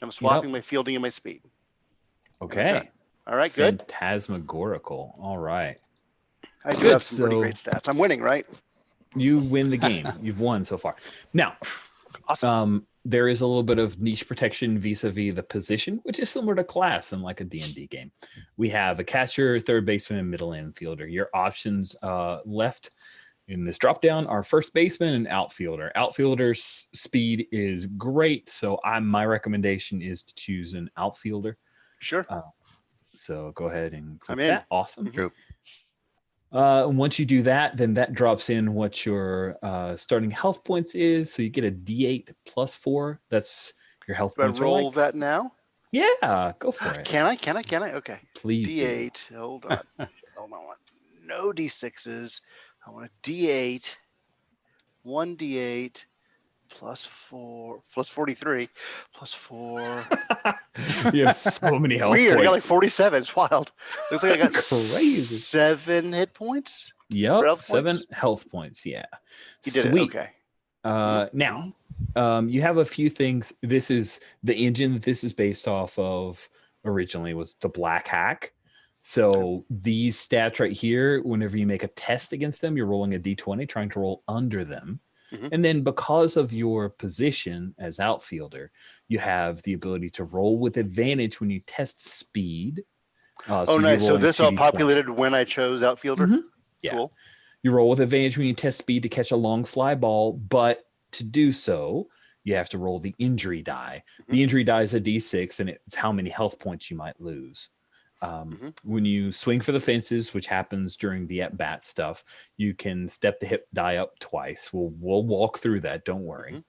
I'm swapping my fielding and my speed. Okay. All right, good. Phantasmagorical. All right. I do have some pretty great stats. I'm winning, right? You win the game. You've won so far. Now, awesome. There is a little bit of niche protection vis-a-vis the position, which is similar to class in like a D&D game. We have a catcher, third baseman, and middle infielder. Your options left in this drop down are first baseman and outfielder. Outfielder's speed is great, so my recommendation is to choose an outfielder. Sure. So go ahead and click that. Awesome. True. Once you do that, then that drops in what your starting health points is. So you get a D8 plus 4. That's your health points. Roll that now? Yeah, go for it. Can I? Okay. Please D8. Do. Hold on. No D6s. I want a D8. 1D8 plus 4 plus 43 plus 4. You have so many health Weird. points. I got like 47. It's wild. Looks like I got crazy 7 hit points. Yep, 7 health points. Yeah. You did it. Okay. Now, you have a few things. This is the engine that this is based off of originally was the Black Hack. So these stats right here, whenever you make a test against them, you're rolling a D20, trying to roll under them. And then because of your position as outfielder, you have the ability to roll with advantage when you test speed. Nice. So this all populated when I chose outfielder? Yeah. Cool. You roll with advantage when you test speed to catch a long fly ball, but to do so, you have to roll the injury die. The injury die is a D6, and it's how many health points you might lose. When you swing for the fences, which happens during the at-bat stuff, you can step the hit die up twice. We'll walk through that. Don't worry.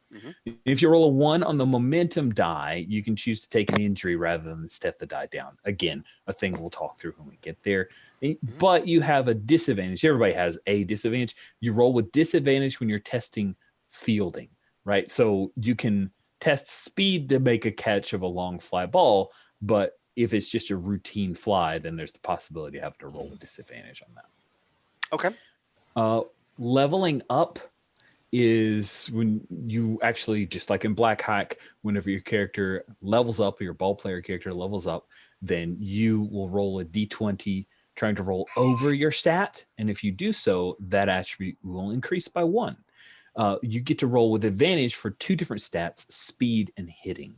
If you roll a 1 on the momentum die, you can choose to take an injury rather than step the die down. Again, a thing we'll talk through when we get there. But you have a disadvantage. Everybody has a disadvantage. You roll with disadvantage when you're testing fielding, right? So you can test speed to make a catch of a long fly ball, but if it's just a routine fly, then there's the possibility of having to roll a disadvantage on that. Okay. Leveling up is when you actually, just like in Black Hack, whenever your character levels up, or your ball player character levels up, then you will roll a D20 trying to roll over your stat. And if you do so, that attribute will increase by 1. You get to roll with advantage for 2 different stats, speed and hitting.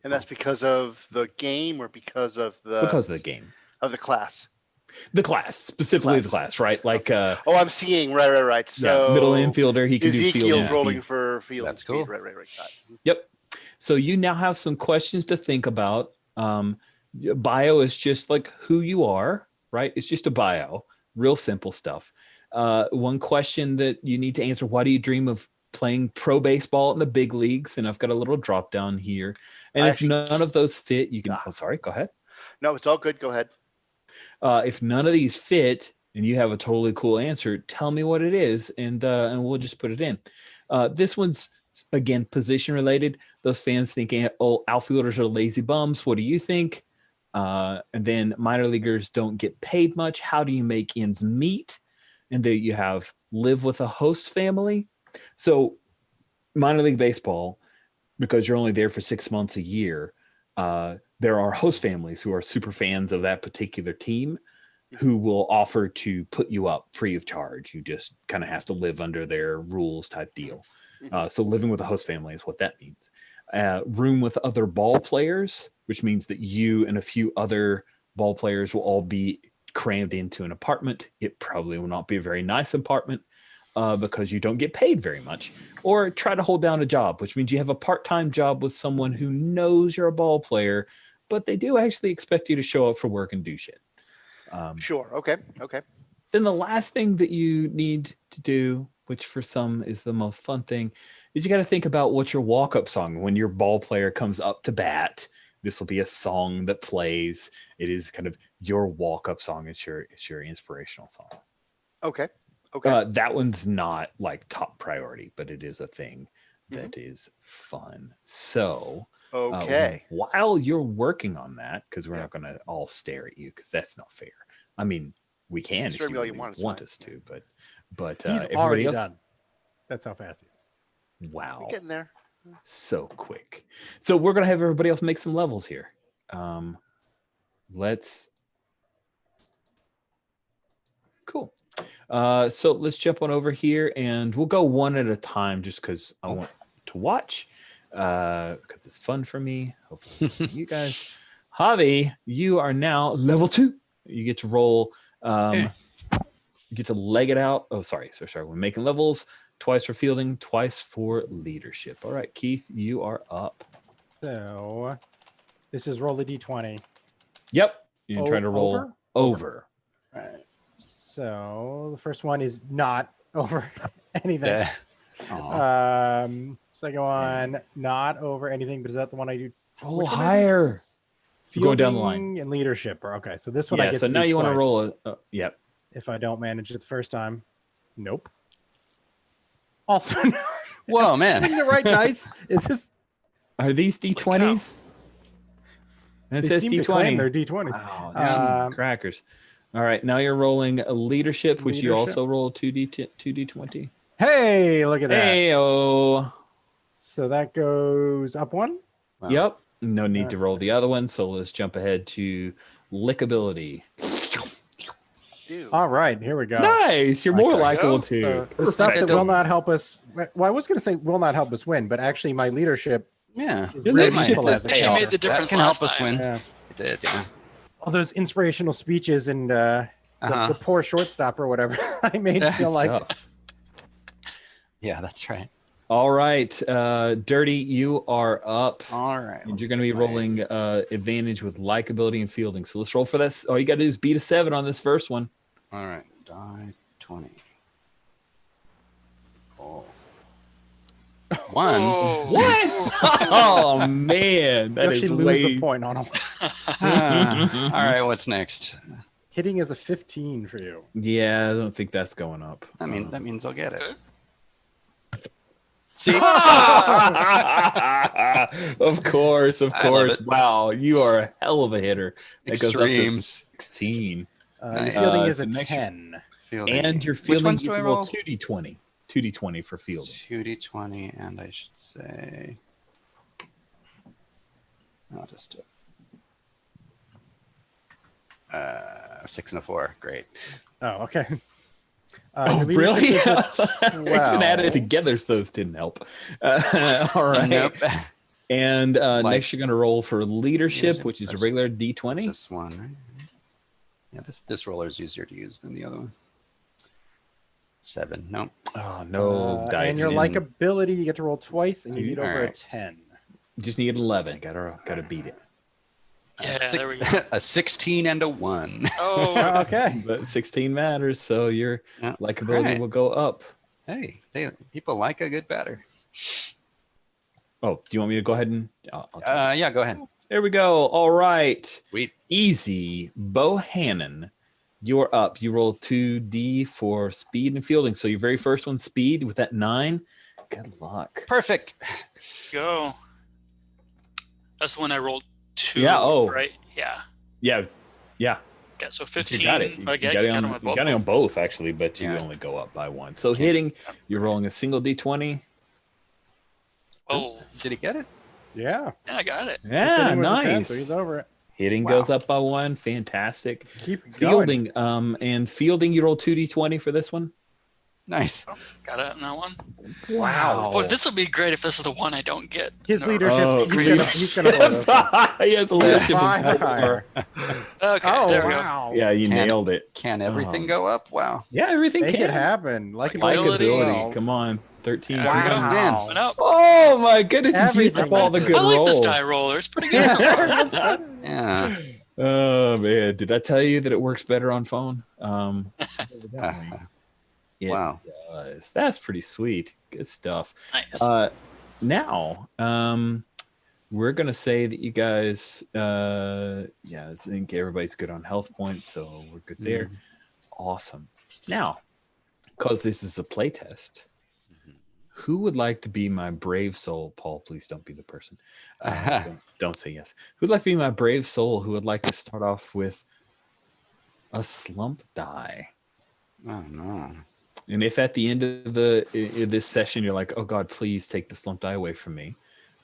And that's because of the game, or because of the game of the class? The class, specifically the class, right? Like I'm seeing right. So middle infielder, he can do field rolling speed. for field. That's cool. Right. Yep. So you now have some questions to think about. Bio is just like who you are, right? It's just a bio, real simple stuff. One question that you need to answer: why do you dream of playing pro baseball in the big leagues? And I've got a little drop down here. And if none of those fit, you can. Sorry, go ahead. No, it's all good. Go ahead. If none of these fit and you have a totally cool answer, tell me what it is, and we'll just put it in. This one's, again, position related. Those fans thinking, oh, outfielders are lazy bums. What do you think? And then minor leaguers don't get paid much. How do you make ends meet? And then you have live with a host family. So minor league baseball, because you're only there for 6 months a year, there are host families who are super fans of that particular team who will offer to put you up free of charge. You just kind of have to live under their rules type deal. So living with a host family is what that means. Room with other ball players, which means that you and a few other ball players will all be crammed into an apartment. It probably will not be a very nice apartment. Because you don't get paid very much, or try to hold down a job, which means you have a part-time job with someone who knows you're a ball player, but they do actually expect you to show up for work and do shit. Sure. Okay. Then the last thing that you need to do, which for some is the most fun thing, is you got to think about what's your walk-up song when your ball player comes up to bat. This will be a song that plays. It is kind of your walk-up song. It's your inspirational song. Okay. That one's not like top priority, but it is a thing that is fun. So, while you're working on that, because we're not going to all stare at you, because that's not fair. I mean, we can if you really want us to, but he's everybody else done. That's how fast he is. Wow, you're getting there. So quick. So we're gonna have everybody else make some levels here. Let's cool. So let's jump on over here and we'll go one at a time just because I want to watch. Because it's fun for me. Hopefully it's fun for you guys. Javi, you are now level 2. You get to roll. You get to leg it out. Oh, sorry. We're making levels. Twice for fielding, twice for leadership. All right, Keith, you are up. So this is roll a d20. Yep. You're trying to roll over. All right. So the first one is not over anything. Second one, not over anything, but is that the one I do? Roll higher. Going down the line. And leadership. Okay, so this one I get so to now do you want to twice. roll a yep. If I don't manage it the first time, nope. Also, no. Whoa, man. the right dice. Is this? Are these D20s? It says D20. They're D20. D20s. Wow, crackers. All right, now you're rolling a leadership, which you also roll 2D20. Hey, look at that. Hey-o. So that goes up one. Wow. Yep. No need to roll the other one. So let's jump ahead to lickability. Ew. All right, here we go. Nice. You're more likable too. The stuff that will not help us. Well, I was going to say will not help us win, but actually my leadership. Yeah. Is Your really leadership useful as a Hey, you character. made the difference That can last help us time. win. Yeah. It did, yeah. All those inspirational speeches and the poor shortstop or whatever I made feel like. Stuff. Yeah, that's right. All right, Dirty, you are up. All right. And you're going to be rolling advantage with likability and fielding. So let's roll for this. All you got to do is beat a 7 on this first one. All right. Die 20. Oh. 1. Whoa. What? Oh, man. You That is actually lose way... a point on them. All right. What's next? Hitting is a 15 for you. Yeah, I don't think that's going up. I mean, that means I'll get it. See? Of course. it. Wow, you are a hell of a hitter. That goes up to Extremes. 16. Your fielding is a so next year- 10. Fielding. And your Which fielding, ones you do I can roll roll? 2d20. 2d20 for fielding. 2d20, and I should say. I'll just do it. 6 and a 4. Great. Oh, okay. Oh, your really? leadership is a We can 12. add it together, so those didn't help. All right. Nope. And next, you're going to roll for leadership, which is a That's- regular It's d20. this one, right? Yeah, this roller is easier to use than the other one. 7. Nope. Oh, no dice. And your in. likability, you get to roll twice, and you need over a Alright. 10. You just need 11. Gotta beat it. Yeah, Six- there we go. A 16 and a 1. Oh, Okay. But 16 matters, so your Yeah. likability Alright. will go up. Hey, people like a good batter. Oh, do you want me to go ahead and... I'll take it. Yeah, go ahead. There we go. All right. Sweet. Easy. Bohannon, you're up. You roll 2D for speed and fielding. So your very first one, speed, with that 9. Good luck. Perfect. go. That's the one I rolled 2. Yeah, oh. Right? Yeah. Yeah. Yeah. Okay, so You 15. got it. I guess got them with both. you got it on of them. both, actually, but you Yeah. only go up by 1. So hitting, you're rolling a single D20. Oh, Did he get it? Yeah. yeah, I got it. His Yeah, hitting was a 10, nice. so he's over it. Hitting Wow. goes up by 1. Fantastic. Keep going. Fielding, and fielding, you roll 2D20 for this one. Nice. Got it on that one. Wow. Boy, this will be great if this is the one I don't get. His No. leadership, Oh, he's gonna hold us. He has a leadership. High, of high. 4. Okay, Oh, there we go. wow. Yeah, you Can- nailed it. Can everything Oh. go up? Wow. Yeah, everything Make can. it happen. Like Likability. Come on. 13. There we go. Wow. Went up. Oh my goodness, he's used Everything up all the went good I like rolls. this die roller. It's pretty good so far. Yeah. Oh man, did I tell you that it works better on phone? It Wow. does. That's pretty sweet. Good stuff. Nice. Now, we're gonna say that you guys, I think everybody's good on health points, so we're good there. Awesome. Now, because this is a play test, who would like to be my brave soul? Paul, please don't be the person. Don't say yes. Who'd like to be my brave soul? Who would like to start off with a slump die? Oh, no. And if at the end of this session you're like, oh God, please take the slump die away from me,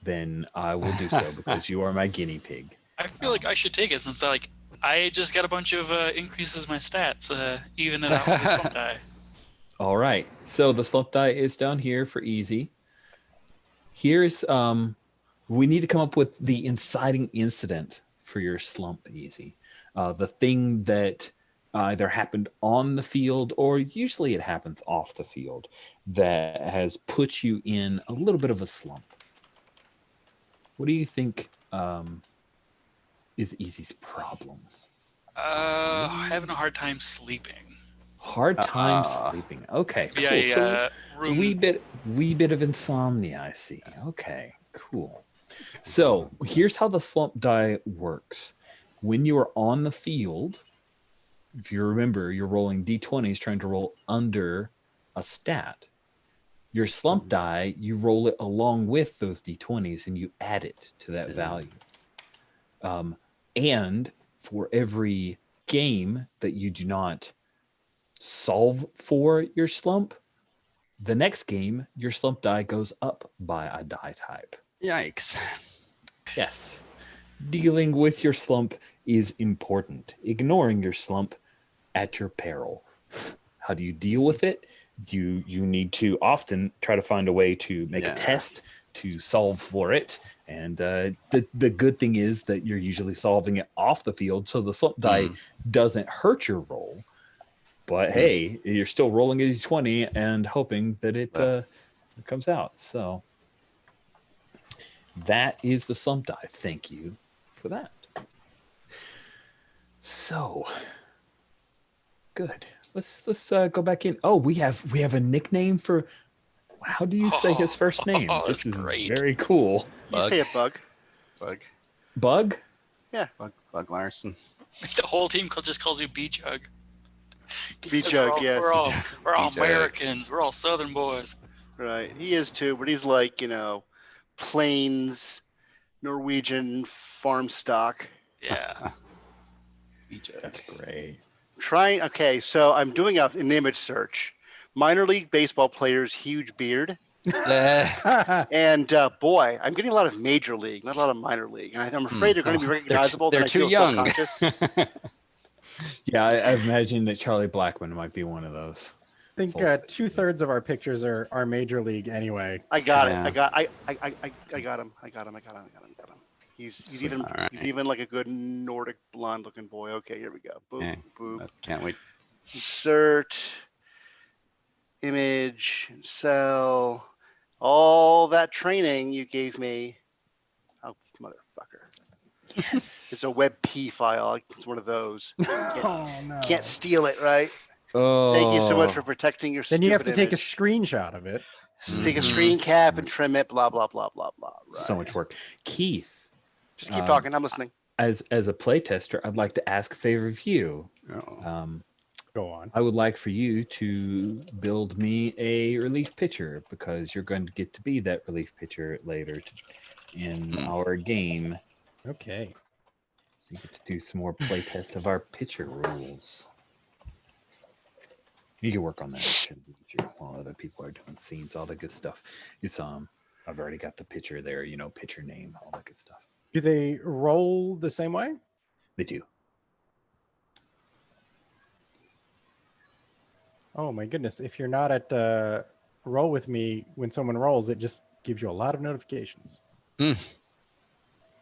then I will do so because you are my guinea pig. I feel like I should take it since I just got a bunch of increases my stats, even it out with the slump die. All right. So the slump die is down here for easy. Here's we need to come up with the inciting incident for your slump easy. The thing that either happened on the field or usually it happens off the field that has put you in a little bit of a slump. What do you think is Easy's problem? Having a hard time sleeping. Hard time sleeping. Okay, cool. Yeah, So room. wee bit of insomnia, I see. Okay, cool. So here's how the slump die works. When you are on the field, if you remember, you're rolling d20s trying to roll under a stat. Your slump die, you roll it along with those d20s and you add it to that value. And for every game that you do not solve for your slump, the next game, your slump die goes up by a die type. Yikes. Yes. Dealing with your slump is important. Ignoring your slump at your peril. How do you deal with it? You need to often try to find a way to make a test to solve for it. And the good thing is that you're usually solving it off the field, so the slump die doesn't hurt your roll. But hey, you're still rolling a d20 and hoping that it comes out. So that is the slump die. Thank you for that. So good. Let's go back in. Oh, we have a nickname for. How do you say his first name? This is great. very cool. You say it, Bug. Bug? Yeah. Bug Larson. The whole team just calls you B-Jug. B-Jug, yes. We're all B-Jug. Americans. We're all Southern boys. Right. He is too, but he's like, plains Norwegian farm stock. Yeah. That's great. Okay, so I'm doing an image search. Minor league baseball players, huge beard. And boy, I'm getting a lot of major league, not a lot of minor league. And I'm afraid they're going to be recognizable. They're then I too feel young. self-conscious. Yeah, I've imagined that Charlie Blackmon might be one of those. I think 2/3 of our pictures are major league anyway. I got Yeah. it. I got him. He's even like a good Nordic blonde looking boy. Okay, here we go. Boop, boop. Can't wait. Insert image, cell, all that training you gave me. Oh, motherfucker. Yes. It's a WebP file. It's one of those. Oh no! Can't steal it, right? Oh. Thank you so much for protecting your Then you have to stupid take a image. screenshot of it. Take a screen cap and trim it, blah, blah, blah, blah, blah. Right. So much work. Keith, Just keep talking. I'm listening. as a playtester, I'd like to ask a favor of you. Go on. I would like for you to build me a relief pitcher because you're going to get to be that relief pitcher later in our game. Okay. So you get to do some more playtests of our pitcher rules. You can work on that while other people are doing scenes, all the good stuff. It's I've already got the pitcher there, pitcher name, all that good stuff. Do they roll the same way? They do. Oh my goodness! If you're not at roll with me when someone rolls, it just gives you a lot of notifications.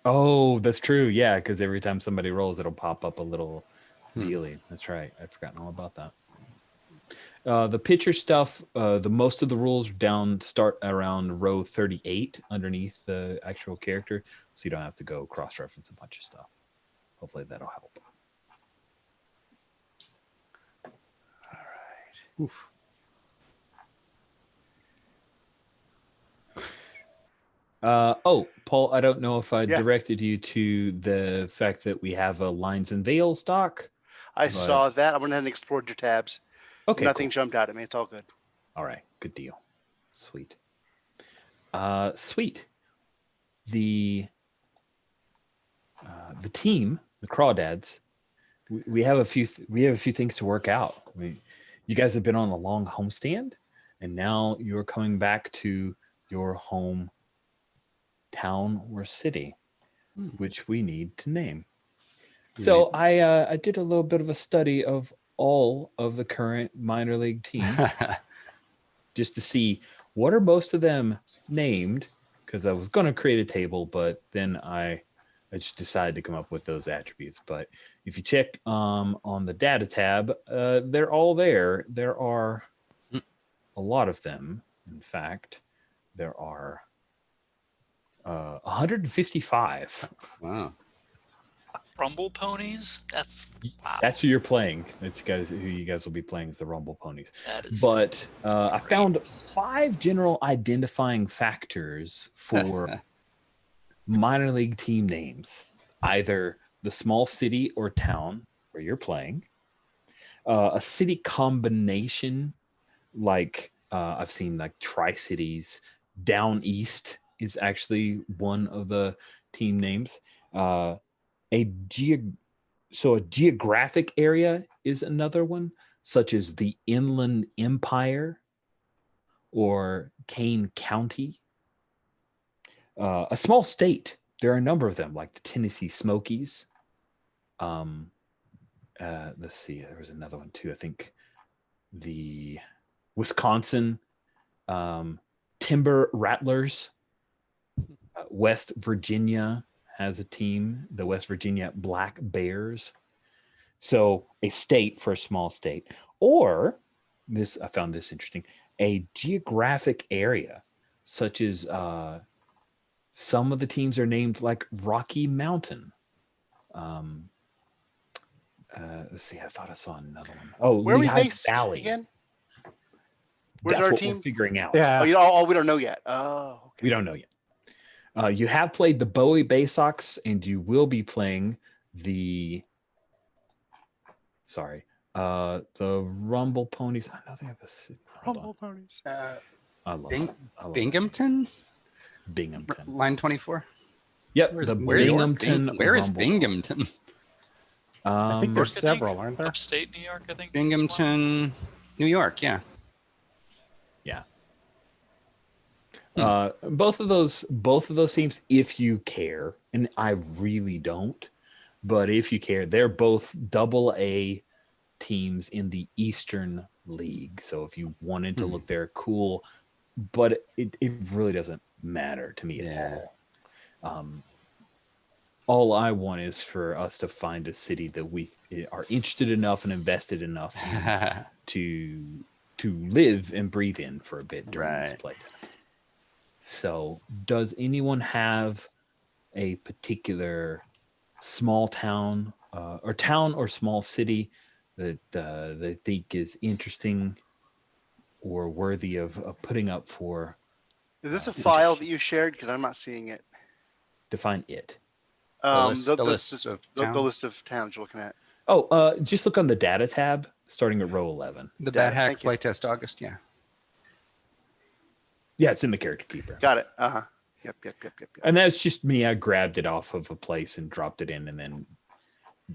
Oh, that's true. Yeah, because every time somebody rolls, it'll pop up a little dealy. That's right. I've forgotten all about that. The pitcher stuff, the most of the rules start around row 38 underneath the actual character, so you don't have to go cross-reference a bunch of stuff. Hopefully that'll help. All right. Oof. Paul, I don't know if I Yeah. directed you to the fact that we have a Lines and Veils stock. I saw that. I went ahead and explored your tabs. Okay, Nothing cool. jumped out at me. It's all good. All right, good deal. Sweet. Sweet. The team, the Crawdads, we have a few things to work out. you guys have been on a long homestand, and now you're coming back to your home town or city, which we need to name. So I did a little bit of a study of all of the current minor league teams just to see what are most of them named, because I was going to create a table, but then I just decided to come up with those attributes. But if you check on the data tab, they're all there. There are a lot of them. In fact, there are 155. Wow. Rumble ponies? That's wow. That's who you're playing. That's who you guys will be playing is the Rumble Ponies. That is But I great. found 5 general identifying factors for minor league team names. Either the small city or town where you're playing, a city combination, like I've seen like Tri-Cities, Down East is actually one of the team names. A geographic area is another one, such as the Inland Empire or Kane County. A small state. There are a number of them, like the Tennessee Smokies. Let's see. There was another one too. I think the Wisconsin Timber Rattlers. West Virginia has a team, the West Virginia Black Bears. So a state for a small state. Or this, I found this interesting, a geographic area, such as some of the teams are named like Rocky Mountain. Let's see, I thought I saw another one. Oh, Where are we Lehigh based Valley. again? Where's That's our what team? we're figuring out. Yeah. We don't know yet. Oh, okay. We don't know yet. You have played the Bowie Bay Sox, and you will be playing the Rumble Ponies. I know they have a city. Rumble Ponies. I love Bing- that. I love Binghamton? Binghamton. Line 24? Yep, Where's- the where's Binghamton. Where is Rumble. Binghamton? I think York, there's I think. several, aren't there? Upstate New York, I think. is one. Binghamton, New York, yeah. Yeah. Both of those teams, if you care, and I really don't, but if you care, they're both AA teams in the Eastern League. So if you wanted to look there, cool, but it really doesn't matter to me at all. All I want is for us to find a city that we are interested enough and invested enough in to live and breathe in for a bit during this playtest. So, does anyone have a particular small town or small city that they think is interesting or worthy of putting up for? Is this a file that you shared? Because I'm not seeing it. Define it. The list of towns you're looking at. Oh, just look on the data tab, starting at row 11. The Got Bad it, Hack thank you. playtest August, yeah. Yeah, it's in the character keeper. Got it. Yep. And that's just me. I grabbed it off of a place and dropped it in and then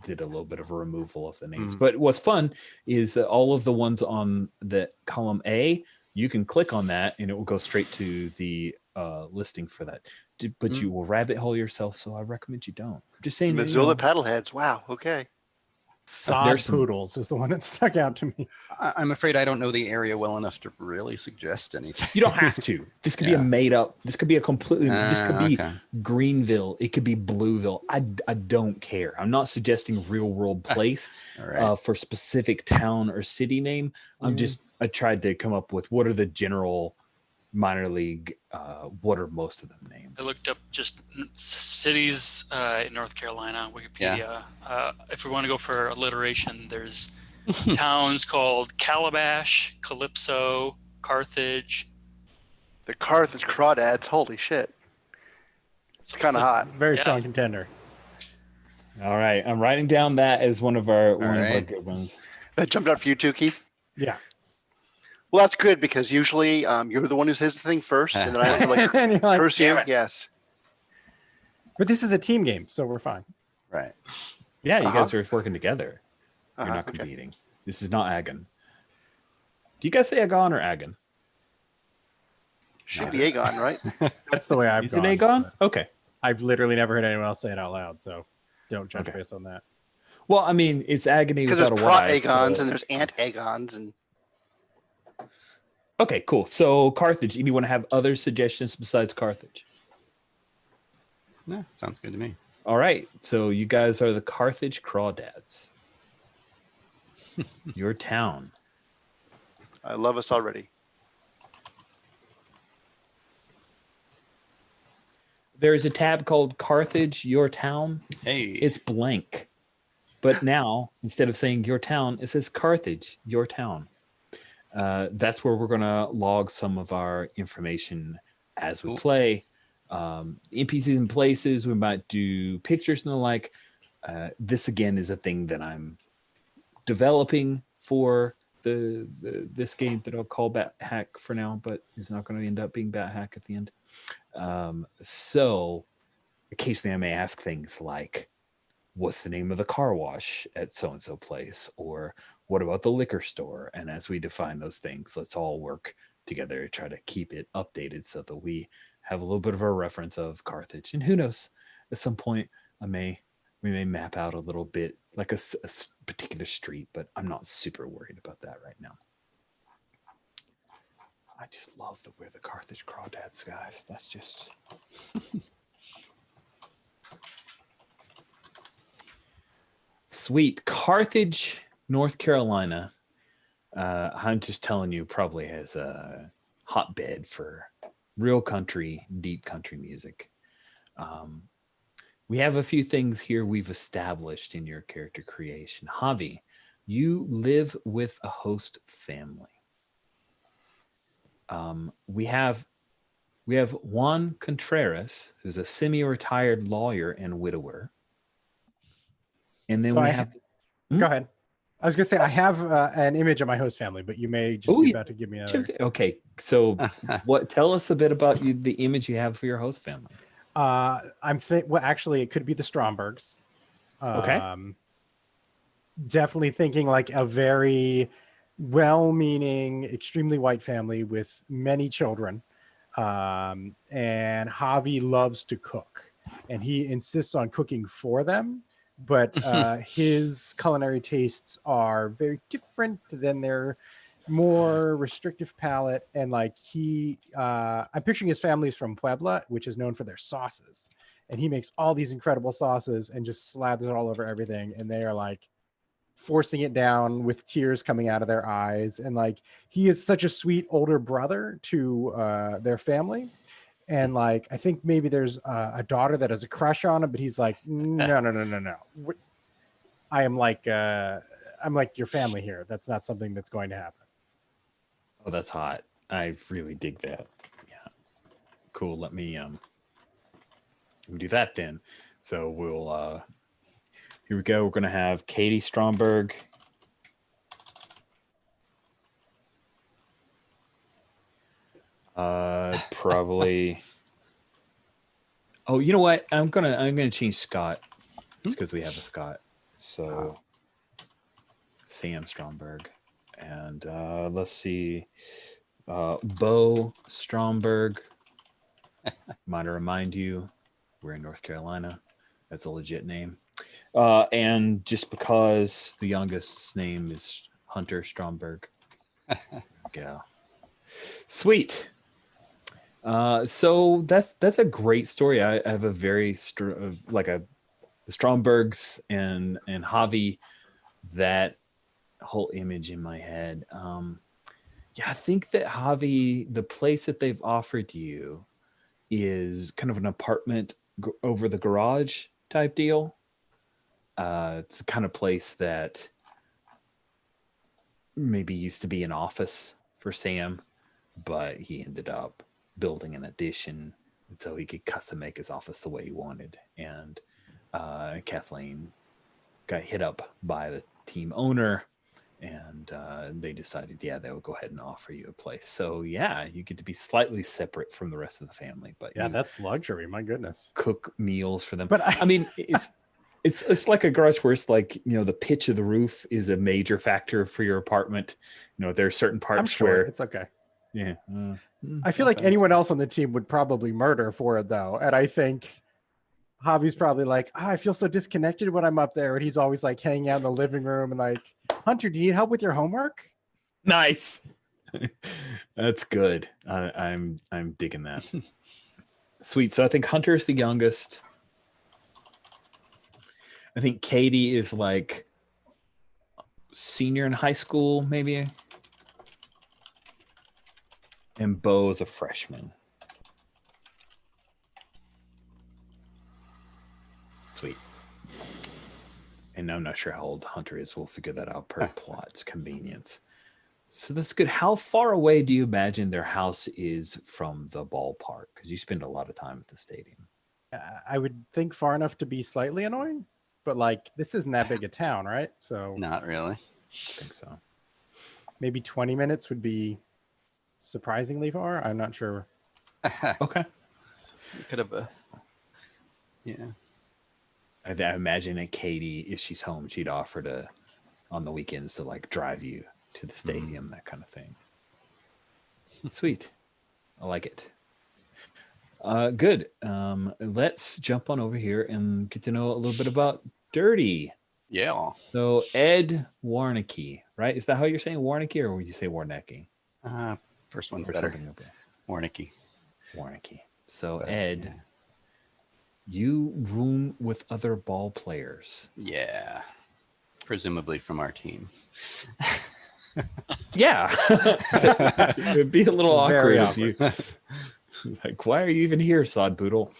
did a little bit of a removal of the names. But what's fun is that all of the ones on the column A, you can click on that and it will go straight to the listing for that. But you will rabbit hole yourself, so I recommend you don't. I'm just saying. Missoula Paddleheads. Wow. Okay. Sod Poodles is the one that stuck out to me. I'm afraid I don't know the area well enough to really suggest anything. You don't have to. This could be a made up. This could be a completely. This could be okay. Greenville. It could be Blueville. I don't care. I'm not suggesting real world place All right. for specific town or city name. I tried to come up with what are the general minor league. What are most of them named? I looked up just cities in North Carolina on Wikipedia. If we want to go for alliteration, there's towns called Calabash, Calypso, Carthage. The Carthage Crawdads. Holy shit. It's kind of hot. Very strong contender. All right, I'm writing down that as one of our of our good ones. That jumped out for you too, Keith? Yeah. Well, that's good because usually you're the one who says the thing first, and then I have to And you're like, curse you. "Damn it." Yes. But this is a team game, so we're fine. Yeah, you guys are working together. You're not Okay. competing. This is not Agon. Do you guys say Agon or Agon? Should be Aegon, right? That's the way I've Is gone. it Agon? but Okay. I've literally never heard anyone else say it out loud, so don't judge Okay. based on that. Well, I mean, it's agony Because there's without a Prot Y. Aegons So... and there's Ant Aegons and Okay, cool. So Carthage. Anyone have other suggestions besides Carthage? Yeah, sounds good to me. All right. So you guys are the Carthage Crawdads. Your town. I love us already. There's a tab called Carthage, Your Town. Hey, It's blank. But now, instead of saying your town, it says Carthage, your town. That's where we're going to log some of our information as we Cool. play. NPCs and places, we might do pictures and the like. This, again, is a thing that I'm developing for this game that I'll call Bat Hack for now, but is not going to end up being Bat Hack at the end. So occasionally I may ask things like, what's the name of the car wash at so-and-so place? Or what about the liquor store? And as we define those things, let's all work together to try to keep it updated so that we have a little bit of a reference of Carthage. And who knows, at some point we may map out a little bit like a particular street, but I'm not super worried about that right now. I just love that we're the Carthage Crawdads, guys. That's just... Sweet. Carthage, North Carolina. I'm just telling you, probably has a hotbed for real country, deep country music. We have a few things here we've established in your character creation. Javi, you live with a host family. We have Juan Contreras, who's a semi-retired lawyer and widower. And then So we I have... Go ahead. I was going to say, I have an image of my host family, but you may just be about to give me another. Okay, so tell us a bit about the image you have for your host family. Well, actually, it could be the Strombergs. Okay. Definitely thinking like a very well-meaning, extremely white family with many children. And Javi loves to cook, and he insists on cooking for them. But his culinary tastes are very different than their more restrictive palate. And like I'm picturing his family's from Puebla, which is known for their sauces. And he makes all these incredible sauces and just slathers it all over everything. And they are like forcing it down with tears coming out of their eyes. And like, he is such a sweet older brother to their family. And like, I think maybe there's a daughter that has a crush on him, but he's like, no. I'm like your family here. That's not something that's going to happen. Oh, that's hot. I really dig that. Yeah. Cool. Let me do that then. So we'll here we go. We're gonna have Katie Stromberg. Probably. Oh, you know what? I'm gonna change Scott just because we have a Scott. So Sam Stromberg, and let's see, Bo Stromberg. Might remind you, we're in North Carolina. That's a legit name. And just because the youngest's name is Hunter Stromberg. Yeah. Sweet. So that's a great story. I have a very the Strombergs and Javi, that whole image in my head. Yeah, I think that Javi, the place that they've offered you is kind of an apartment over the garage type deal. It's the kind of place that maybe used to be an office for Sam, but he ended up building an addition so he could custom make his office the way he wanted. And Kathleen got hit up by the team owner, and they decided, they would go ahead and offer you a place. So yeah, you get to be slightly separate from the rest of the family, but Yeah, that's luxury. My goodness. cook meals for them. But I mean, it's It's like a garage where it's like, the pitch of the roof is a major factor for your apartment. There are certain parts I'm sure where it's okay. yeah. I feel like anyone else on the team would probably murder for it though. And I think Javi's probably like, I feel so disconnected when I'm up there. And he's always like hanging out in the living room and like, Hunter, do you need help with your homework? Nice. That's good. I'm digging that. Sweet. So I think Hunter's the youngest. I think Katie is like senior in high school, maybe. And Bo's a freshman. Sweet. And I'm not sure how old Hunter is. We'll figure that out per plot's convenience. So that's good. How far away do you imagine their house is from the ballpark? Because you spend a lot of time at the stadium. I would think far enough to be slightly annoying, but like this isn't that big a town, right? So Not really. I think so. maybe 20 minutes would be surprisingly far. I'm not sure. Okay. You could have. Yeah. I imagine that Katie, if she's home, she'd offer to, on the weekends, to like drive you to the stadium, that kind of thing. Sweet. I like it. Good. Let's jump on over here and get to know a little bit about Dirty. Yeah. So Ed Warnicki, right? Is that how you're saying Warnicki, or would you say Warnecki? First one's Or better. something like that? Warnicki. Warnicki. So But, Ed, you room with other ball players. Yeah. Presumably from our team. Yeah. It'd be a little awkward if you like, why are you even here, Sod Boodle?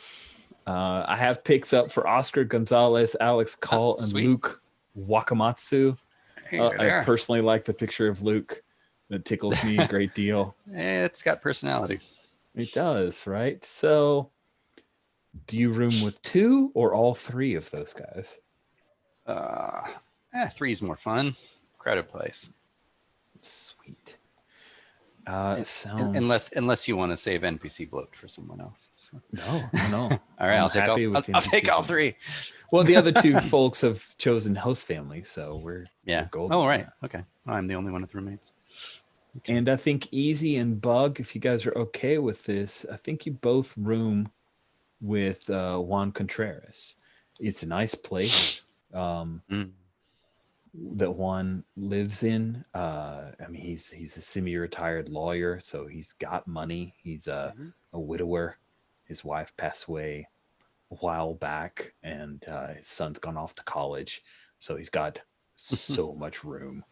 I have picks up for Oscar Gonzalez, Alex Call, and sweet. Luke Wakamatsu. Hey, I personally like the picture of Luke. That tickles me a great deal. It's got personality. It does, right? So do you room with two or all three of those guys? Three's more fun. Crowded place. Sweet. Sounds Unless you want to save NPC bloat for someone else. So. no. All right, I'm I'll take happy all. with I'll take all NPC. three. Well, the other two folks have chosen host families, so we're golden. Oh, right. Okay. Well, I'm the only one with roommates. Okay. And I think Easy and Bug, if you guys are okay with this, I think you both room with Juan Contreras. It's a nice place that Juan lives in. I mean, he's a semi-retired lawyer, so he's got money. He's a widower. His wife passed away a while back, and his son's gone off to college, so he's got so much room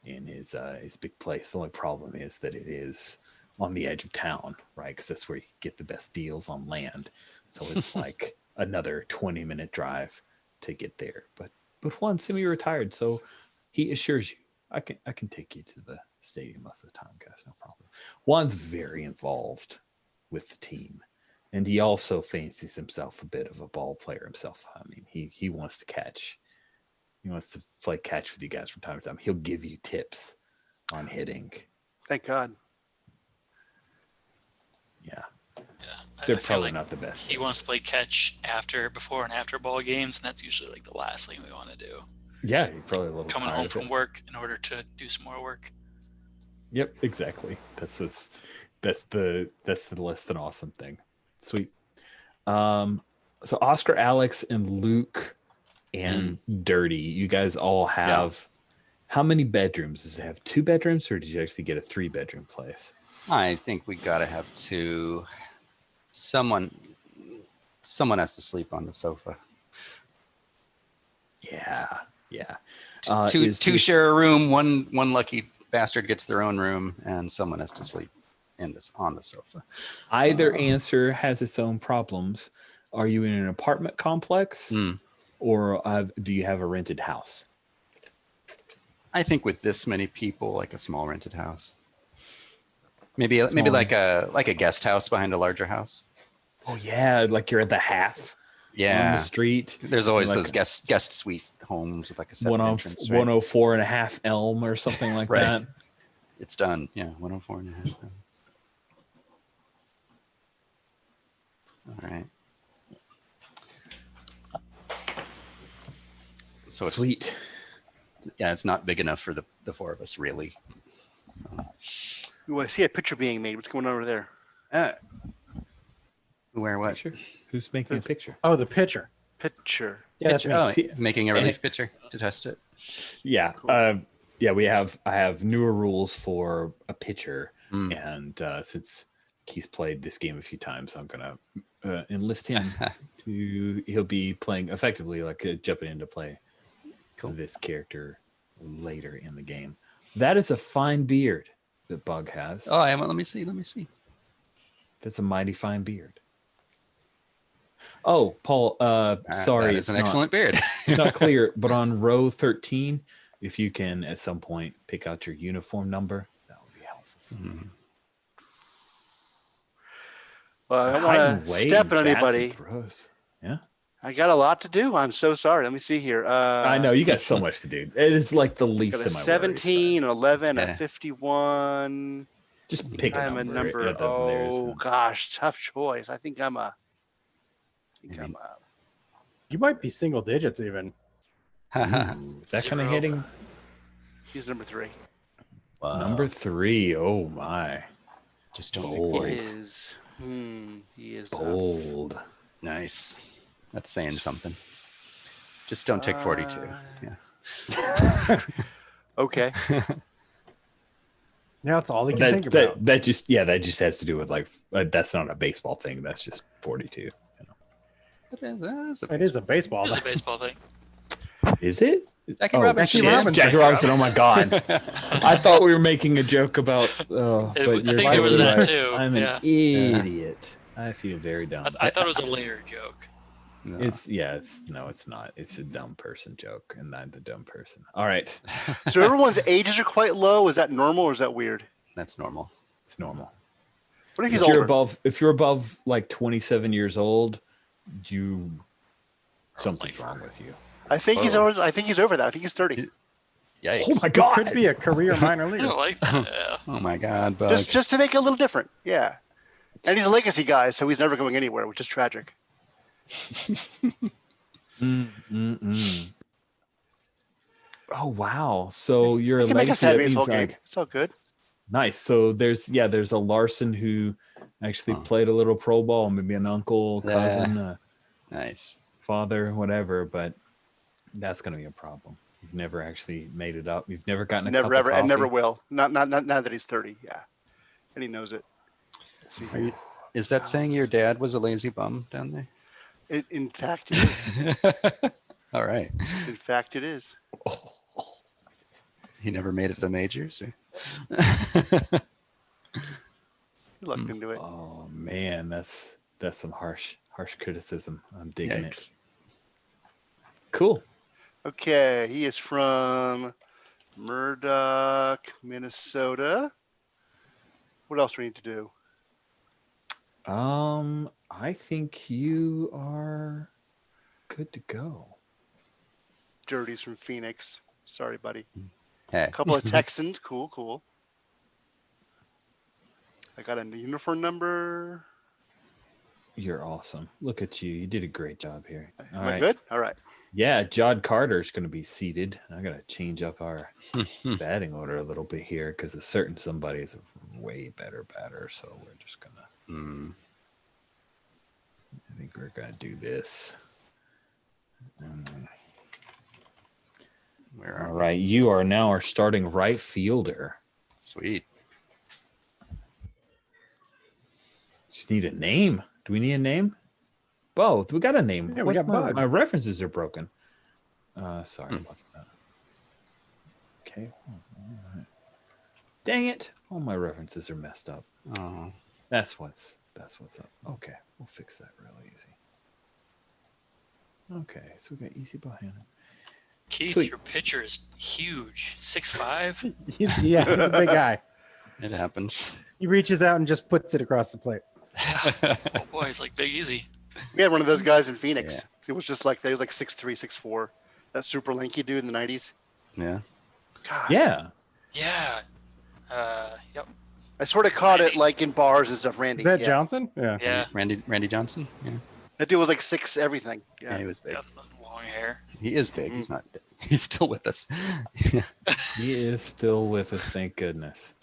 in his big place. The only problem is that it is on the edge of town, right? Because that's where you get the best deals on land. So it's like another 20-minute drive to get there. But Juan's semi-retired, so he assures you, I can take you to the stadium most of the time, guys. No problem. Juan's very involved with the team, and he also fancies himself a bit of a ball player himself. I mean, he wants to catch. He wants to play catch with you guys from time to time. He'll give you tips on hitting. Thank God. Yeah. Yeah, They're I feel probably like not the best. he wants to play catch before and after ball games, and that's usually like the last thing we want to do. Yeah, you're probably a little Coming tired home of from it. work in order to do some more work. Yep, exactly. That's the less than awesome thing. Sweet. So Oscar, Alex, and Luke and Dirty, you guys all have how many bedrooms? Does it have 2 bedrooms, or did you actually get a 3-bedroom place? I think we gotta have 2. Someone has to sleep on the sofa. Yeah. Two share a room. One lucky bastard gets their own room, and someone has to sleep on the sofa. Either answer has its own problems. Are you in an apartment complex, or do you have a rented house? I think with this many people, like a small rented house. Maybe like a guest house behind a larger house. Oh yeah, like you're at the half. On the street. There's always like those guest suite homes with like a 7 entrance. 104 and a half Elm or something like that. It's done. Yeah, 104 and a half. All right. So it's, Sweet. yeah, it's not big enough for the four of us, really. Ooh, I see a picture being made. What's going on over there? Where what? Picture? Who's making a picture? Oh, the pitcher. Picture. Yeah, that's me. Oh, making a relief pitcher to test it. Yeah. Cool. Yeah, I have newer rules for a pitcher, Mm. and since Keith's played this game a few times, I'm gonna enlist him he'll be playing effectively like jumping into play this character later in the game. That is a fine beard that Bug has. Oh, let me see. That's a mighty fine beard. Oh, Paul, sorry, it's an excellent beard. Not clear, but on row 13, if you can at some point pick out your uniform number, that would be helpful. Mm. Well, I don't want to step on anybody. Yeah, I got a lot to do. I'm so sorry. Let me see here. I know you got so much to do. It is like the least got of a my 17, worries. an 11, Yeah. a 51. Just pick a I'm a number. number. Oh gosh, tough choice. I think I'm a. You might be single digits even. Ooh, is that kind of 0. hitting? He's number 3. Wow. Number 3. Oh my. Just don't Bold. make He 40. is. He is Bold. Nice. That's saying something. Just don't take 42. Yeah. Okay. Now it's all he can think about. That just has to do with like that's not a baseball thing. That's just 42. You know. It is a baseball. It's a baseball thing. Is it? Jackie Robinson. Jackie Robinson. Jackie Robinson. Oh my God! I thought we were making a joke about. I think you're there was right. that too. I'm an idiot. I feel very dumb. I thought it was a layer joke. No. It's not. It's a dumb person joke, and I'm the dumb person. All right, So everyone's ages are quite low. Is that normal or is that weird? That's normal. it's normal. What if he's If you're older? above, like 27 years old, something's wrong with you. I think he's Whoa. over. I think he's over that. I think he's 30. Yikes. Oh my God! Could be a career minor I leaguer. don't like that. Yeah. Oh my God, Bug. Just to make it a little different. Yeah. And he's a legacy guy, so he's never going anywhere, which is tragic. Oh wow! So you're a I can make a legacy. sad That means baseball game. like It's all good. nice. So there's a Larson who actually played a little pro ball, maybe an uncle, cousin, Nice. father, whatever. But that's going to be a problem. You've never actually made it up. You've never gotten a Never cup ever of and never coffee. will. Not now that he's 30. Yeah. And he knows it. Let's see here. Is that saying your dad was a lazy bum down there? In fact, it is. All right. In fact, it is. He never made it to the majors? Or? He looked into it. Oh man, that's some harsh criticism. I'm digging Yikes. it. Cool. Okay, he is from Murdoch, Minnesota. What else do we need to do? I think you are good to go. Dirty's from Phoenix. Sorry, buddy. Hey. A couple of Texans. Cool. I got a uniform number. You're awesome. Look at you. You did a great job here. All Am I right. good? All right. Yeah, Jod Carter's going to be seated. I got to change up our batting order a little bit here because a certain somebody is a way better batter. So we're just going to. I think we're going to do this. Where are All right. You are now our starting right fielder. Sweet. Just need a name. Do we need a name? Both. We got a name. Yeah, we got Bug. My references are broken. Sorry. What's that? Okay. All right. Dang it. All my references are messed up. Oh. That's what's up. Okay. We'll fix that really easy. Okay. So we got Easy Bohannon. Keith, Sweet. your pitcher is huge. 6'5". Yeah, he's a big guy. It happens. He reaches out and just puts it across the plate. Oh boy, he's like Big Easy. We had one of those guys in Phoenix. Yeah. It was just like, he was like 6'3", 6'4". That super lanky dude in the 90s. Yeah. God. Yeah. Yeah. Yep. I sort of caught it Randy. like in bars and stuff, Randy. Is that yeah. Johnson? Yeah. Yeah. Randy Johnson? Yeah. That dude was like 6 everything. Yeah, Yeah. he was big. Got the long hair. He is big. He's not. He's still with us. He is still with us, thank goodness.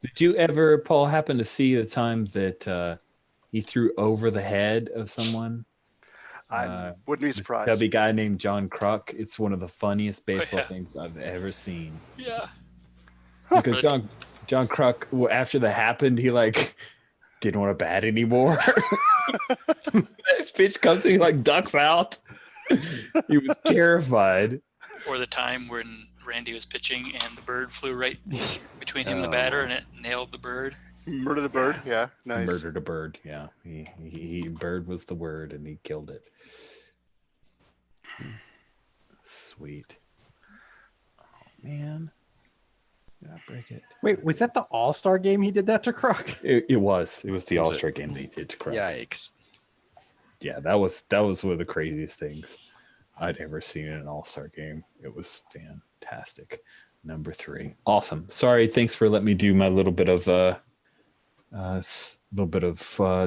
Did you ever, Paul, happen to see the time that he threw over the head of someone? I wouldn't be surprised. Chubby guy named John Kruk. It's one of the funniest baseball yeah. things I've ever seen. Yeah. Because John Kruk, after that happened, he like didn't want to bat anymore. That pitch comes and he like ducks out. He was terrified. Or the time when Randy was pitching and the bird flew right between him and the batter, and it nailed the bird. Murder the bird. Yeah, nice. Murdered a bird. Yeah, he bird was the word, and he killed it. Sweet. Oh man, did I break it? Wait, was that the All-Star game he did that to Kruk? It was the All-Star game that he did to Kruk. Yikes. Yeah, that was one of the craziest things I'd ever seen in an All-Star game. It was fantastic. Number 3. Awesome. Sorry, thanks for letting me do my little bit of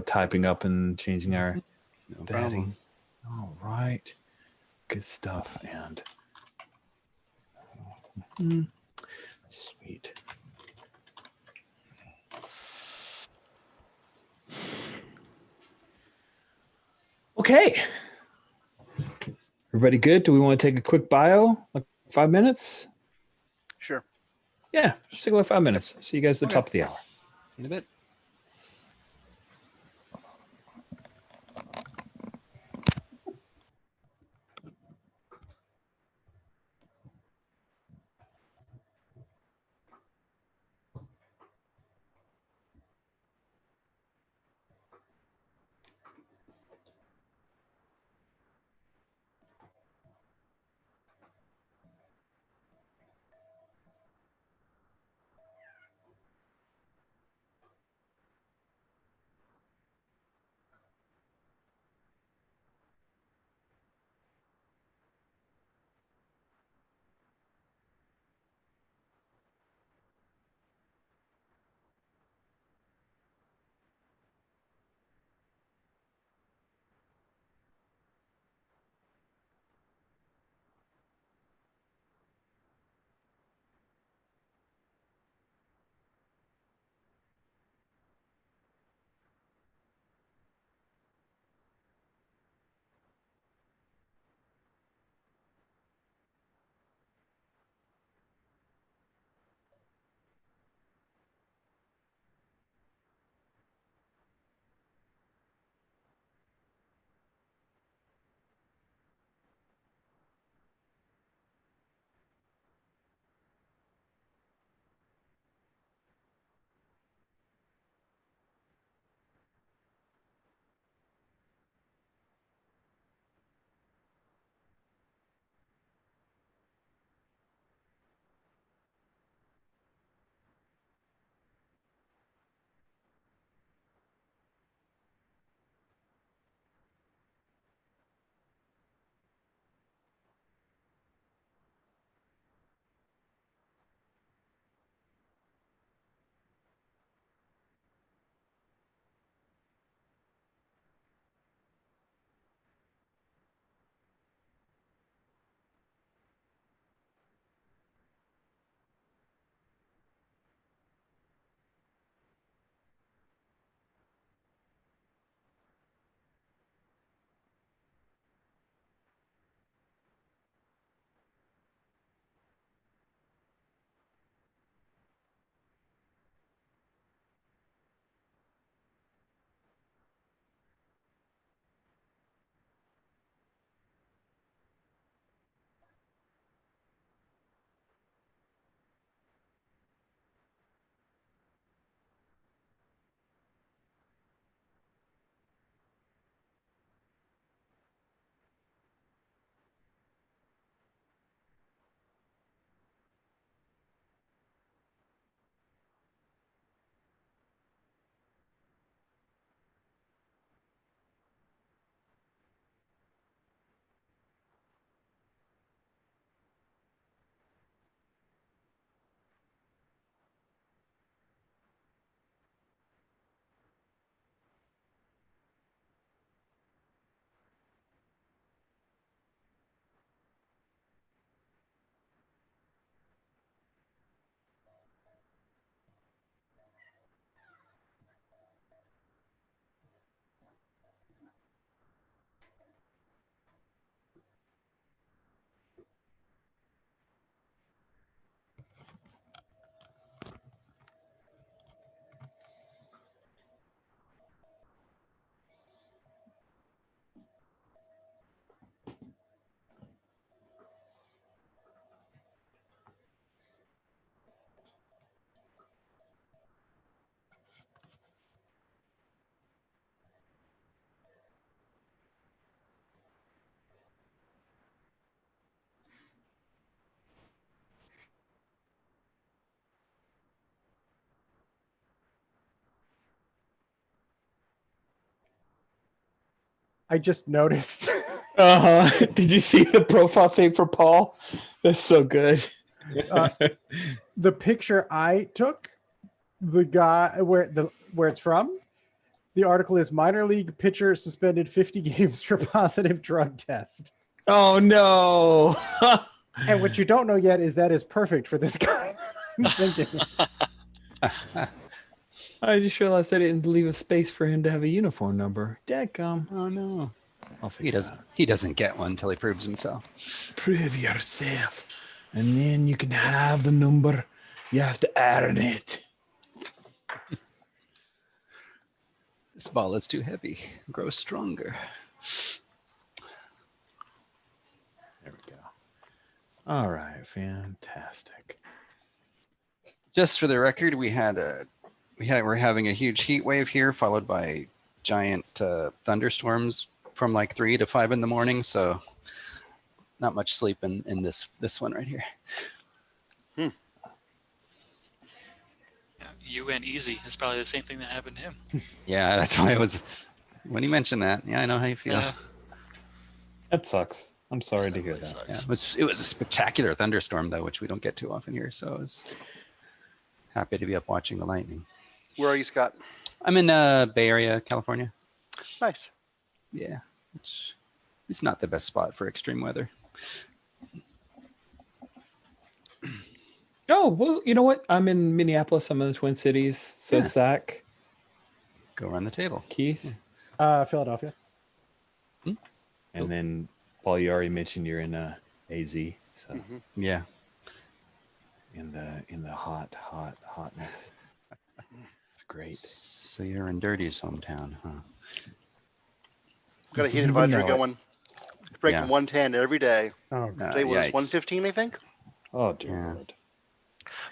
typing up and changing our batting. All right. Good stuff. And sweet. Okay. Everybody good? Do we want to take a quick bio? Like 5 minutes? Sure. Yeah, just take like 5 minutes. See you guys at the top of the hour. See you in a bit. I just noticed. Did you see the profile thing for Paul? That's so good. The picture I took, the guy where it's from, the article is minor league pitcher suspended 50 games for positive drug test. Oh no. And what you don't know yet is that is perfect for this guy. I'm thinking. I just realized I didn't leave a space for him to have a uniform number. Dadgum. Oh no. I'll fix that. He doesn't get one until he proves himself. Prove yourself, and then you can have the number. You have to earn it. This ball is too heavy. Grow stronger. There we go. All right, fantastic. Just for the record, we're having a huge heat wave here, followed by giant thunderstorms from like 3 to 5 in the morning. So not much sleep in this one right here. Yeah, you and Easy. It's probably the same thing that happened to him. Yeah, that's why when you mentioned that, yeah, I know how you feel. That sucks. I'm sorry to hear that. Yeah, it was a spectacular thunderstorm though, which we don't get too often here. So I was happy to be up watching the lightning. Where are you, Scott? I'm in Bay Area, California. Nice. Yeah, it's not the best spot for extreme weather. Oh, well, you know what? I'm in Minneapolis. I'm in the Twin Cities. So, Yeah. Zach, Go run the table. Keith, Philadelphia. and then Paul, you already mentioned you're in AZ. So Yeah. in the hotness. It's great. So you're in Dirty's hometown, huh? Got a heat Didn't even advisory know it. going. It's breaking Yeah. 110 every day. Oh, Today was Yikes. 115, I think. Oh dear Yeah. Lord.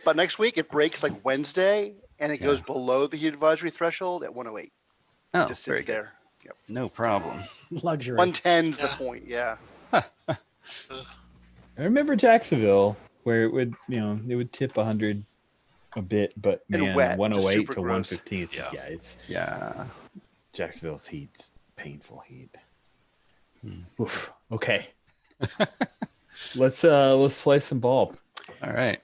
But next week it breaks like Wednesday, and it Yeah. goes below the heat advisory threshold at 108. Oh, Just very sits good. there. Yep. No problem. luxury. 110's the Yeah. point. Yeah. I remember Jacksonville, where it would tip 100 a bit, but And man, wet, just 108 super to gross. 115 is just, Yeah. it's Yeah. Jacksonville's heat's painful heat. Oof. Okay. Let's play some ball. All right.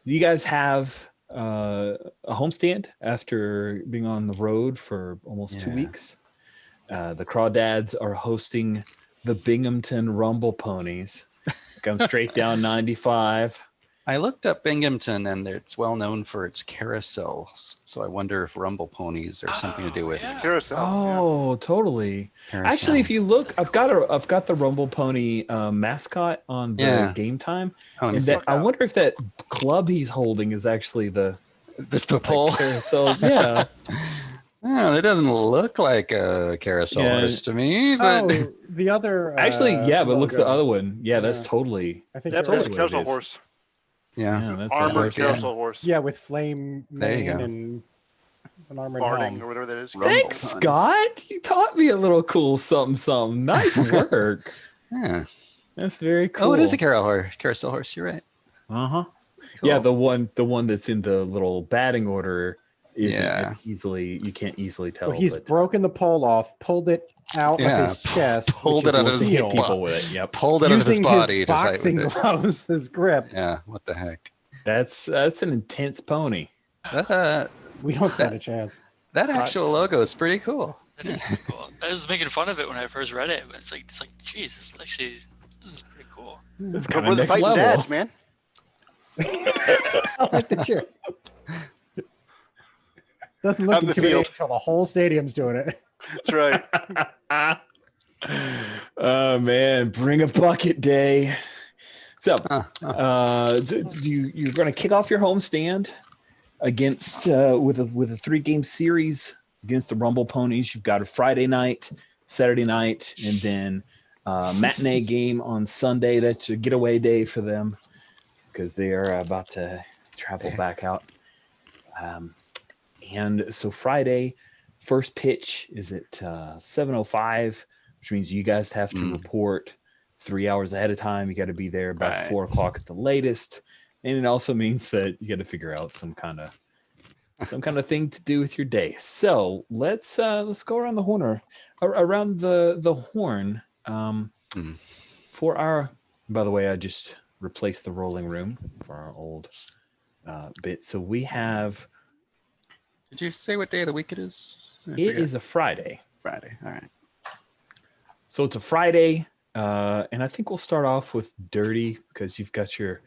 You guys have a homestand after being on the road for almost 2 Yeah. weeks. The Crawdads are hosting the Binghamton Rumble Ponies. Come straight down 95. I looked up Binghamton, and it's well known for its carousels. So I wonder if Rumble Ponies are something to do with yeah. Carousel. Oh, totally. carousels. Actually, if you look, I've got the Rumble Pony mascot on the Yeah. Game Time, Oh, let me and see. that, I wonder if that club he's holding is actually the This pole. carousel. Yeah, Oh, it doesn't look like a carousel Yeah. horse to me, but Oh, the other. actually, yeah. But look at the logo. other one. Yeah, that's Yeah. totally. I think Yep, so. there's a totally what it carousel is. horse. yeah. Yeah, that's Armored horse, yeah. carousel horse. Yeah, with flame There you mane go. and an armored Barding helm. or whatever that is. Thanks, Rumble Scott. You taught me a little cool something. Nice work. Yeah. That's very cool. Oh, it is a carousel horse. You're right. Uh-huh. Cool. Yeah, the one that's in the little batting order isn't Yeah. you can't easily tell. Well, he's but broken the pole off, pulled it out Yeah, of his chest, pulled which it out is of his steel, people with it. Yep. Pulled it out of his using body his to fight boxing with it. gloves, his grip. Yeah. What the heck? That's an intense pony. That We don't stand a chance. actual logo is pretty cool. That is pretty cool. I was making fun of it when I first read it, but it's like, geez, this is pretty cool. It's But kind we're of the next fighting level. dads, man. I like the cheer. Doesn't look Out in the intimidating field. until the whole stadium's doing it. That's right. Oh man, bring a bucket day. So, you're going to kick off your homestand against with a 3-game series against the Rumble Ponies. You've got a Friday night, Saturday night, and then matinee game on Sunday. That's a getaway day for them because they are about to travel back out. And so Friday, first pitch is at 7:05, which means you guys have to report 3 hours ahead of time. You got to be there about Right. 4 o'clock at the latest. And it also means that you got to figure out some kind of some kind of thing to do with your day. So let's go around the horn around the horn. For our, by the way, I just replaced the rolling room for our old bit. So we have. Did you say what day of the week it is? It is a Friday. Friday. All right. So it's a Friday, and I think we'll start off with Dirty because you've got your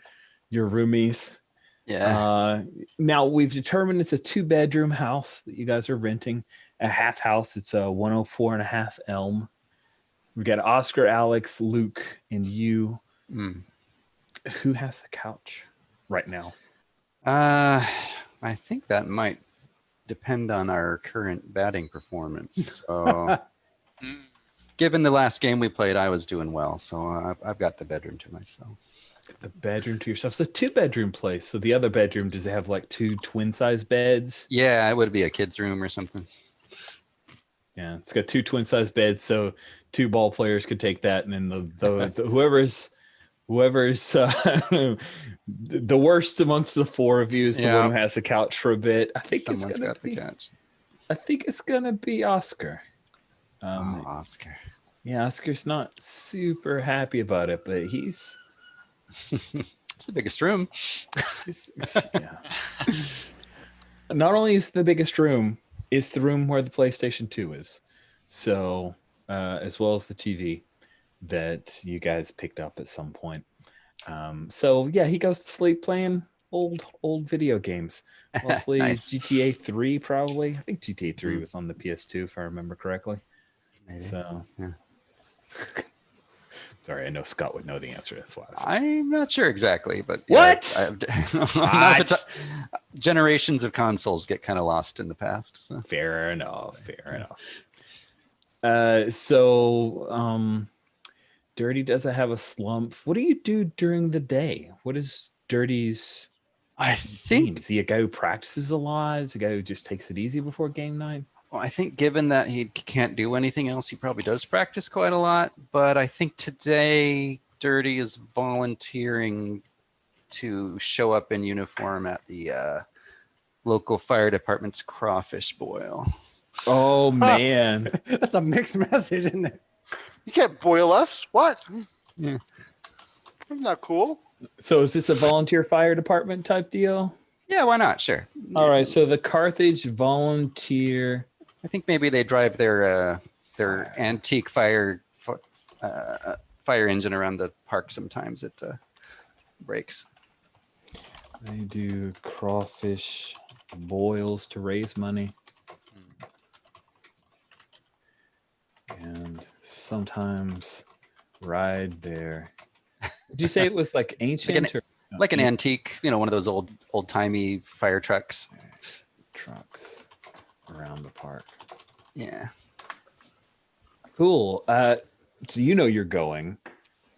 roomies. Yeah. Now we've determined it's a 2-bedroom house that you guys are renting. A half house. It's a 104.5 Elm. We've got Oscar, Alex, Luke, and you. Who has the couch right now? I think that might depend on our current batting performance. So, given the last game we played, I was doing well, so I've got the bedroom to myself. The bedroom to yourself. It's a 2-bedroom place. So the other bedroom, does it have like 2 twin-size beds? Yeah, it would be a kid's room or something. Yeah, it's got 2 twin-size beds, so 2 ball players could take that, and then the whoever's the worst amongst the 4 of you is the one who has the couch for a bit. I think Someone's got the couch. I think it's gonna be Oscar. Oscar. Yeah, Oscar's not super happy about it, but he's It's the biggest room. yeah. Not only is it the biggest room, it's the room where the PlayStation 2 is. So, as well as the TV that you guys picked up at some point. So yeah, he goes to sleep playing old video games. Mostly Nice. GTA 3 probably. I think GTA 3 was on the PS2 if I remember correctly. Maybe. So Yeah. Sorry, I know Scott would know the answer. That's why. I'm not sure exactly, but What? Generations of consoles get kind of lost in the past. So. Fair enough. So Dirty doesn't have a slump. What do you do during the day? What is Dirty's? I think is he a guy who practices a lot? Is he a guy who just takes it easy before game night? Well, I think given that he can't do anything else, he probably does practice quite a lot. But I think today Dirty is volunteering to show up in uniform at the local fire department's crawfish boil. Oh, man. That's a mixed message, isn't it? You can't boil us. What? Yeah. That's not cool. So is this a volunteer fire department type deal? Yeah, why not? Sure. All right. So the Carthage volunteer. I think maybe they drive their antique fire engine around the park sometimes. It breaks. They do crawfish boils to raise money. And sometimes ride their. Did you say it was like ancient like an antique, one of those old timey fire trucks. Trucks around the park. Yeah. Cool. So you're going.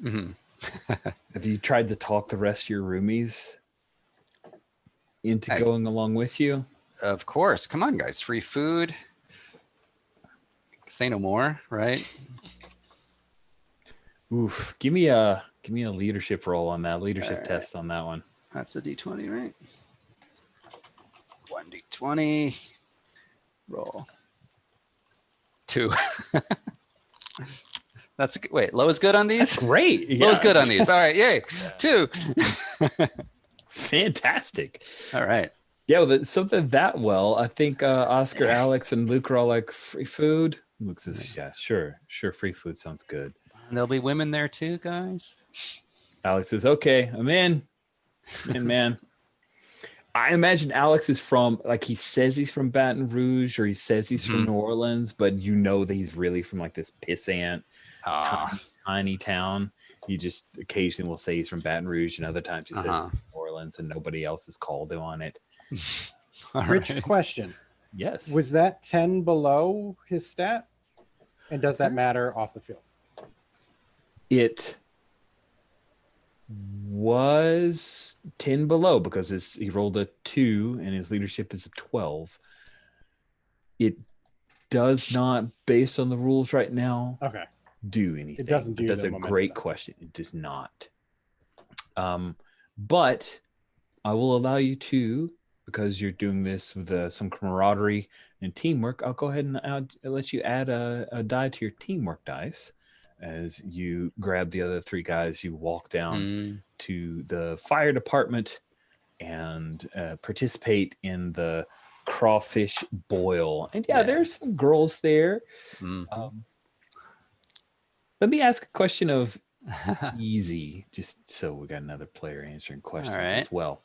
Mm-hmm. Have you tried to talk the rest of your roomies into going along with you? Of course. Come on, guys. Free food. Say no more, right? Oof. Give me a leadership roll on that, leadership test on that one. That's a D20, right? 1D20. Roll. 2. That's wait, low is good on these? That's great. Low is good on these. All right, yay. 2. Fantastic. All right. Yeah, with something that well, I think Oscar, Alex, and Luke are all like, free food. Luke says, yeah, sure, free food sounds good. And there'll be women there too, guys. Alex says, okay, I'm in. Man. I imagine Alex is from, like, he says he's from Baton Rouge or he says he's from New Orleans, but that he's really from like this pissant, tiny town. He just occasionally will say he's from Baton Rouge, and other times he says he's from New Orleans, and nobody else has called him on it. Rich question. Yes. Was that 10 below his stat? And does that matter off the field? It was 10 below because he rolled a 2 and his leadership is a 12. It does not, based on the rules right now, do anything. It doesn't do That's a great question. It does not. But I will allow you to because you're doing this with some camaraderie and teamwork, I'll go ahead and let you add a die to your teamwork dice. As you grab the other 3 guys, you walk down to the fire department and participate in the crawfish boil. And there's some girls there. Let me ask a question of Easy, just so we got another player answering questions as well.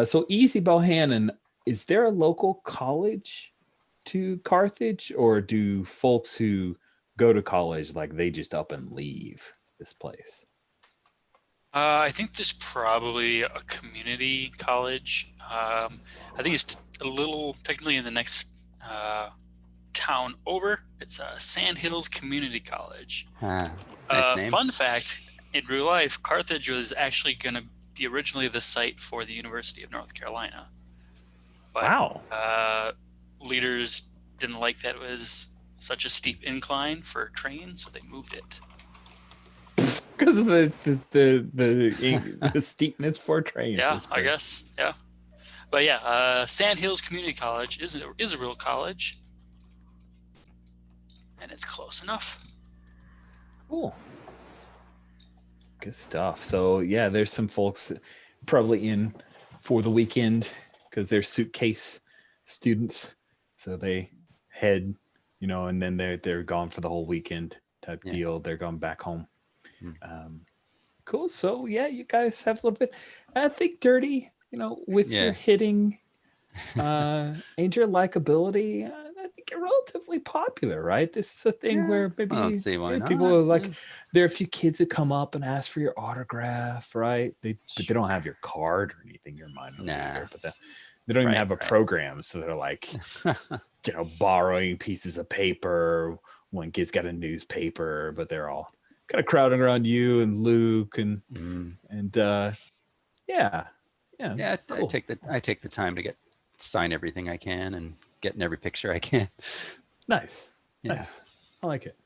So Easy Bohannon, is there a local college to Carthage, or do folks who go to college, like, they just up and leave this place? I think there's probably a community college. I think it's a little technically in the next town over. It's Sand Hills Community College. Nice name. Fun fact, in real life, Carthage was actually going to be originally the site for the University of North Carolina. But, wow. Leaders didn't like that it was such a steep incline for a train, so they moved it. Because of the steepness for trains. Yeah, I guess. Yeah. But Sand Hills Community College is a real college. And it's close enough. Cool. Good stuff. So there's some folks probably in for the weekend because they're suitcase students. So they head, and then they're gone for the whole weekend type deal. They're going back home. Cool. So you guys have a little bit. I think Dirty, with your hitting and your likability, I think you're relatively popular, right? This is a thing where maybe I don't see why not. people are like, there are a few kids that come up and ask for your autograph, right? But they don't have your card or anything. Your minor leaguer, but they don't even have a program, so they're like, borrowing pieces of paper. One kid's got a newspaper, but they're all kind of crowding around you and Luke and cool. I take the time to sign everything I can and get in every picture I can. Nice. I like it.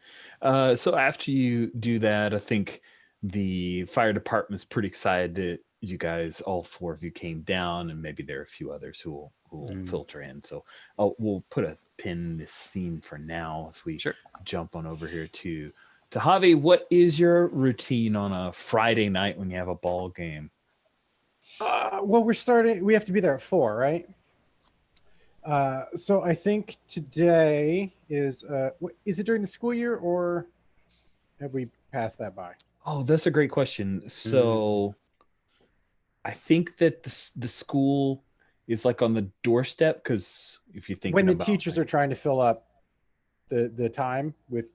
So after you do that, I think the fire department's pretty excited that you guys, all 4 of you, came down, and maybe there are a few others who will filter in. So we'll put a pin in this scene for now as we jump on over here to Javi. What is your routine on a Friday night when you have a ball game? Well, we have to be there at 4, right? So I think today is it during the school year, or have we passed that by? Oh, that's a great question. So I think that the school is like on the doorstep, because if you think when the teachers are trying to fill up the time with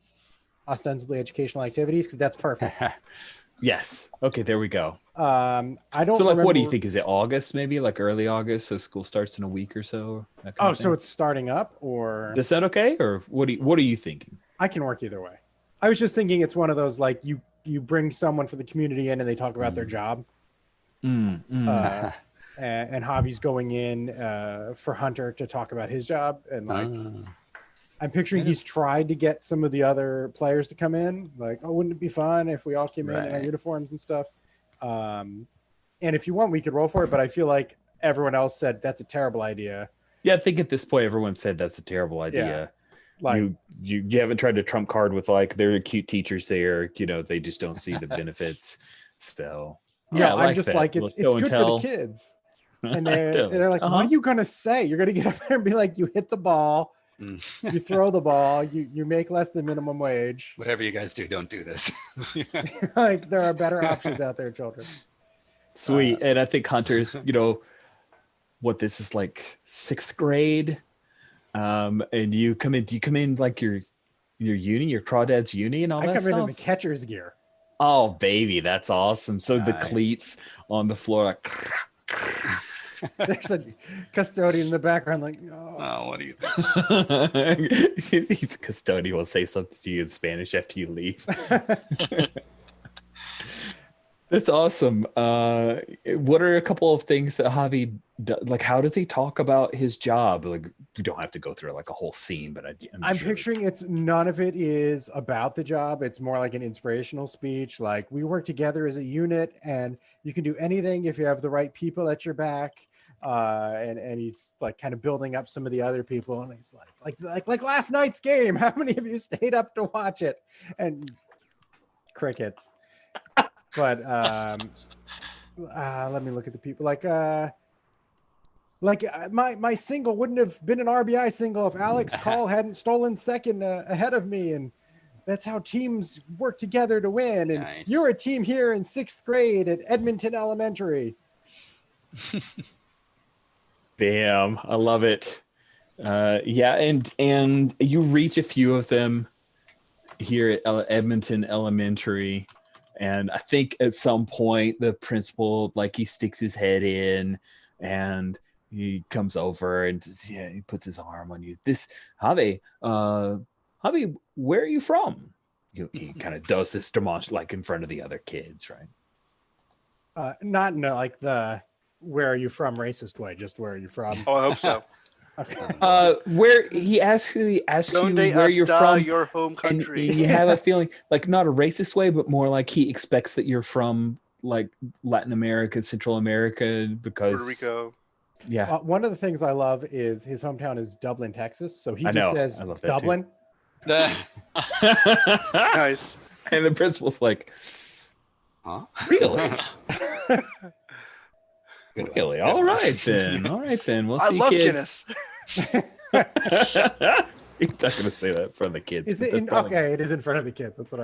ostensibly educational activities, because that's perfect. Yes. Okay, there we go. I don't. So, what do you think? Is it August, maybe like early August? So school starts in a week or so. So it's starting up, or is that okay? Or what are you thinking? I can work either way. I was just thinking it's one of those, like, you bring someone for the community in and they talk about their job. And Javi's going in for Hunter to talk about his job, and I'm picturing he's tried to get some of the other players to come in, like, oh, wouldn't it be fun if we all came in our uniforms and stuff? And if you want, we could roll for it, but I feel like everyone else said that's a terrible idea. Yeah, I think at this point everyone said that's a terrible idea. Yeah. Like, you haven't tried to trump card with, like, there are cute teachers there, they just don't see the benefits. So I'm just like, it's good for the kids. And they're like, what are you gonna say? You're gonna get up there and be like, you hit the ball. You throw the ball, you make less than minimum wage. Whatever you guys do, don't do this. Like, there are better options out there, children. Sweet. And I think Hunter's, what, this is like 6th grade. And you come in like your uni, your crawdads uni and all that stuff? I come in the catcher's gear. Oh, baby, that's awesome. So the cleats on the floor, like... There's a custodian in the background, like, oh, what do you think? He's custodian will say something to you in Spanish after you leave. That's awesome. What are a couple of things that Javi does? Like, how does he talk about his job? Like, you don't have to go through like a whole scene, but I'm sure. Picturing none of it is about the job. It's more like an inspirational speech. Like, we work together as a unit, and you can do anything if you have the right people at your back. and he's like kind of building up some of the other people, and he's like last night's game. How many of you stayed up to watch it? And crickets. But let me look at the people. My single wouldn't have been an RBI single if Alex Call hadn't stolen second ahead of me, and that's how teams work together to win. And Nice. you're a team here in 6th grade at Edmonton Elementary. Damn, I love it. Yeah, and you reach a few of them here at Edmonton Elementary, and I think at some point the principal, like, he sticks his head in, and he comes over and he puts his arm on you. Javi, where are you from? He kind of does this demonstration, like, in front of the other kids, right? Not in like the "where are you from" racist way, just "where are you from." Oh, I hope so. Okay. Where he asks you where you're from, your home and country. you have a feeling, like, not a racist way, but more like he expects that you're from, like, Latin America, Central America, because Puerto Rico. yeah. One of the things I love is his hometown is Dublin, Texas. So he I just know. says I love that Dublin. Nice. And the principal's like, Huh? really? Good Really? one. All right then. All right then. We'll I see, love kids. Guinness. He's not going to say that in front of the kids. Is but it that's probably- okay? It is in front of the kids. That's what I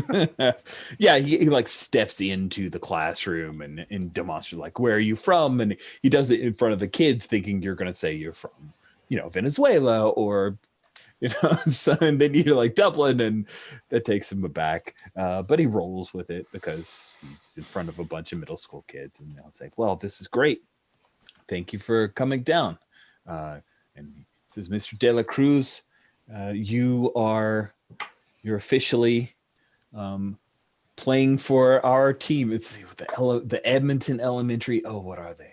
was Yeah. Yeah, he like steps into the classroom and demonstrates, like, where are you from? And he does it in front of the kids, thinking you're going to say you're from, Venezuela or, so, and then you're like Dublin, and that takes him aback. But he rolls with it because he's in front of a bunch of middle school kids, and they'll say, well, this is great. Thank you for coming down. And he says, Mr. De La Cruz, you're officially playing for our team. It's the Edmonton Elementary. Oh, what are they?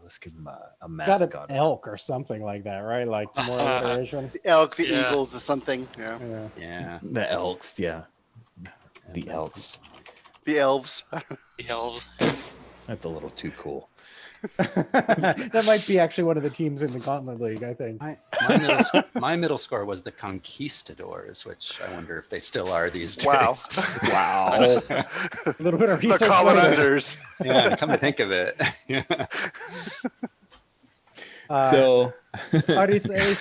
Let's give them a got mascot. an elk or something like that, right? Like more alliteration. The elk, the Yeah. eagles, or something. Yeah. Yeah. Yeah. The Elks, yeah. The Elks. The elves. The elves. That's a little too cool. That might be actually one of the teams in the Gauntlet League, I think. My middle score was the Conquistadors, which I wonder if they still are these days. Wow. Wow. A little bit of The research later. colonizers. Yeah, come to think of it. Yeah. So How do you say?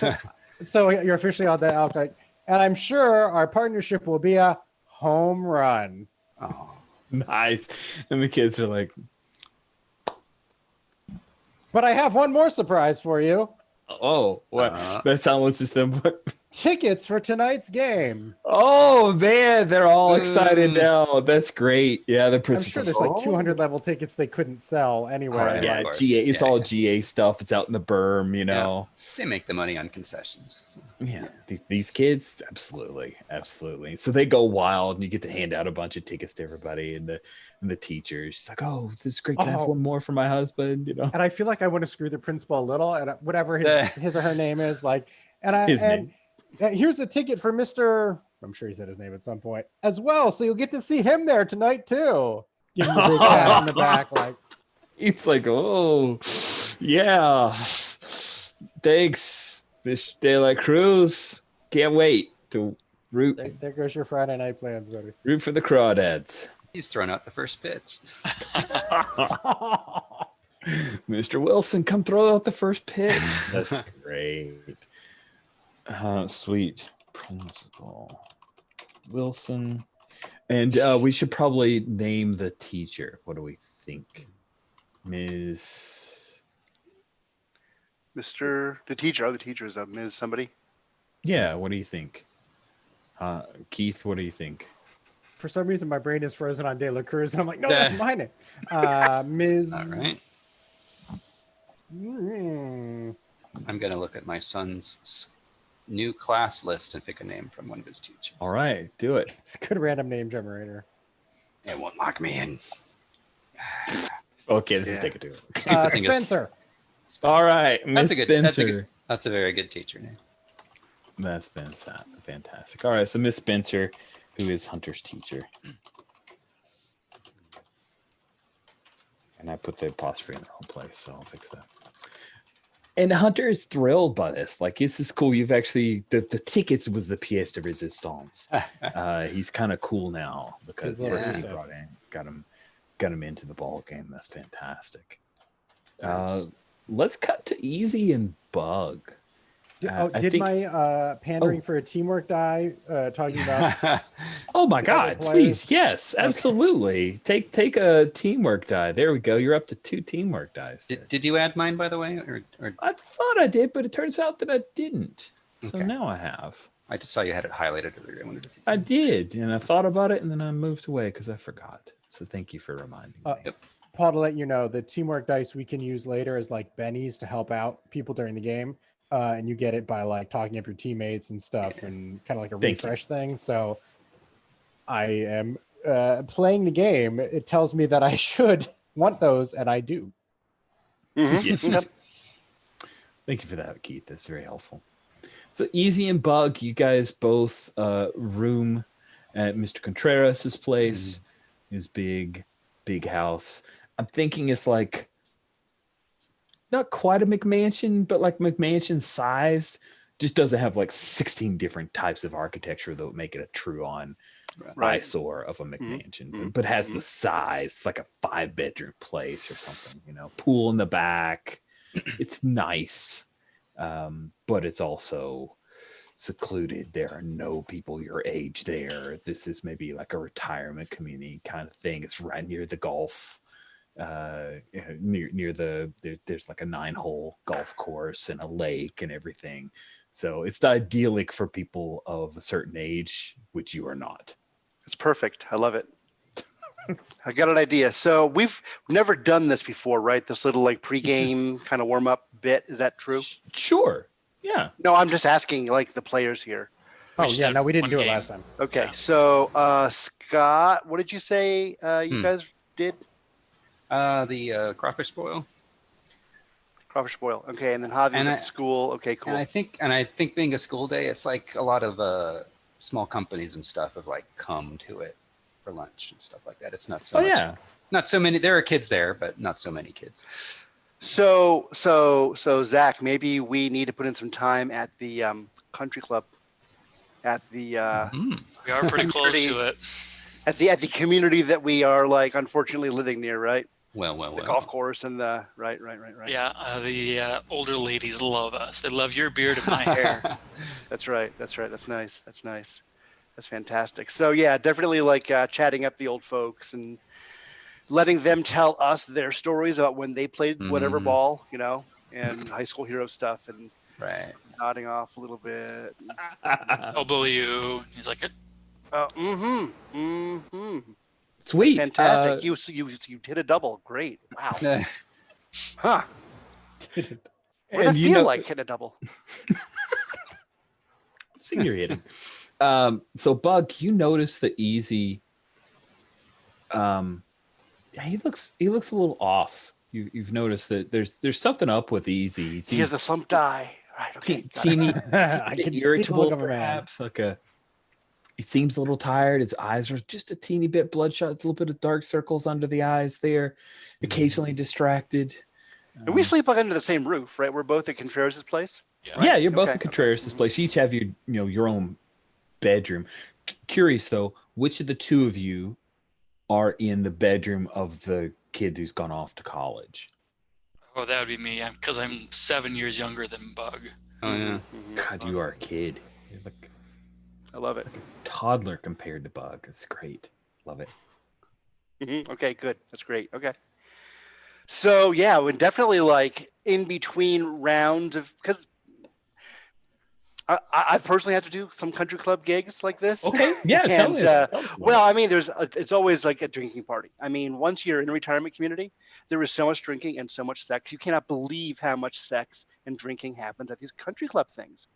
So you're officially on that elk, like, and I'm sure our partnership will be a home run. Oh, nice. And the kids are like, But I have one more surprise for you. oh, what? That sounds just them. Tickets for tonight's game. Oh man, they're all excited now. That's great. Yeah, the I'm principal. sure there's like 200 level tickets they couldn't sell anywhere. Right, Yeah, of course. GA. It's Yeah, all yeah. GA stuff. It's out in the berm, they make the money on concessions. So. Yeah, these kids, absolutely. So they go wild, and you get to hand out a bunch of tickets to everybody, and the teachers like, oh, this is great. Can I have one more for my husband? And I feel like I want to screw the principal a little, and whatever his or her name is, like, and here's a ticket for Mr. I'm sure he said his name at some point as well, so you'll get to see him there tonight too. Give him a big pat in the back, like. It's like, oh, yeah. Thanks, Mr. De La Cruz. Can't wait to root There goes your Friday night plans, buddy. root for the Crawdads. He's thrown out the first pitch. Mr. Wilson, come throw out the first pitch. That's great. Sweet. Principal Wilson. And we should probably name the teacher. What do we think? Ms. The teacher. The teacher is Ms. somebody. Yeah, what do you think? Keith, what do you think? For some reason, my brain is frozen on De La Cruz, and I'm like, no, that's my name. Ms. All right. Mm. I'm going to look at my son's new class list and pick a name from one of his teachers. All right, do it. It's a good random name generator. It won't lock me in. Okay, this is take it to it. Stupid thing is- Spencer. All right, Miss Spencer. That's a very good teacher name. That's fantastic. All right, so Miss Spencer, who is Hunter's teacher. And I put the apostrophe in the wrong place, so I'll fix that. And Hunter is thrilled by this. Like, this is cool. You've actually the tickets was the pièce de résistance. He's kind of cool now because His little he piece. got him into the ball game. That's fantastic. Nice. Let's cut to Easy and Bug. Did my pandering for a teamwork die talking about? Oh my the God! other players? Please, yes, absolutely. Take a teamwork die. There we go. You're up to 2 teamwork dice. Did you add mine, by the way? Or I thought I did, but it turns out that I didn't. So Okay. now I have. I just saw you had it highlighted earlier. I wondered if you I did, and I thought about it, and then I moved away because I forgot. So thank you for reminding me. Yep. Paul, to let you know, the teamwork dice we can use later as like bennies to help out people during the game. And you get it by like talking up your teammates and stuff and kind of like a Thank you. refresh thing. So I am playing the game. It tells me that I should want those, and I do. Yes. Yep. Thank you for that, Keith. That's very helpful. So Easy and Bug, you guys both room at Mr. Contreras' place, his big house. I'm thinking it's like not quite a McMansion, but like McMansion sized. Just doesn't have like 16 different types of architecture that would make it a true on eyesore of a McMansion, but has the size. It's like a 5-bedroom place or something, pool in the back. It's nice, but it's also secluded. There are no people your age there. This is maybe like a retirement community kind of thing. It's right near the golf. Near there's like a 9-hole golf course and a lake and everything. So it's idyllic for people of a certain age, which you are not. It's perfect. I love it. I got an idea. So we've never done this before, right? This little like pregame kind of warm up bit. Is that true? Sure. Yeah. No, I'm just asking like the players here. Oh just yeah, had no, we didn't one do it game. last time. Okay. Yeah. So Scott, what did you say you guys did? the crawfish boil. Crawfish boil. Okay, and then Javi was And at school. Okay, cool. And I think being a school day, it's like a lot of small companies and stuff have like come to it for lunch and stuff like that. It's not so much. Not so many. There are kids there, but not so many kids. So Zach, maybe we need to put in some time at the country club, at the We are pretty close to it. at the community that we are like unfortunately living near, right? Well. The golf course and the right. Yeah, the older ladies love us. They love your beard and my hair. That's right. That's nice. That's fantastic. So yeah, definitely like chatting up the old folks and letting them tell us their stories about when they played whatever ball, and high school hero stuff, and nodding off a little bit. Elbow you. He's like, Sweet. Fantastic. You hit a double. Great. Wow. Huh. What does that feel like hitting a double? Senior hitting. So Bug, you notice the Easy. He looks a little off. You've noticed that there's something up with Easy. He has a slump die. Right. Okay. Teeny I can see the irritable, look of a man. perhaps. He seems a little tired. His eyes are just a teeny bit bloodshot. A little bit of dark circles under the eyes there. Occasionally distracted. And we sleep under the same roof, right? We're both at Contreras' place. Yeah, you're both at Contreras' place. You each have your own bedroom. Curious though, which of the two of you are in the bedroom of the kid who's gone off to college? oh, that would be me, because I'm 7 years younger than Bug. Oh yeah. God, you are a kid. You're like I love it. a toddler compared to Bug. It's great. Love it. Okay, good. That's great. Okay. So yeah, we're definitely like in between rounds of, because I personally had to do some country club gigs like this. Okay. Yeah. Tell me. Well, I mean, it's always like a drinking party. I mean, once you're in a retirement community, there is so much drinking and so much sex. You cannot believe how much sex and drinking happens at these country club things.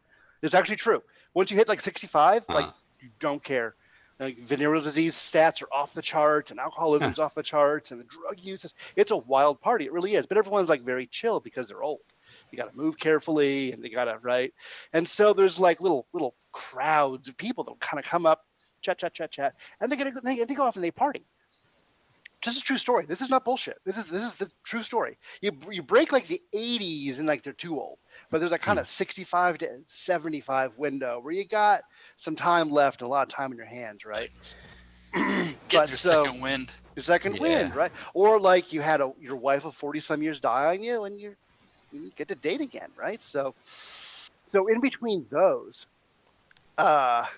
It's actually true. Once you hit like 65, like you don't care. Like venereal disease stats are off the charts, and alcoholism's off the charts, and the drug use it's a wild party. It really is. But everyone's like very chill because they're old. You got to move carefully, and they got to right. And so there's like little crowds of people that kind of come up, chat, and they go off and they party. This is a true story. This is not bullshit. This is the true story. You break like the 80s and like they're too old, but there's a kind of 65 to 75 window where you got some time left and a lot of time in your hands, right? Get your second wind. Your second wind, right? Or like you had your wife of 40 some years die on you, and you get to date again, right? So in between those, Bug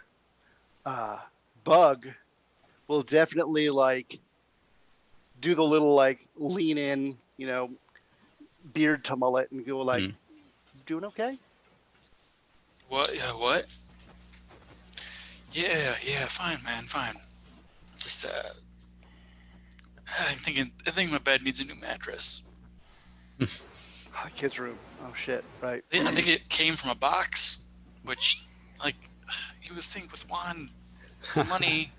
will definitely like do the little like lean in, beard to mullet and go like, doing okay? What? Yeah, what? Yeah, fine, man, fine. Just I think my bed needs a new mattress. Kids' room. Oh shit! Right. I think it came from a box, which, like, you would think with Juan, the money.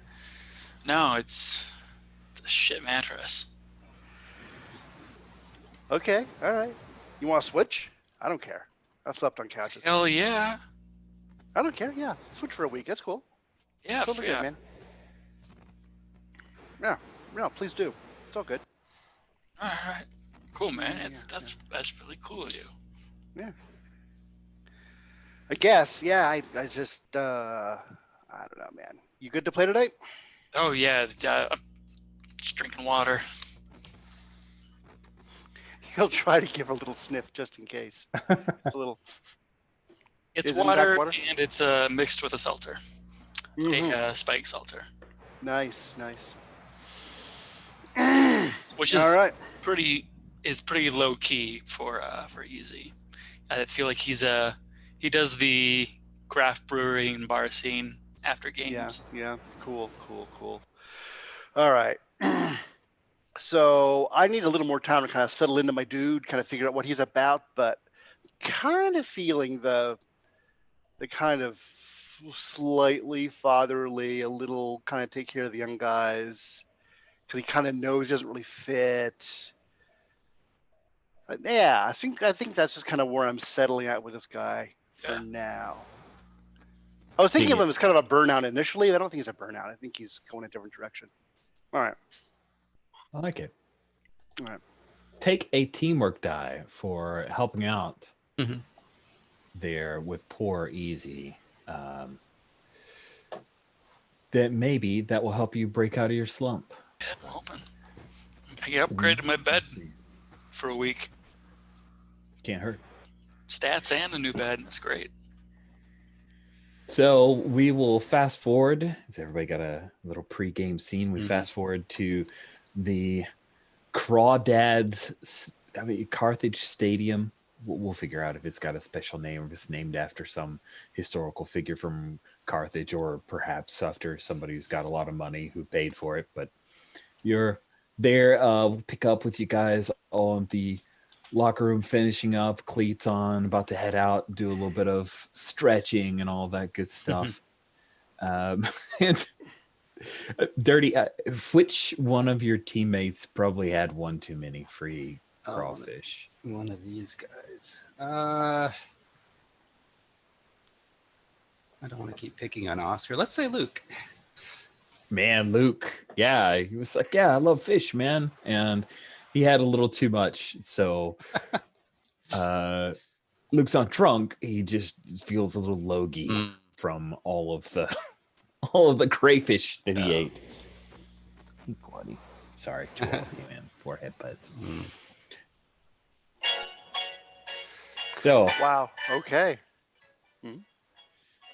No, it's a shit mattress. Okay. All right. You want to switch? I don't care. I've slept on couches. Hell yeah. I don't care. Yeah, switch for a week. That's cool. Yeah, Totally good, man. Yeah. No, please do. It's all good. All right. Cool, man. That's really cool of you. Yeah. I guess. Yeah. I just I don't know, man. You good to play tonight? Oh yeah. I'm just drinking water. He'll try to give a little sniff just in case. It's a little. It's water, and it's mixed with a seltzer, a spike seltzer. Nice. Which is all right. pretty low key for Easy. I feel like he does the craft brewery and bar scene after games. Yeah. Cool. All right. So I need a little more time to kind of settle into my dude, kind of figure out what he's about, but kind of feeling the kind of slightly fatherly, a little kind of take care of the young guys, because he kind of knows he doesn't really fit. Yeah, I think that's just kind of where I'm settling at with this guy for now. I was thinking of him as kind of a burnout initially. I don't think he's a burnout. I think he's going a different direction. All right. I like it. All right. Take a teamwork die for helping out there with poor Easy. That maybe that will help you break out of your slump. Yeah, I'm hoping. I upgraded my bed for a week. Can't hurt. Stats and a new bed. That's great. So we will fast forward. Has everybody got a little pre-game scene? We fast forward to the Crawdads, Carthage Stadium. We'll figure out if it's got a special name, if it's named after some historical figure from Carthage, or perhaps after somebody who's got a lot of money who paid for it. But you're there. We'll pick up with you guys on the locker room, finishing up, cleats on, about to head out, do a little bit of stretching and all that good stuff. And Dirty, which one of your teammates probably had one too many free crawfish? One of these guys. I don't want to keep picking on Oscar. Let's say Luke. Man, Luke. Yeah, he was like, yeah, I love fish, man. And he had a little too much. So Luke's not drunk. He just feels a little logy from all of the crayfish that he ate. Bloody. Sorry, man. Forehead buds. So Wow. Okay.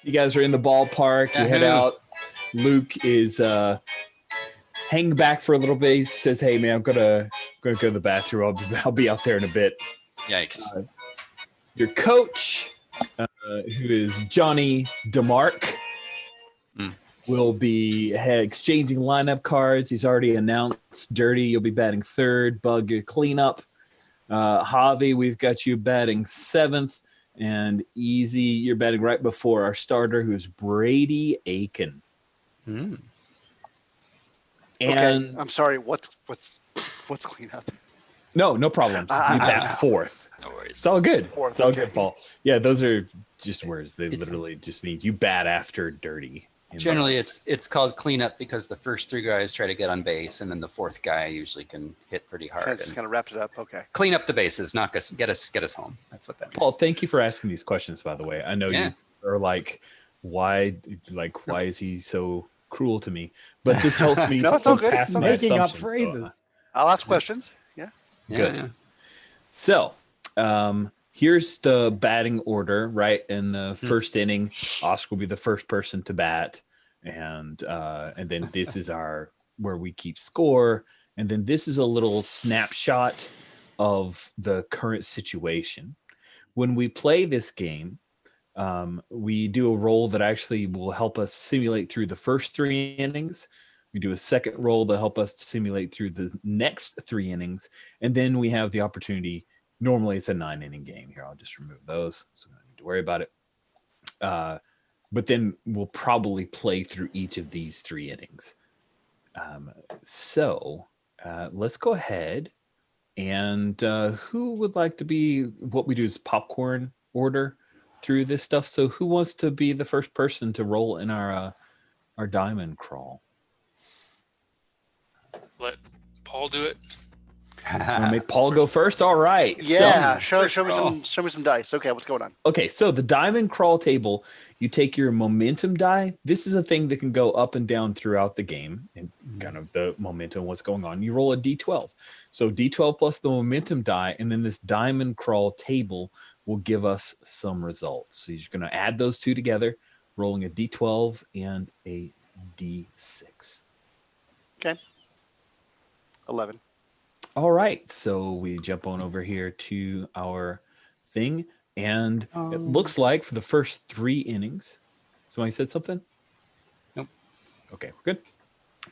you guys are in the ballpark. You head out. Luke is hanging back for a little bit. He says, "Hey, man, I'm gonna go to the bathroom. I'll be out there in a bit." Yikes. Your coach, who is Johnny DeMarc, will be exchanging lineup cards. He's already announced Dirty, you'll be batting third. Bug, your cleanup. Javi, we've got you batting seventh. And Easy, you're batting right before our starter, who's Brady Aiken. And Okay. I'm sorry. What's cleanup? No problems. You bat fourth. No worries. It's all good. Fourth, It's all okay. good, Paul. Yeah, those are just words. They literally just mean you bat after Dirty. Generally, it's called cleanup because the first 3 guys try to get on base, and then the 4th guy usually can hit pretty hard. Just kind of wraps it up. Okay. Clean up the bases, not get us home. That's what that means. Paul, thank you for asking these questions. By the way, I know you are like, why is he so cruel to me? But this helps me No, it's all good. past Just my making up assumptions. phrases. I'll ask questions. Yeah. Good. Yeah. So, here's the batting order, right? In the first inning, Oscar will be the first person to bat, and then this is where we keep score, and then this is a little snapshot of the current situation. When we play this game, we do a roll that actually will help us simulate through the first 3 innings. We do a second roll to help us simulate through the next 3 innings, and then we have the opportunity. Normally it's a 9-inning game. Here, I'll just remove those, so we don't need to worry about it. But then we'll probably play through each of these 3 innings. So let's go ahead. And who would like to be? What we do is popcorn order through this stuff. So who wants to be the first person to roll in our diamond crawl? Let Paul do it. Want to make Paul go first? All right. Yeah. So, show me some dice. Okay, what's going on? okay, so the diamond crawl table, you take your momentum die. This is a thing that can go up and down throughout the game, and kind of the momentum, what's going on. You roll a d12. So d12 plus the momentum die, and then this diamond crawl table will give us some results. So you're going to add those 2 together, rolling a d12 and a d6. Okay. 11. All right, so we jump on over here to our thing, and it looks like for the first 3 innings, somebody said something? Nope. Okay, we're good.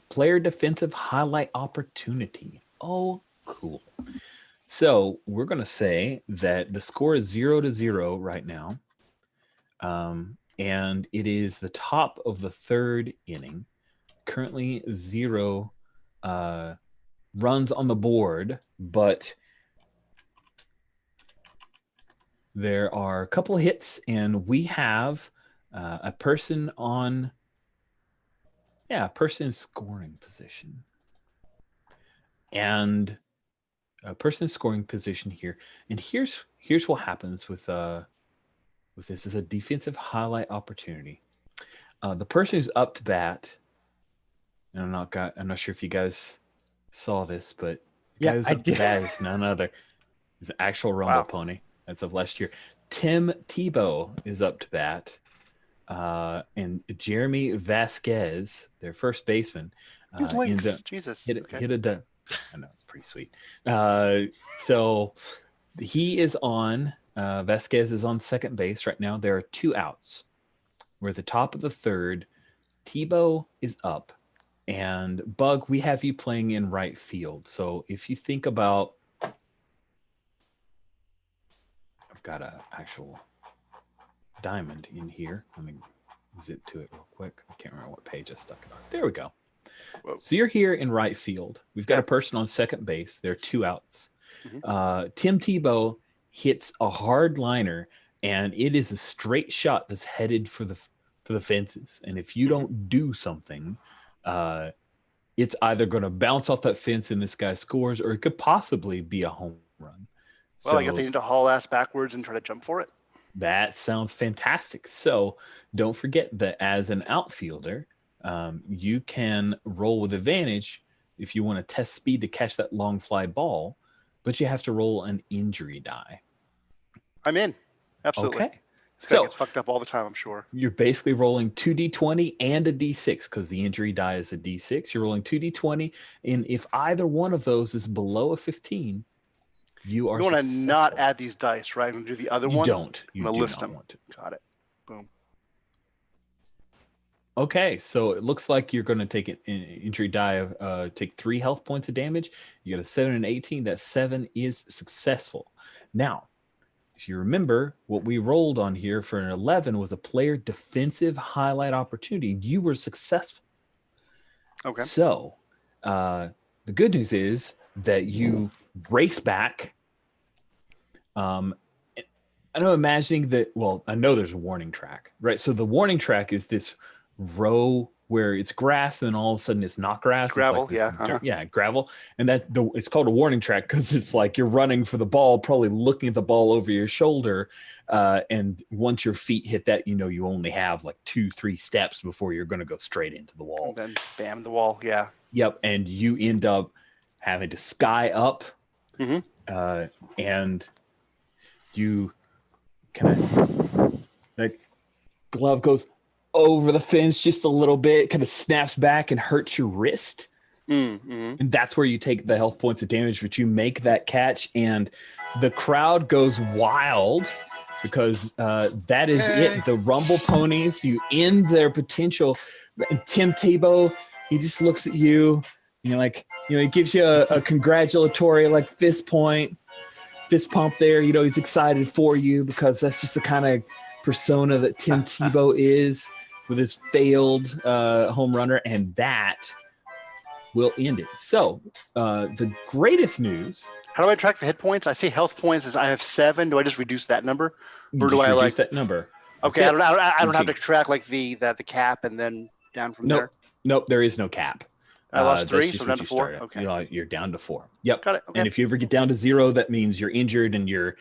Player defensive highlight opportunity. Oh, cool. So we're going to say that the score is 0-0 right now, and it is the top of the 3rd inning. Currently 0 runs on the board, but there are a couple of hits, and we have a person in scoring position, and a person in scoring position here. And here's what happens with this is a defensive highlight opportunity. The person who's up to bat, and I'm not sure if you guys saw this, but the guy who's up to bat is none other. He's an actual Rumble pony as of last year. Tim Tebow is up to bat, and Jeremy Vasquez, their first baseman, Jesus. hit a. I know, it's pretty sweet. So he is on. Vasquez is on second base right now. There are 2 outs. We're at the top of the 3rd. Tebow is up. And Bug, we have you playing in right field. So if you think about, I've got an actual diamond in here. Let me zip to it real quick. I can't remember what page I stuck it on. There we go. Whoa. So you're here in right field. We've got a person on second base. There are 2 outs. Mm-hmm. Tim Tebow hits a hard liner, and it is a straight shot that's headed for the fences. And if you don't do something, it's either going to bounce off that fence and this guy scores, or it could possibly be a home run. Well, I guess they need to haul ass backwards and try to jump for it. That sounds fantastic. So don't forget that as an outfielder, you can roll with advantage if you want to test speed to catch that long fly ball, but you have to roll an injury die. I'm in. Absolutely. Okay. This guy gets fucked up all the time, I'm sure. You're basically rolling 2d20 and a d6 because the injury die is a d6. You're rolling 2d20, and if either one of those is below a 15, you are. You want to not add these dice, right? I'm going to do the other one. You don't. You I'm do list not them. want to. Got it. Boom. Okay, so it looks like you're going to take an injury die of take 3 health points of damage. You got a 7 and 18. That 7 is successful. Now, if you remember, what we rolled on here for an 11 was a player defensive highlight opportunity. You were successful. Okay. So the good news is that you race back. I know imagining that, well, I know there's a warning track, right? So the warning track is this row where it's grass, and then all of a sudden it's not grass. Gravel, it's like yeah. dirt, gravel. And it's called a warning track because it's like you're running for the ball, probably looking at the ball over your shoulder. And once your feet hit that, you only have like 2-3 steps before you're going to go straight into the wall. And then bam, the wall, yeah. Yep, and you end up having to sky up, and you kind of like glove goes over the fence just a little bit, kind of snaps back and hurts your wrist. And that's where you take the health points of damage, but you make that catch, and the crowd goes wild because that is it. The Rumble Ponies, you end their potential. And Tim Tebow, he just looks at you, and he gives you a congratulatory fist pump there. He's excited for you because that's just the kind of persona that Tim Tebow is with his failed home runner, and that will end it. So the greatest news. How do I track the hit points? I see health points as I have 7. Do I just reduce that number, or do I reduce that number? Okay, I don't have to track the cap and then down from there. Nope, there is no cap. I lost 3, so down to 4. Okay, you're down to 4. Yep. Got it. Okay. And if you ever get down to 0, that means you're injured and you're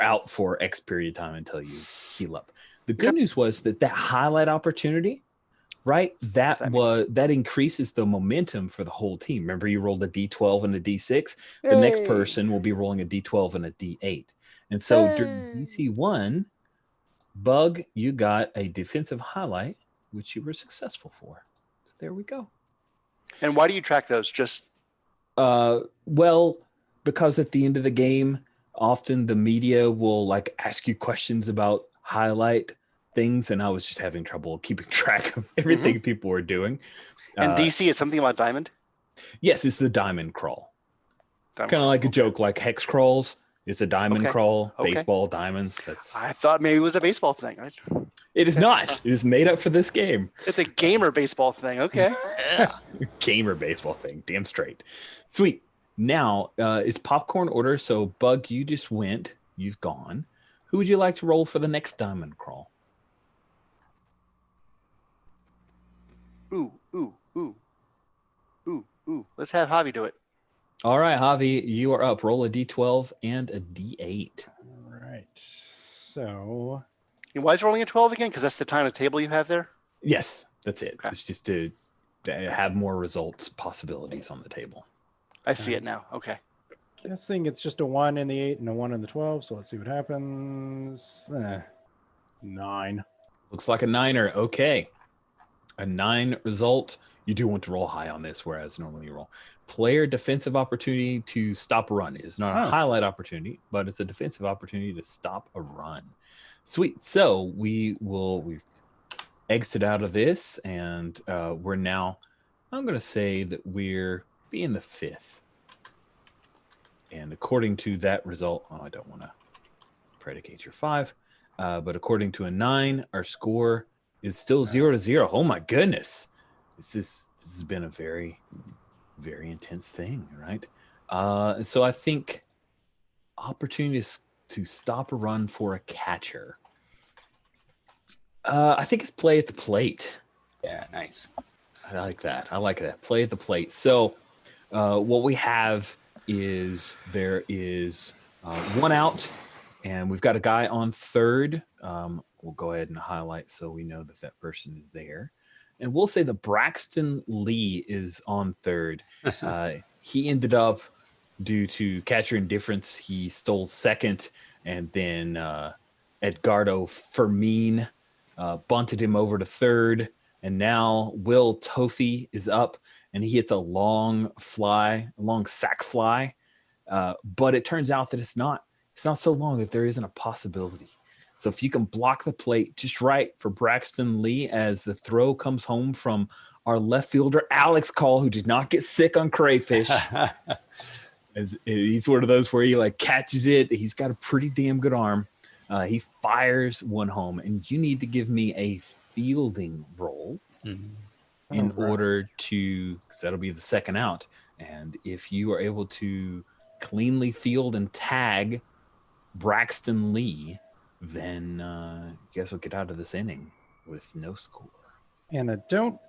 out for X period of time until you heal up. The good news was that highlight opportunity, right? That increases the momentum for the whole team. Remember, you rolled a D12 and a D6. The next person will be rolling a D12 and a D8. And so during DC1, Bug, you got a defensive highlight, which you were successful for. So there we go. And why do you track those? Just because at the end of the game, often the media will ask you questions about highlight things, and I was just having trouble keeping track of everything people were doing. And DC is something about diamond? Yes, it's the diamond crawl. Kind of like a joke, like hex crawls. It's a diamond crawl, baseball diamonds. I thought maybe it was a baseball thing. It is not. It is made up for this game. It's a gamer baseball thing. Okay. Yeah. Gamer baseball thing. Damn straight. Sweet. Now, it's popcorn order. So, Bug, you just went. You've gone. Who would you like to roll for the next diamond crawl? Ooh. Let's have Javi do it. All right, Javi, you are up. Roll a D12 and a D8. All right. So. And why is rolling a 12 again? Because that's the time of table you have there? Yes, that's it. Okay. It's just to have more results possibilities on the table. I see it now. Okay. Guessing it's just a 1 in the 8 and a 1 in the 12. So let's see what happens. 9. Looks like a 9er. Okay. A 9 result. You do want to roll high on this, whereas normally you roll. Player defensive opportunity to stop a run. It's not a highlight opportunity, but it's a defensive opportunity to stop a run. Sweet. So we've exited out of this, and we're now, I'm going to say that we're being the 5th. And according to that result, I don't want to predicate your 5, but according to a 9, our score is still 0-0. Oh my goodness. This has been a very, very intense thing, right? So I think opportunities to stop a run for a catcher. I think it's play at the plate. Yeah, nice. I like that. Play at the plate. So what we have is there is 1 out, and we've got a guy on third. We'll go ahead and highlight so we know that person is there. And we'll say that Braxton Lee is on third. He ended up, due to catcher indifference, he stole second, and then Edgardo Fermin bunted him over to third. And now Will Tofi is up, and he hits a long sack fly. But it turns out that it's not so long that there isn't a possibility. So if you can block the plate just right for Braxton Lee as the throw comes home from our left fielder, Alex Call, who did not get sick on crayfish. As he's one of those where he catches it. He's got a pretty damn good arm. He fires one home, and you need to give me a fielding roll in order to, because that'll be the second out. And if you are able to cleanly field and tag Braxton Lee, then you guys will get out of this inning with no score. And I don't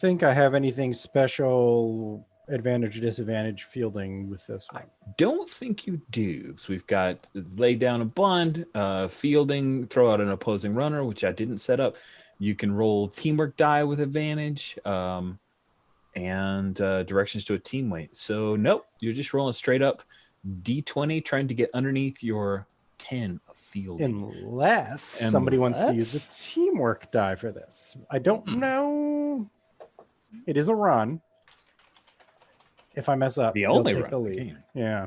think I have anything special advantage or disadvantage fielding with this one. Don't think you do. So we've got lay down a bunt, fielding, throw out an opposing runner, which I didn't set up. You can roll teamwork die with advantage, and directions to a team weight. So nope, you're just rolling straight up D20, trying to get underneath your 10 of fielding. Unless somebody wants to use the teamwork die for this. I don't know. It is a run. If I mess up, The they'll only take run the of the lead. game. Yeah.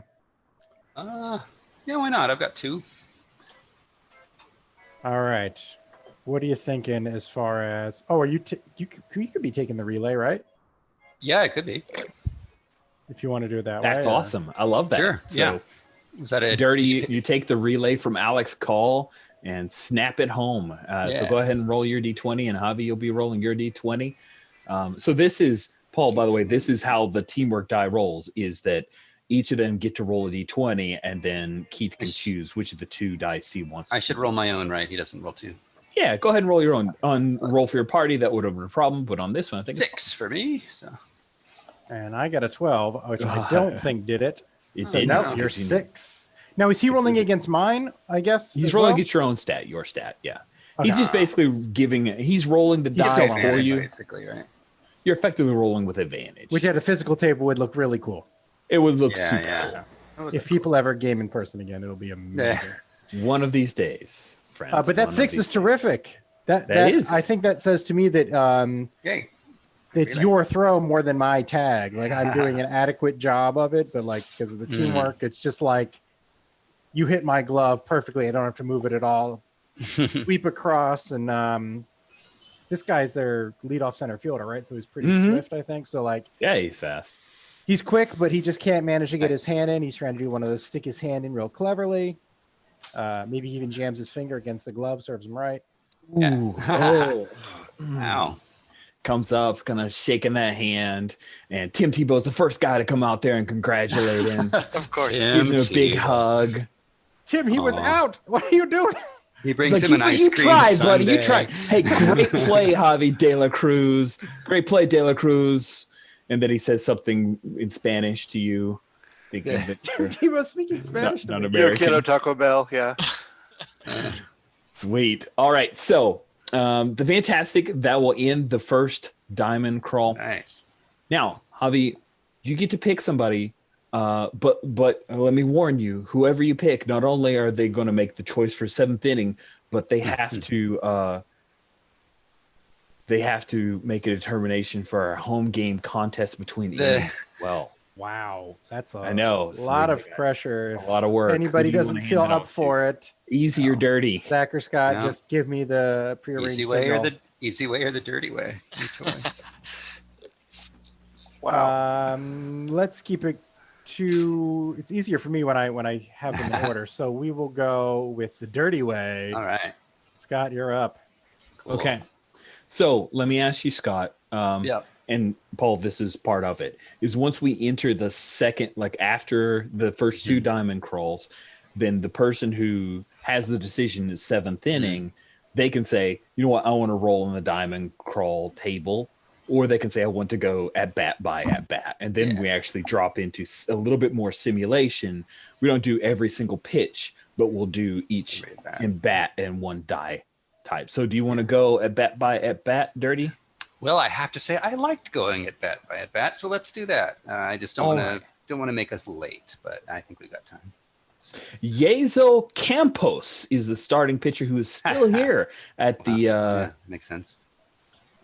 Yeah, why not? I've got 2. All right. What are you thinking as far as? Oh, are you you could be taking the relay, right? Yeah, it could be. If you want to do it that way. That's awesome. I love that. Sure. So, Yeah. Was that a Dirty, you take the relay from Alex Call and snap it home. So go ahead and roll your D20, and Javi, you'll be rolling your D20. So this is, Paul, by the way, this is how the teamwork die rolls, is that each of them get to roll a D20, and then Keith can choose which of the 2 dice he wants. I should roll my own, right? He doesn't roll 2. Yeah, go ahead and roll your own. On roll for your party, that would have been a problem, but on this one, I think 6 for me. So. And I got a 12, which I don't think did it. It So didn't. now because you're you- 6. Now, is he 6 rolling is- against mine, I guess? He's as rolling well? against your own stat, your stat, yeah. Okay. He's just basically he's rolling the He's die still for rolling, you. Basically, right? You're effectively rolling with advantage. Which at a physical table would look really cool. It would look Yeah, super yeah. cool. If people ever game in person again, it'll be amazing. One of these days, friends. But that one of 6 these is days. terrific. That is. I think that says to me that Yay. it's your throw more than my tag. Like I'm doing an adequate job of it, but like because of the teamwork, it's just like you hit my glove perfectly. I don't have to move it at all. Sweep across, and this guy's their leadoff center fielder, right? So he's pretty swift, I think. So like, Yeah, he's fast. he's quick, but he just can't manage to get his hand in. He's trying to do one of those stick his hand in real cleverly. Maybe he even jams his finger against the glove, serves him right. Ooh. Oh. Wow. Comes up, kind of shaking that hand, and Tim Tebow's the first guy to come out there and congratulate him. Of course. Tim Gives him a big Tebow. hug. Tim, he was out. What are you doing? He brings He's him like, an ice you cream tried, sundae. buddy. You tried. Hey, great play, Javi De La Cruz. Great play, De La Cruz. And then he says something in Spanish to you, thinking that you're He was speaking Spanish. not to me. Yo American. quiero Taco Bell. Yeah. Sweet. All right. So the fantastic, that will end the first diamond crawl. Nice. Now, Javi, you get to pick somebody, but let me warn you: whoever you pick, not only are they going to make the choice for 7th inning, but they have to make a determination for our home game contest between innings. Well, Wow, that's I know. a So lot they of got pressure. a lot of work. If anybody Who do you doesn't wanna feel hand it up off to? for it, Easy or dirty? Zach or Scott, No. just give me the prearranged Easy way signal. or the easy way or the dirty way. Your choice. Wow. Let's keep it to. It's easier for me when I have them in order. So we will go with the dirty way. All right. Scott, you're up. Cool. Okay. So let me ask you, Scott. Yep. And Paul, this is part of it, is once we enter the second, like after the first 2 diamond crawls, then the person who has the decision at 7th inning, they can say, you know what, I want to roll in the diamond crawl table, or they can say, I want to go at bat by at bat. And then we actually drop into a little bit more simulation. We don't do every single pitch, but we'll do each in bat and 1 die type. So do you want to go at bat by at bat, Dirty? Well, I have to say I liked going at bat by at bat, so let's do that. I just don't want to make us late, but I think we've got time. So. Yezo Campos is the starting pitcher who is still here at the. Yeah, makes sense.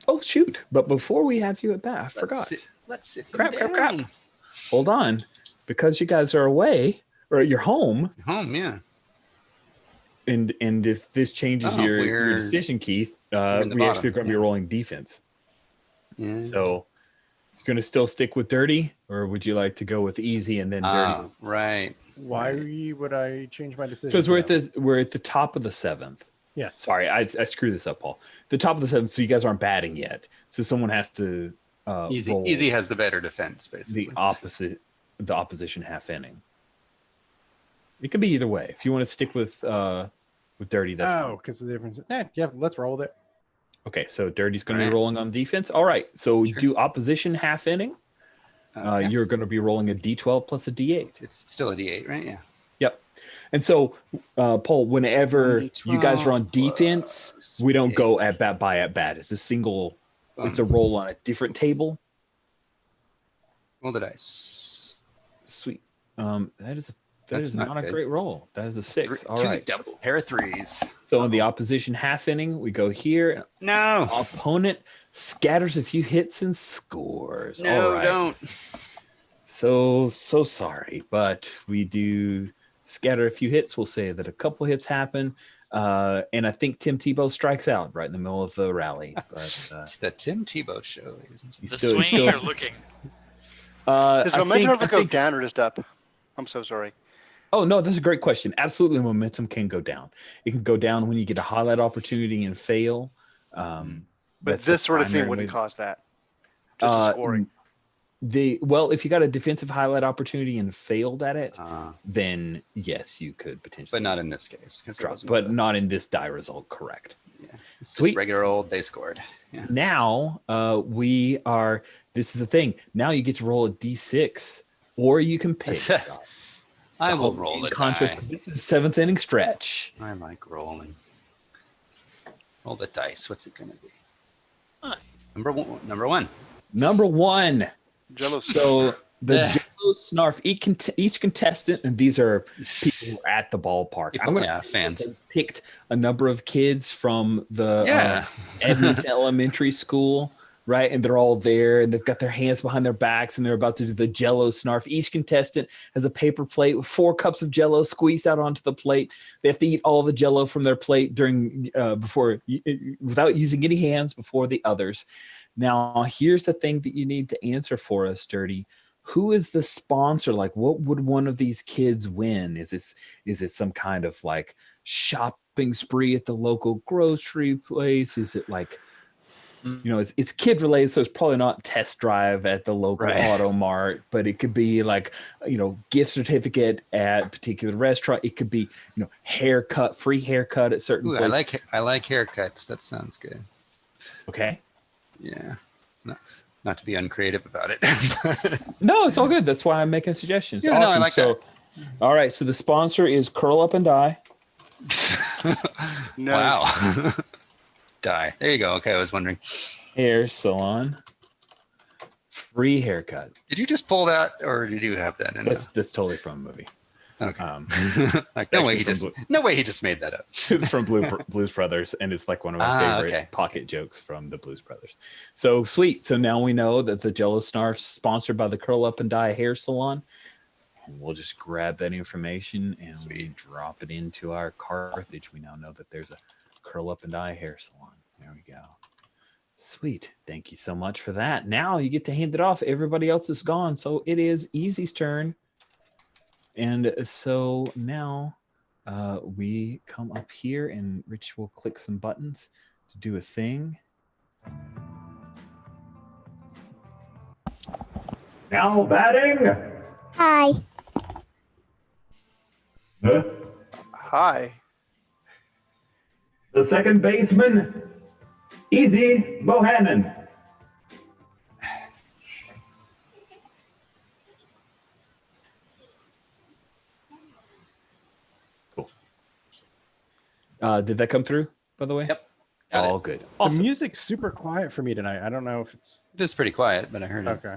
Oh shoot! But before we have you at bat, I forgot. Let's sit. Crap! down. Hold on, because you guys are away or at your home, Home, yeah. and if this changes your we're decision, Keith, in the we bottom, actually are going to be rolling defense. Yeah. So, you're going to still stick with dirty, or would you like to go with easy and then dirty? Right. Why would I change my decision? Because we're at the top of the 7th. Yes. Sorry, I screwed this up, Paul. The top of the 7th, so you guys aren't batting yet. So someone has to roll Easy has the better defense, basically. the opposition half inning. It can be either way. If you want to stick with dirty, that's fine. because the difference. Yeah, let's roll with it. Okay, so Dirty's going to be Right. rolling on defense. All right, so Sure. do opposition half inning. Okay. You're going to be rolling a D12 plus a D8. It's still a D8, right? Yeah. Yep. And so, Paul, whenever 1d12 you guys are on defense, plus we don't go D8. at bat by at bat. It's a single. It's a Boom. roll on a different table. Roll the dice. Sweet. That is That's not a good. great roll. That is a 6. All Two right. double pair of threes. So in the opposition half inning, we go here. No. Opponent scatters a few hits and scores. No, All right. don't. So sorry, but we do scatter a few hits. We'll say that a couple hits happen. And I think Tim Tebow strikes out right in the middle of the rally. But It's the Tim Tebow show, ladies and he's The still, he's swing still or looking? Does momentum ever I go think- down or just up? I'm so sorry. Oh, no, that's a great question. Absolutely, momentum can go down. It can go down when you get a highlight opportunity and fail. But That's the this sort of thing primary wouldn't way- cause that. Just the scoring. If you got a defensive highlight opportunity and failed at it, Uh, then yes, you could potentially but not in this case. 'Cause it drop. wasn't But the- not in this die result, correct. yeah. It's Sweet. just regular old, they scored. Yeah. Now we are. This is the thing. Now you get to roll a d6, or you can pick. Scott. I The will whole roll main the contrast, die. 'cause this is 7th inning stretch. I like rolling. Roll the dice. What's it going to be? Huh. Number one. Number 1. Jello. So the Yeah. Jello Snarf. Each contestant, and these are people who are at the ballpark. People, I'm going to yeah, fans. picked a number of kids from the Yeah. Edmonton Elementary School, right? And they're all there, and they've got their hands behind their backs, and they're about to do the Jello Snarf. Each contestant has a paper plate with 4 cups of Jello squeezed out onto the plate. They have to eat all the Jello from their plate without using any hands before the others. Now, here's the thing that you need to answer for us, Dirty. Who is the sponsor? Like, what would one of these kids win? Is it some kind of like shopping spree at the local grocery place? Is it like, it's kid related, so it's probably not test drive at the local Right. auto mart, but it could be like, gift certificate at a particular restaurant. It could be, haircut, free haircut at certain Ooh, I places. like haircuts. That sounds good. Okay. Yeah. Not to be uncreative about it. No, it's all good. That's why I'm making suggestions. Yeah, Awesome. no, I like so, all right. So the sponsor is Curl Up and Die. Nice. Wow. Die. There you go. Okay, I was wondering. Hair salon. Free haircut. Did you just pull that, or did you have that in there? That's totally from a movie. Okay. It's no actually way he from just made that up. It's from Blues Brothers, and it's like one of my favorite okay. pocket jokes from the Blues Brothers. So sweet. So now we know that the Jello Snarf's sponsored by the Curl Up and Die Hair Salon. And we'll just grab that information and we drop it into our Carthage. We now know that there's a Curl Up and Die Hair Salon. There we go. Sweet. Thank you so much for that. Now you get to hand it off. Everybody else is gone. So it is Easy's turn. And so now we come up here and Rich will click some buttons to do a thing. Now batting. Hi. Hi. The second baseman, Easy Bohannon. Cool. Did that come through, by the way? Yep. Got All it. good. The Awesome. music's super quiet for me tonight. I don't know if it's It is pretty quiet, but I heard it. okay.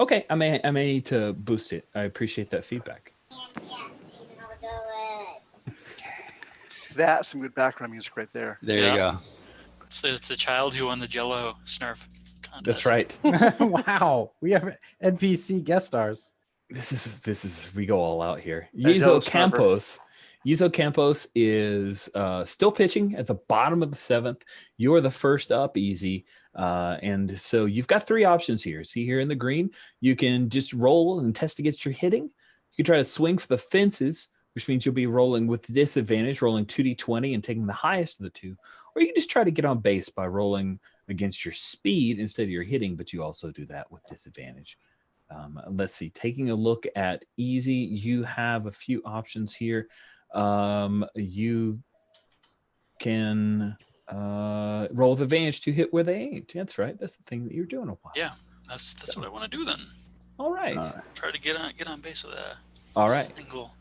Okay, I may need to boost it. I appreciate that feedback. That's some good background music right there. There Yeah. you go. So it's the child who won the Jello Snarf contest. That's right. Wow, we have NPC guest stars. This is we go all out here. That Yizo Jello's Campos. Yizo Campos is still pitching at the bottom of the 7th. You are the first up, Easy. And so you've got 3 options here. See here in the green, you can just roll and test against your hitting. You can try to swing for the fences, which means you'll be rolling with disadvantage, rolling 2d20 and taking the highest of the 2. Or you can just try to get on base by rolling against your speed instead of your hitting, but you also do that with disadvantage. Let's see, taking a look at Easy, you have a few options here. You can Roll with advantage to hit where they ain't. That's right. That's the thing that you're doing a while. Yeah, that's what I want to do then. All right. Try to get on base with that. All right. Single.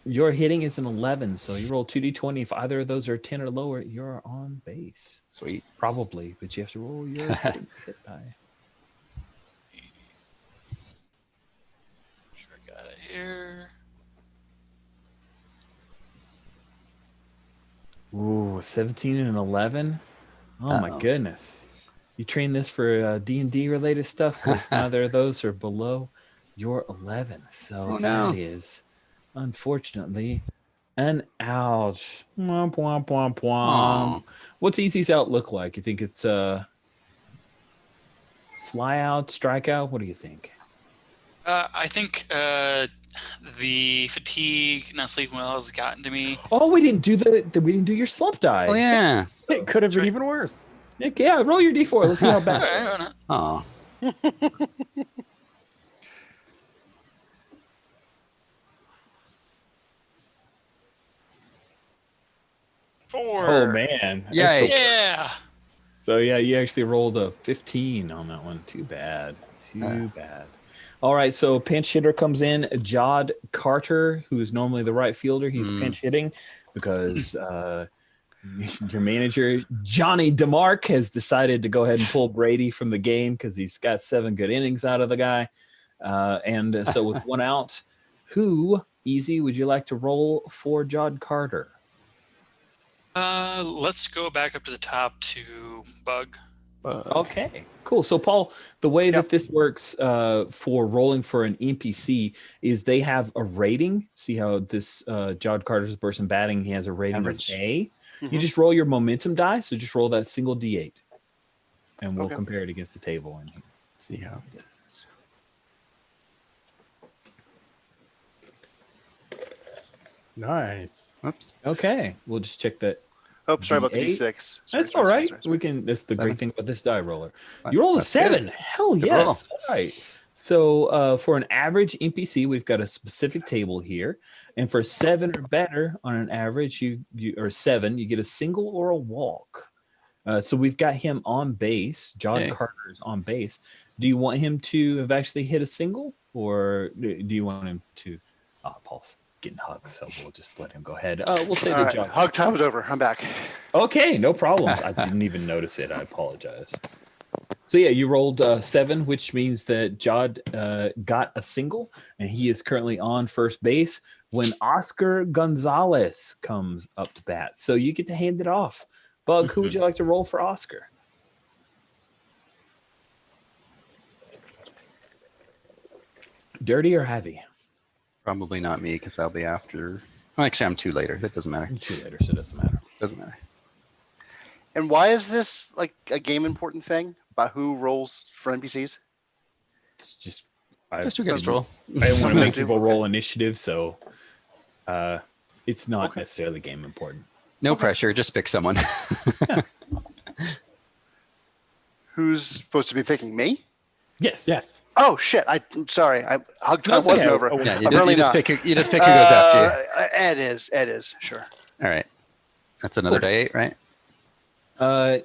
Your hitting is an 11, so you roll 2d20. If either of those are 10 or lower, you're on base. Sweet. Probably, but you have to roll your hit die. Sure, got it here. Ooh, 17 and an 11. Oh my goodness! You train this for D&D related stuff because neither of those are below your 11. So that is, unfortunately, an ouch. Womp womp womp womp. What's Easy's out look like? You think it's fly out, strike out? What do you think? I think the fatigue, not sleeping well, has gotten to me. Oh, we didn't do your slump die. Oh yeah. It could have been even worse. Yeah, roll your d4. Let's see how bad. Oh. 4. Oh man. Yikes. Yeah. So yeah, you actually rolled a 15 on that one. Too bad. Too bad. All right, so pinch hitter comes in. Jod Carter, who is normally the right fielder, he's pinch hitting because your manager Johnny DeMarc has decided to go ahead and pull Brady from the game because he's got 7 good innings out of the guy. And so with one out, who, Easy, would you like to roll for Jod Carter? Let's go back up to the top to Bug. Okay, cool. So, Paul, the way that this works for rolling for an NPC is they have a rating. See how this Jod Carter's the person batting, he has a rating of A. You just roll your momentum die, so just roll that single D8. And we'll compare it against the table and see how it is. Nice. Oops. Okay, we'll just check that. Oh, sorry about the D8. D6. That's all right. We can. That's the great thing about this die roller. You rolled a That's 7. good. Hell Good yes. All right. So for an average NPC, we've got a specific table here, and for 7 or better on an average, you or 7, you get a single or a walk. So we've got him on base. Jod Carter is on base. Do you want him to have actually hit a single, or do you want him to? Paul's getting hugs, so we'll just let him go ahead. We'll say the Jod. Hug time is over. I'm back. Okay, no problem. I didn't even notice it. I apologize. So yeah, you rolled 7, which means that Jod got a single, and he is currently on first base when Oscar Gonzalez comes up to bat. So you get to hand it off. Bug, who would you like to roll for Oscar? Dirty or heavy? Probably not me because I'll be after. Well, actually, I'm 2 later. That doesn't matter. 2 later, so it doesn't matter. Doesn't matter. And why is this like a game important thing about who rolls for NPCs? It's just Just who gets to roll. I don't want to make people roll initiative, so it's not necessarily game important. No pressure. Just pick someone. Who's supposed to be picking me? Yes. Yes. Oh shit! I'm sorry. Hug time That's wasn't okay. over. Yeah, I'm really not. pick who goes after you. Ed is sure. All right. That's another day 8, right?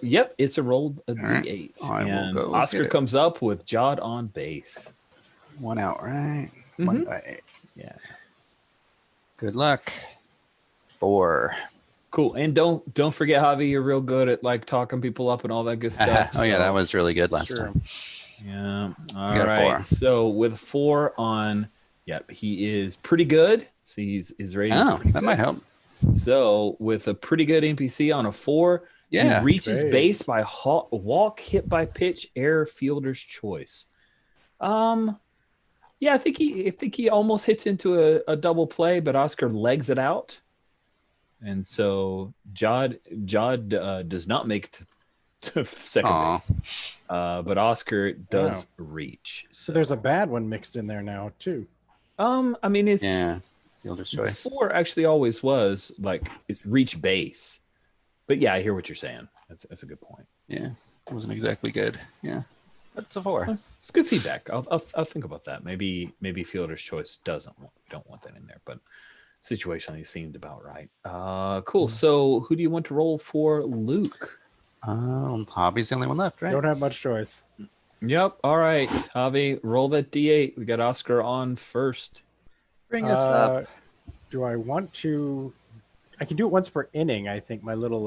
Yep, it's a rolled a right. D8. I will And go Oscar get it. comes up with Jod on base. 1 out, right? 1 by 8. Yeah. Good luck. 4. Cool. And don't forget, Javi, you're real good at like talking people up and all that good stuff. Oh yeah, that was really good last time. Yeah. All got a right. 4. So with 4 on, yep, he is pretty good. So his rating is Oh, pretty that good. might help. So with a pretty good NPC on a 4, Yeah. he reaches Great. base by walk, hit by pitch, error, fielder's choice. Yeah, I think he almost hits into a double play, but Oscar legs it out, and so Jod does not make it to second Aw. base, but Oscar does reach. So there's a bad one mixed in there now too. I mean it's Yeah. Fielder's choice. 4 actually always was like it's reach base, but yeah, I hear what you're saying. That's a good point. Yeah. It wasn't exactly good. Yeah. That's a 4. It's good feedback. I'll think about that. Maybe fielder's choice don't want that in there, but situationally seemed about right. Cool. So who do you want to roll for Luke? Hobby's the only one left, right? Don't have much choice. Yep. All right, Javi, roll that D8. We got Oscar on first. Bring us up. Do I want to? I can do it once per inning. I think my little.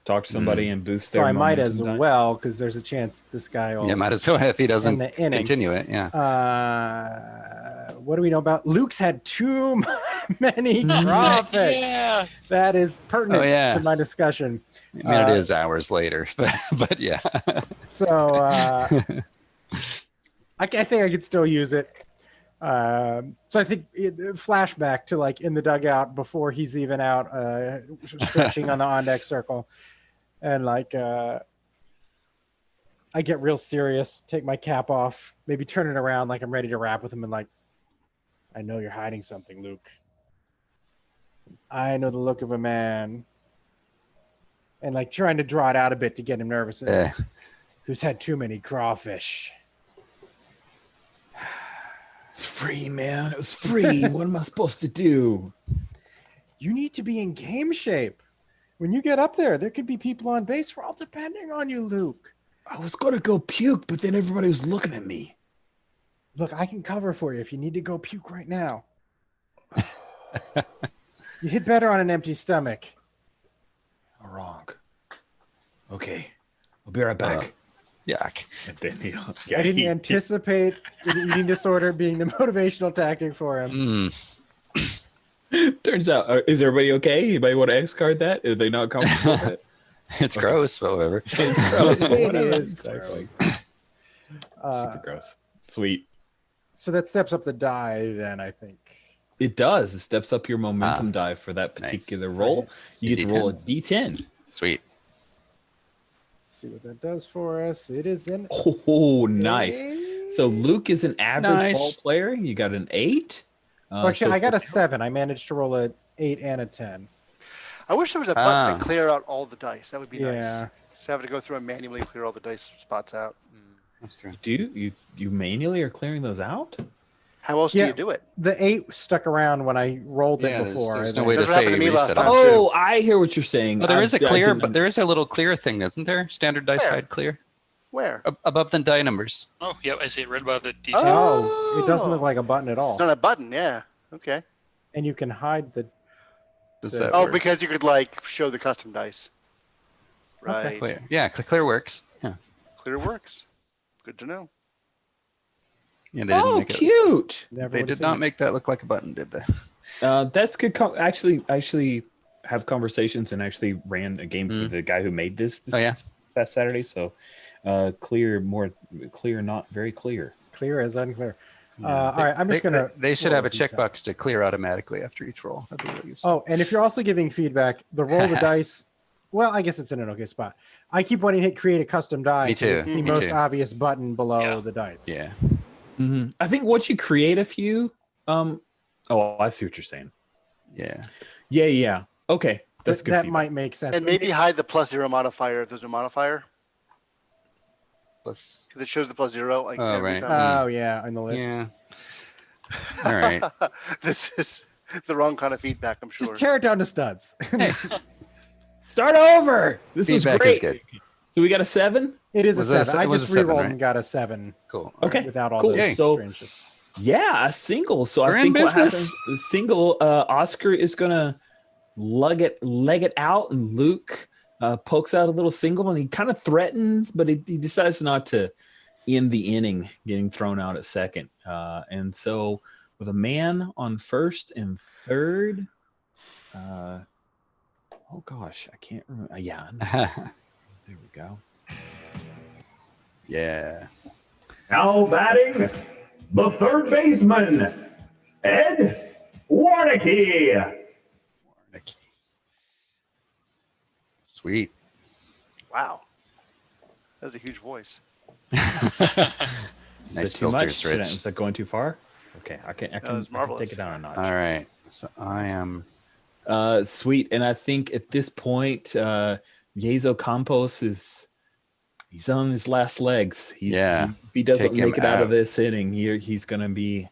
Talk to somebody and boost So their I might momentum as die. well, because there's a chance this guy will. Yeah, might as well if he doesn't the inning. continue it. Yeah. What do we know about Luke's had too many crawfish? Yeah. That is pertinent yeah. to my discussion. I mean, it is hours later, but yeah. So I think I could still use it. So I think flashback to like in the dugout before he's even out stretching on the on deck circle, and like I get real serious, take my cap off, maybe turn it around like I'm ready to rap with him, and like, I know you're hiding something, Luke. I know the look of a man. And like trying to draw it out a bit to get him nervous. Who's had too many crawfish? It's free, man. It was free. What am I supposed to do? You need to be in game shape. When you get up there could be people on base. We're all depending on you, Luke. I was going to go puke, but then everybody was looking at me. Look, I can cover for you if you need to go puke right now. You hit better on an empty stomach. Wrong. Okay. I'll be right back. Yuck. And then I didn't anticipate the eating disorder being the motivational tactic for him. Turns out, is everybody okay? Anybody want to X card that? Are they not comfortable with it? It's gross, but whatever. It's gross. But It whatever. is Exactly. Super gross. Sweet. So that steps up the die then, I think. It does. It steps up your momentum die for that particular roll. You get to roll a D10. Sweet. See what that does for us. It is an Oh, nice. So Luke is an average ball player. You got an 8. Well, actually, I got a 7. I managed to roll a 8 and a 10. I wish there was a button to clear out all the dice. That would be nice. Yeah. Just having to go through and manually clear all the dice spots out. That's true. You manually are clearing those out? How else do you do it? The 8 stuck around when I rolled it before. There's no way to That's what say happened to me last reset time. on. Oh, I hear what you're saying. Well, there is a I clear, didn't but there is a little clear thing, isn't there? Standard dice Where? hide clear Where? above the die numbers. Oh, yep. I see it right above the D10. Oh, it doesn't look like a button at all. It's not a button, yeah. Okay. And you can hide the... Does that Oh, work? because you could like show the custom dice. Right. Clear. Yeah, clear works. Yeah. Clear works. Good to know. Yeah, they didn't make it. Cute. They did not make that look like a button, did they? That's good. Actually, have conversations and actually ran a game for the guy who made this past Saturday. So, clear, not very clear. Clear as unclear. All right, I'm just going to... They should have a checkbox to clear automatically after each roll. That'd be really useful. Oh, and if you're also giving feedback, the roll the dice... Well, I guess it's in an okay spot. I keep wanting to hit create a custom die. Me too. It's the Me most too. obvious button below the dice. Yeah. Mm-hmm. I think once you create a few... Oh, I see what you're saying. Yeah. Yeah. Okay. That's good. That might make sense. And maybe hide the +0 modifier if there's a modifier. Plus. Because it shows the +0. Like, Oh, every right. time. Oh, yeah, on the list. Yeah. All right. This is the wrong kind of feedback, I'm sure. Just tear it down to studs. Start over. This Feedback was is great. good. So we got a 7? It is Was a it a 7. se- I it was just a 7, re-rolled right? and got a 7 Cool. Okay. without all Cool. those So- strangeness. Yeah, a single. So We're I in think what business. happens, single, Oscar is gonna leg it out, and Luke pokes out a little single, and he kind of threatens, but he decides not to end the inning, getting thrown out at second. And so with a man on first and third, oh gosh, I can't remember. Yeah, there we go. Yeah. Now batting, the third baseman, Ed Warnicki. Sweet. Wow. That was a huge voice. Is Nice that too filters, much? Should I- Rich. is that going too far? Okay, I can was I can marvelous. take it down a notch. All right. So I am. Sweet. And I think at this point, Yezo Campos he's on his last legs. If he doesn't Take him make it out of out. this inning, he's going to be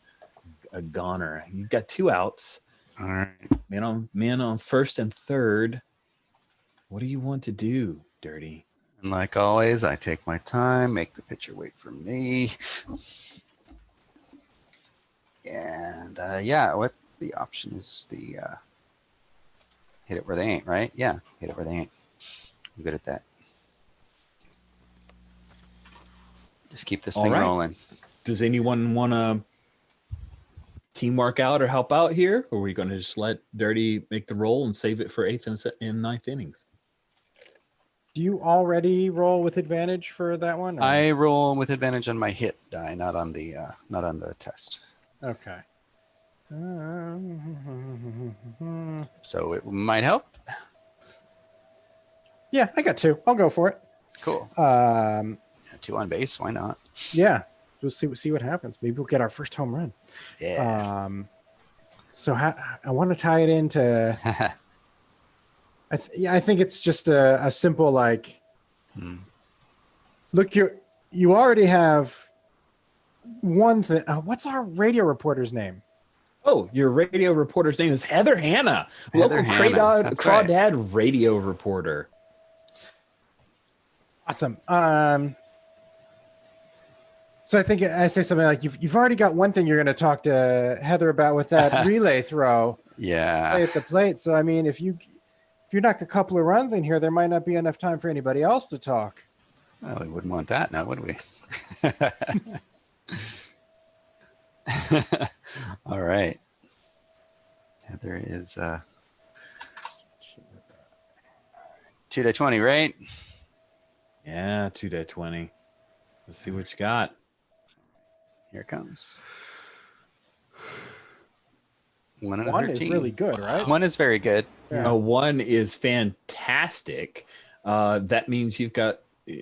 a goner. He's got 2 outs. All right. Man on first and third. What do you want to do? Dirty. And like always, I take my time, make the pitcher wait for me. And yeah, what the option is the hit it where they ain't, right? Yeah, hit it where they ain't. I'm good at that. Just keep this thing rolling. Does anyone want to teamwork out or help out here? Or are we going to just let Dirty make the roll and save it for 8th and 9th innings? Do you already roll with advantage for that one? Or? I roll with advantage on my hit die, not on the test. Okay. So it might help. Yeah, I got 2. I'll go for it. Cool. 2 on base. Why not? Yeah, we'll see what happens. Maybe we'll get our first home run. Yeah. So I want to tie it into. I think it's just a simple like. Look, you already have one thing. What's our radio reporter's name? Oh, your radio reporter's name is Heather Hanna, Heather local Hanna. Crawdad radio reporter. Awesome. So I think I say something like you've already got one thing you're going to talk to Heather about with that relay throw. Yeah. At the plate. So I mean, if you knock a couple of runs in here, there might not be enough time for anybody else to talk. Well, we wouldn't want that now, would we? All right. Heather is 2-20, right? Yeah, 2-20. Let's see what you got. Here it comes. 1 and 1 13. is really good, right? 1 is very good. Yeah. 1 is fantastic. That means you've got.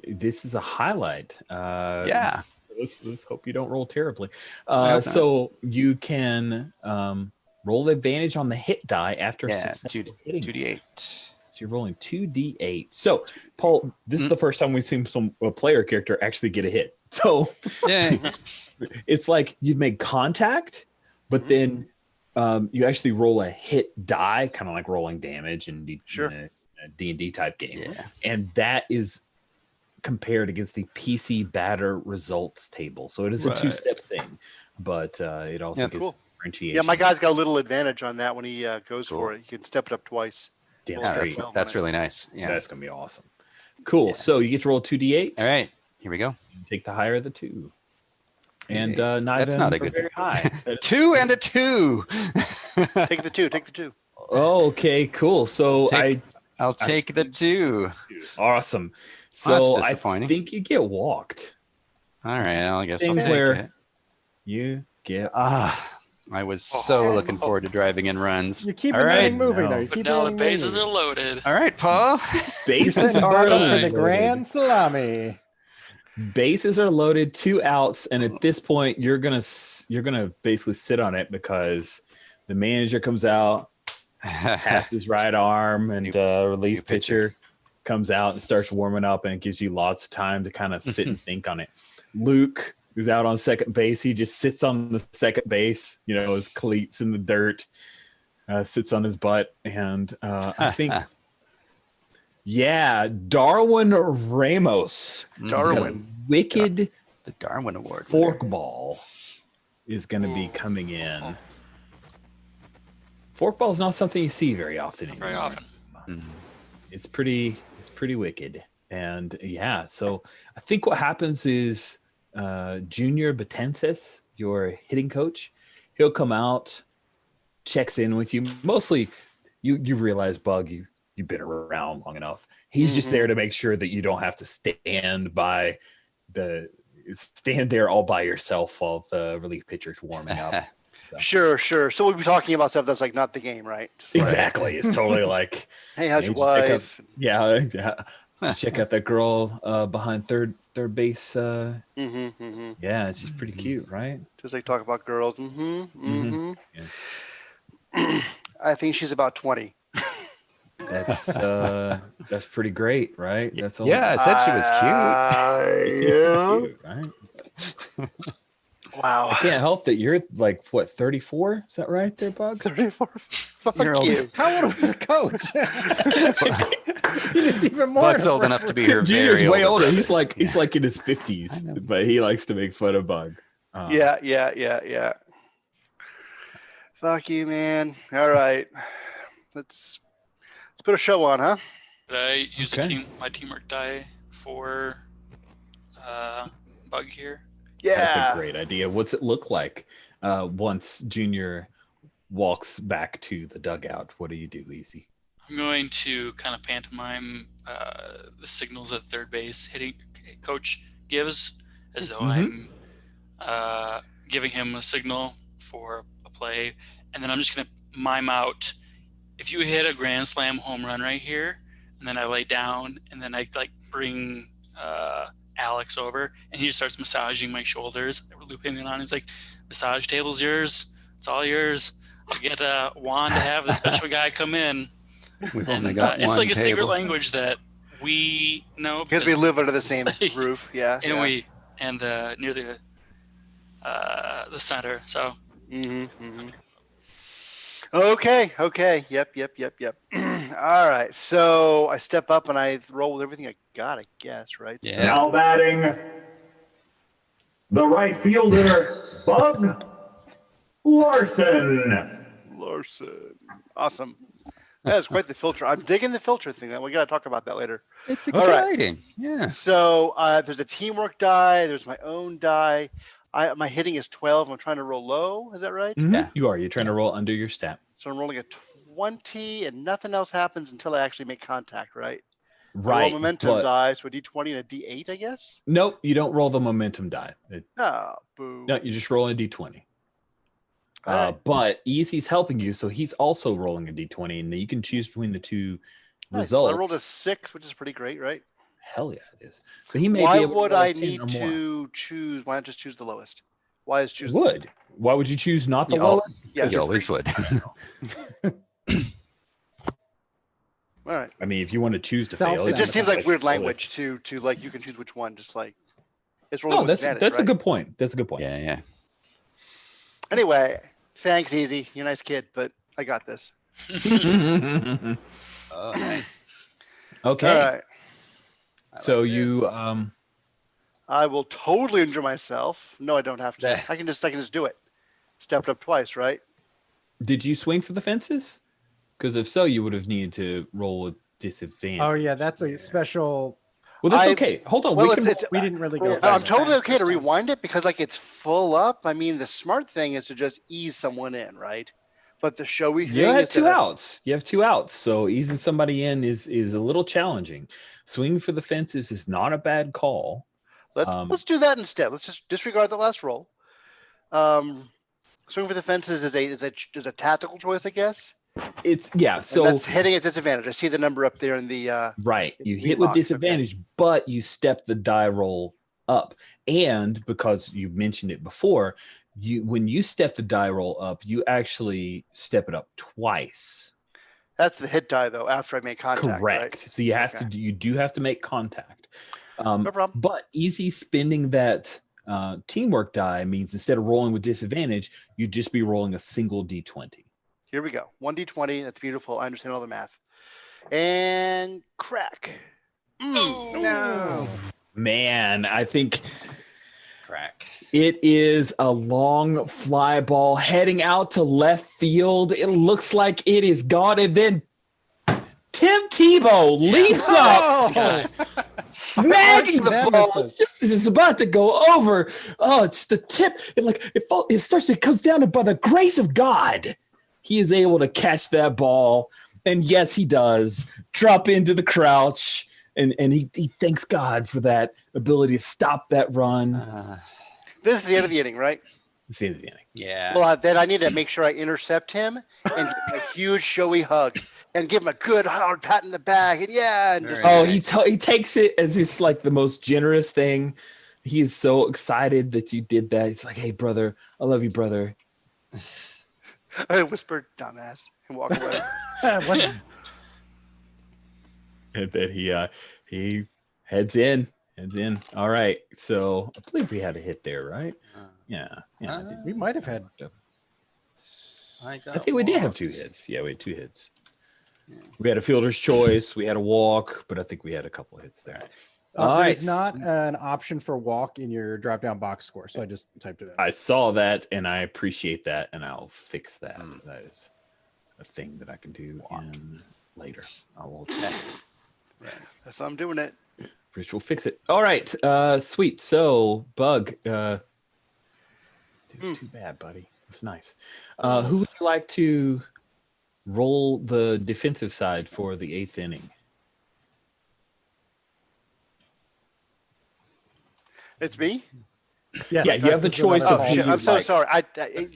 This is a highlight. Yeah. Let's hope you don't roll terribly. hope So you can roll the advantage on the hit die after Yeah, successful hitting. 2d8. So you're rolling 2d8. So Paul, this is the first time we've seen a player character actually get a hit. So Yay. it's like you've made contact, but then you actually roll a hit die, kind of like rolling damage in a D&D type game. Yeah. And that is compared against the PC batter results table. So it is a 2-step thing, but it also gives differentiation. Yeah, my guy's got a little advantage on that when he goes for it. You can step it up twice. Damn Yeah, straight. that's really nice. Yeah. That's going to be awesome. Cool. So you get to roll 2d8. All right. Here we go. You take the higher of the 2. And That's not a good very high. 2 and a 2. Take the 2. Take the 2. Oh, okay, cool. So I'll take the 2. Awesome. Well, So that's I disappointing. think you get walked. All right. I guess I'll Thing take where it. you get I was so looking forward to driving in runs. You keep All the right. inning moving No. there. You But keep now the the inning bases moving. are loaded. All right, Paul. bases are Bird up to the loaded. grand salami. Bases are loaded, 2 outs, and at this point you're gonna basically sit on it because the manager comes out, passes right arm, and relief pitcher comes out and starts warming up, and it gives you lots of time to kind of sit and think on it. Luke, who's out on second base, he just sits on the second base, his cleats in the dirt, sits on his butt, and I think, Darwin Ramos, Darwin. wicked The Darwin Award. forkball is going to be coming in. Forkball is not something you see very often anymore. Very often. It's pretty wicked. And so I think what happens is Junior Batensis, your hitting coach, he'll come out, checks in with you. Mostly you realize, Bug, you've been around long enough. He's just there to make sure that you don't have to stand there all by yourself while the relief pitcher's warming up. Sure. So we'll be talking about stuff that's like not the game, right? Just like, Exactly. It's totally like, hey, how's your did you check out- wife? check out that girl behind third base. Yeah, it's just pretty cute, right? Just like talk about girls. Yes. I think she's about 20. That's pretty great, right? That's all. Yeah, I said she was cute. Cute, right? Wow. I can't help that you're like what 34? Is that right there, Bug? 34. Fuck You're old. you. How old is the coach? He's even more. Buck's old enough to be her Junior's very way older. brother. He's like Yeah. in his 50s, I know. but he likes to make fun of Bug. Yeah. Fuck you, man. All right. Let's put a show on, huh? Did I use Okay. my teamwork die for Bug here? Yeah. That's a great idea. What's it look like once Junior walks back to the dugout? What do you do, Easy? I'm going to kind of pantomime the signals at third base coach gives, as though I'm giving him a signal for a play, and then I'm just going to mime out, if you hit a grand slam home run right here, and then I lay down, and then I like bring Alex over, and he just starts massaging my shoulders, looping it on. He's like, massage table's yours, it's all yours. I'll get Juan to have the special guy come in. We've And only got it's one like a secret table. language that we know Because we live under the same roof. Yeah. and yeah. near the center. So Okay. Yep. All right. So I step up and I roll with everything I got, I guess, right? Yeah. Now batting, the right fielder, Bug Larson. Larson. Awesome. That's quite the filter. I'm digging the filter thing. We got to talk about that later. It's All right. exciting. Yeah. So there's a teamwork die. There's my own die. My hitting is 12. I'm trying to roll low. Is that right? Yeah. You are. You're trying to roll under your stat. So I'm rolling a 20, and nothing else happens until I actually make contact, right? I roll Right. momentum but- die, so a D20 and a D8, I guess. Nope, you don't roll the momentum die. No, boo. No, you just roll a D20. All right. But Easy's helping you, so he's also rolling a D20, and you can choose between the two Nice. So results. I rolled a 6, which is pretty great, right? Hell yeah, it is. But he may Why be able would to roll a I 10 need or more. to choose? Why not just choose the lowest? Why is choose? Would. Why would you choose not the You al- lowest? Yeah, You always would. All right. I mean, if you want to choose to Self- fail, It Yeah, just seems like weird lowest. language to like you can choose which one. Just like it's rolling No, with that's advantage, a right? good point. That's a good point. Yeah. Anyway, thanks, Easy. You're a nice kid, but I got this. Oh, nice. Okay. All right. I So like you this. I will totally injure myself. No, I don't have to. Yeah. I can just do it. Stepped up twice, right? did you swing for the fences? Because if so, you would have needed to roll with disadvantage. Oh yeah, that's a special. Well, that's I- okay. Hold on. Well, we can. We didn't really go. I'm for totally that. okay to rewind it because like it's full up. I mean, the smart thing is to just ease someone in, right? But the showy thing You have is two to outs. You have two outs. So easing somebody in is a little challenging. Swinging for the fences is not a bad call. let's do that instead. Let's just disregard the last roll. Swing for the fences is a tactical choice, I guess. It's yeah. And So that's hitting at disadvantage. I see the number up there in the. right, you Three hit with box, okay. disadvantage, but you step the die roll up, and because you mentioned it before, when you step the die roll up, you actually step it up twice. That's the hit die though. After I make contact. Correct. Right? So you have Okay. you do have to make contact. No problem. But easy spending that teamwork die means instead of rolling with disadvantage, you'd just be rolling a single D20. Here we go. 1d20. That's beautiful. I understand all the math. And crack. No. Man, I think Crack. it is a long fly ball heading out to left field. It looks like it is gone. And then Tim Tebow leaps up, snagging the ball. Nemesis. Just as it's about to go over. Oh, it's the tip. It comes down to by the grace of God. He is able to catch that ball. And yes, he does drop into the crouch. And he thanks God for that ability to stop that run. This is the end of the inning, right? It's the end of the inning. Yeah. Well, then I need to make sure I intercept him and give him a huge showy hug and give him a good hard pat in the back. And yeah. And just, Very Oh, he takes it as it's like the most generous thing. He is so excited that you did that. It's like, hey, brother, I love you, brother. I whispered, dumbass, and walk away. What? And then he heads in. All right. So I believe we had a hit there, right? Yeah. I did. We might have had. I think we did have 2 hits. Yeah, we had 2 hits. Yeah. We had a fielder's choice. We had a walk, but I think we had a couple hits there. There's not an option for walk in your drop-down box score, so I just typed it in. I saw that, and I appreciate that, and I'll fix that. That is a thing that I can do later. I will check. Right. That's how I'm doing it. Rich will fix it. All right. Sweet. So, Bug. Too bad, buddy. It's nice. Who would you like to roll the defensive side for the 8th inning? It's me. Yes, yeah, you have the choice of who shit. you I'm so like. sorry.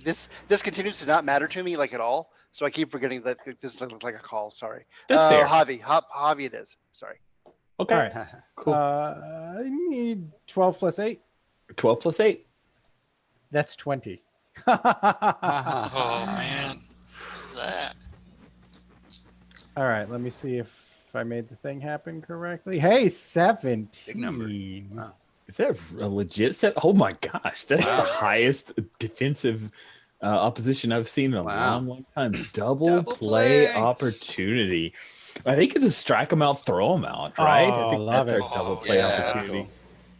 This continues to not matter to me like at all. So I keep forgetting that this looks like a call. Sorry. That's fair. Javi it is. Sorry. Okay. All right. Cool. I need 12 plus 8. 12 plus 8. That's 20. Oh man, what's that? All right, let me see if I made the thing happen correctly. Hey, 17. Big number. Wow. Is that a legit set? Oh my gosh, that's the highest defensive opposition I've seen in a long time. Double play opportunity. I think it's a strike them out, throw them out, right? I think that's our double play opportunity. Cool.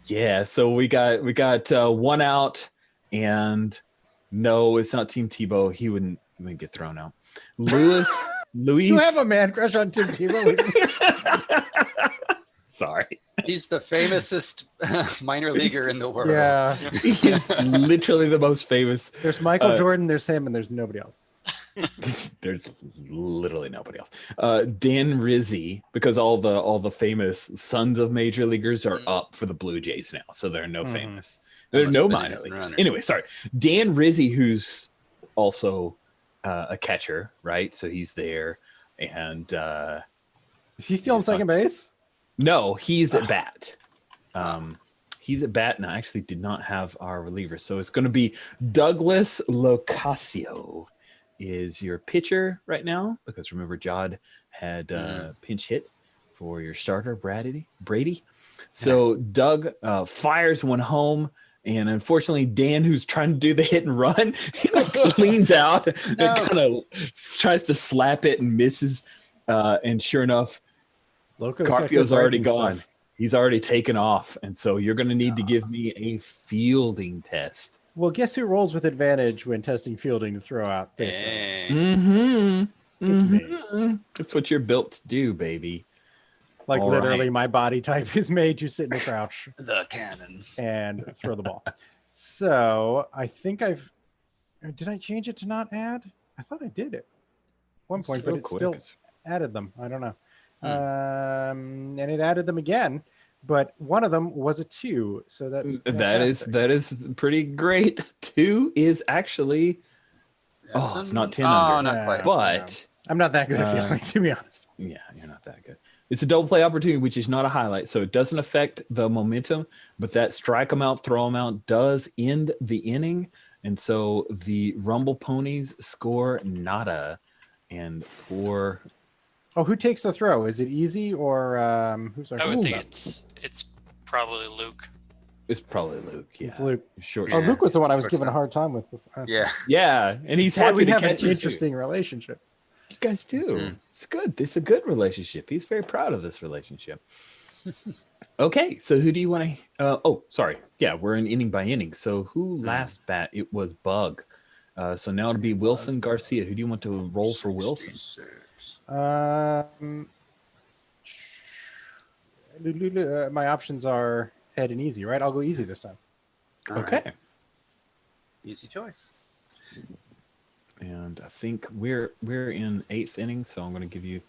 Yeah, so we got 1 out, and no, it's not Team Tebow. He wouldn't get thrown out. Luis. You have a man crush on Tim Tebow. Sorry. He's the famousest minor leaguer in the world. Yeah. He's literally the most famous. There's Michael Jordan, there's him, and there's nobody else. There's literally nobody else. Dan Rizzi, because all the famous sons of major leaguers are up for the Blue Jays now, so there are no famous. There are no minor leaguers. Anyway, sorry. Dan Rizzi, who's also a catcher, right? So he's there, and is he still on second base? No, he's at bat. He's at bat, and I actually did not have our reliever, so it's going to be Douglas Locascio is your pitcher right now, because remember Jod had pinch hit for your starter Brady. So Doug fires one home, and unfortunately Dan, who's trying to do the hit and run, leans out and kind of tries to slap it and misses, and sure enough, Carpio's already gone. Stuff. He's already taken off, and so you're going to need to give me a fielding test. Well, guess who rolls with advantage when testing fielding to throw out? It's me. That's what you're built to do, baby. Like literally, my body type is made to sit in a crouch. The cannon. And throw the ball. So I think did I change it to not add? I thought I did at one point, but it still added them. I don't know. And it added them again. But one of them was a 2, so that is pretty great. 2 is actually it's not 10 under. Not quite. But I'm not that good at fielding, to be honest. Yeah, you're not that good. It's a double play opportunity, which is not a highlight, so it doesn't affect the momentum. But that strike them out, throw them out does end the inning, and so the Rumble Ponies score nada, and poor. Oh, who takes the throw? Is it easy or who's our? I would think it's probably Luke. It's probably Luke. Yeah, it's Luke. Short. Oh, Luke was the one I was giving a hard time with before. Yeah, and he's happy to have catch an interesting relationship. You guys do. It's good. It's a good relationship. He's very proud of this relationship. Okay, so who do you want to? Sorry. Yeah, we're in inning by inning. So who last bat? It was Bug. So now it'll be Wilson Garcia. Who do you want to roll for Wilson? My options are Ed and easy, right? I'll go easy this time. Okay. Right. Easy choice. And I think we're in 8th inning, so I'm going to give you.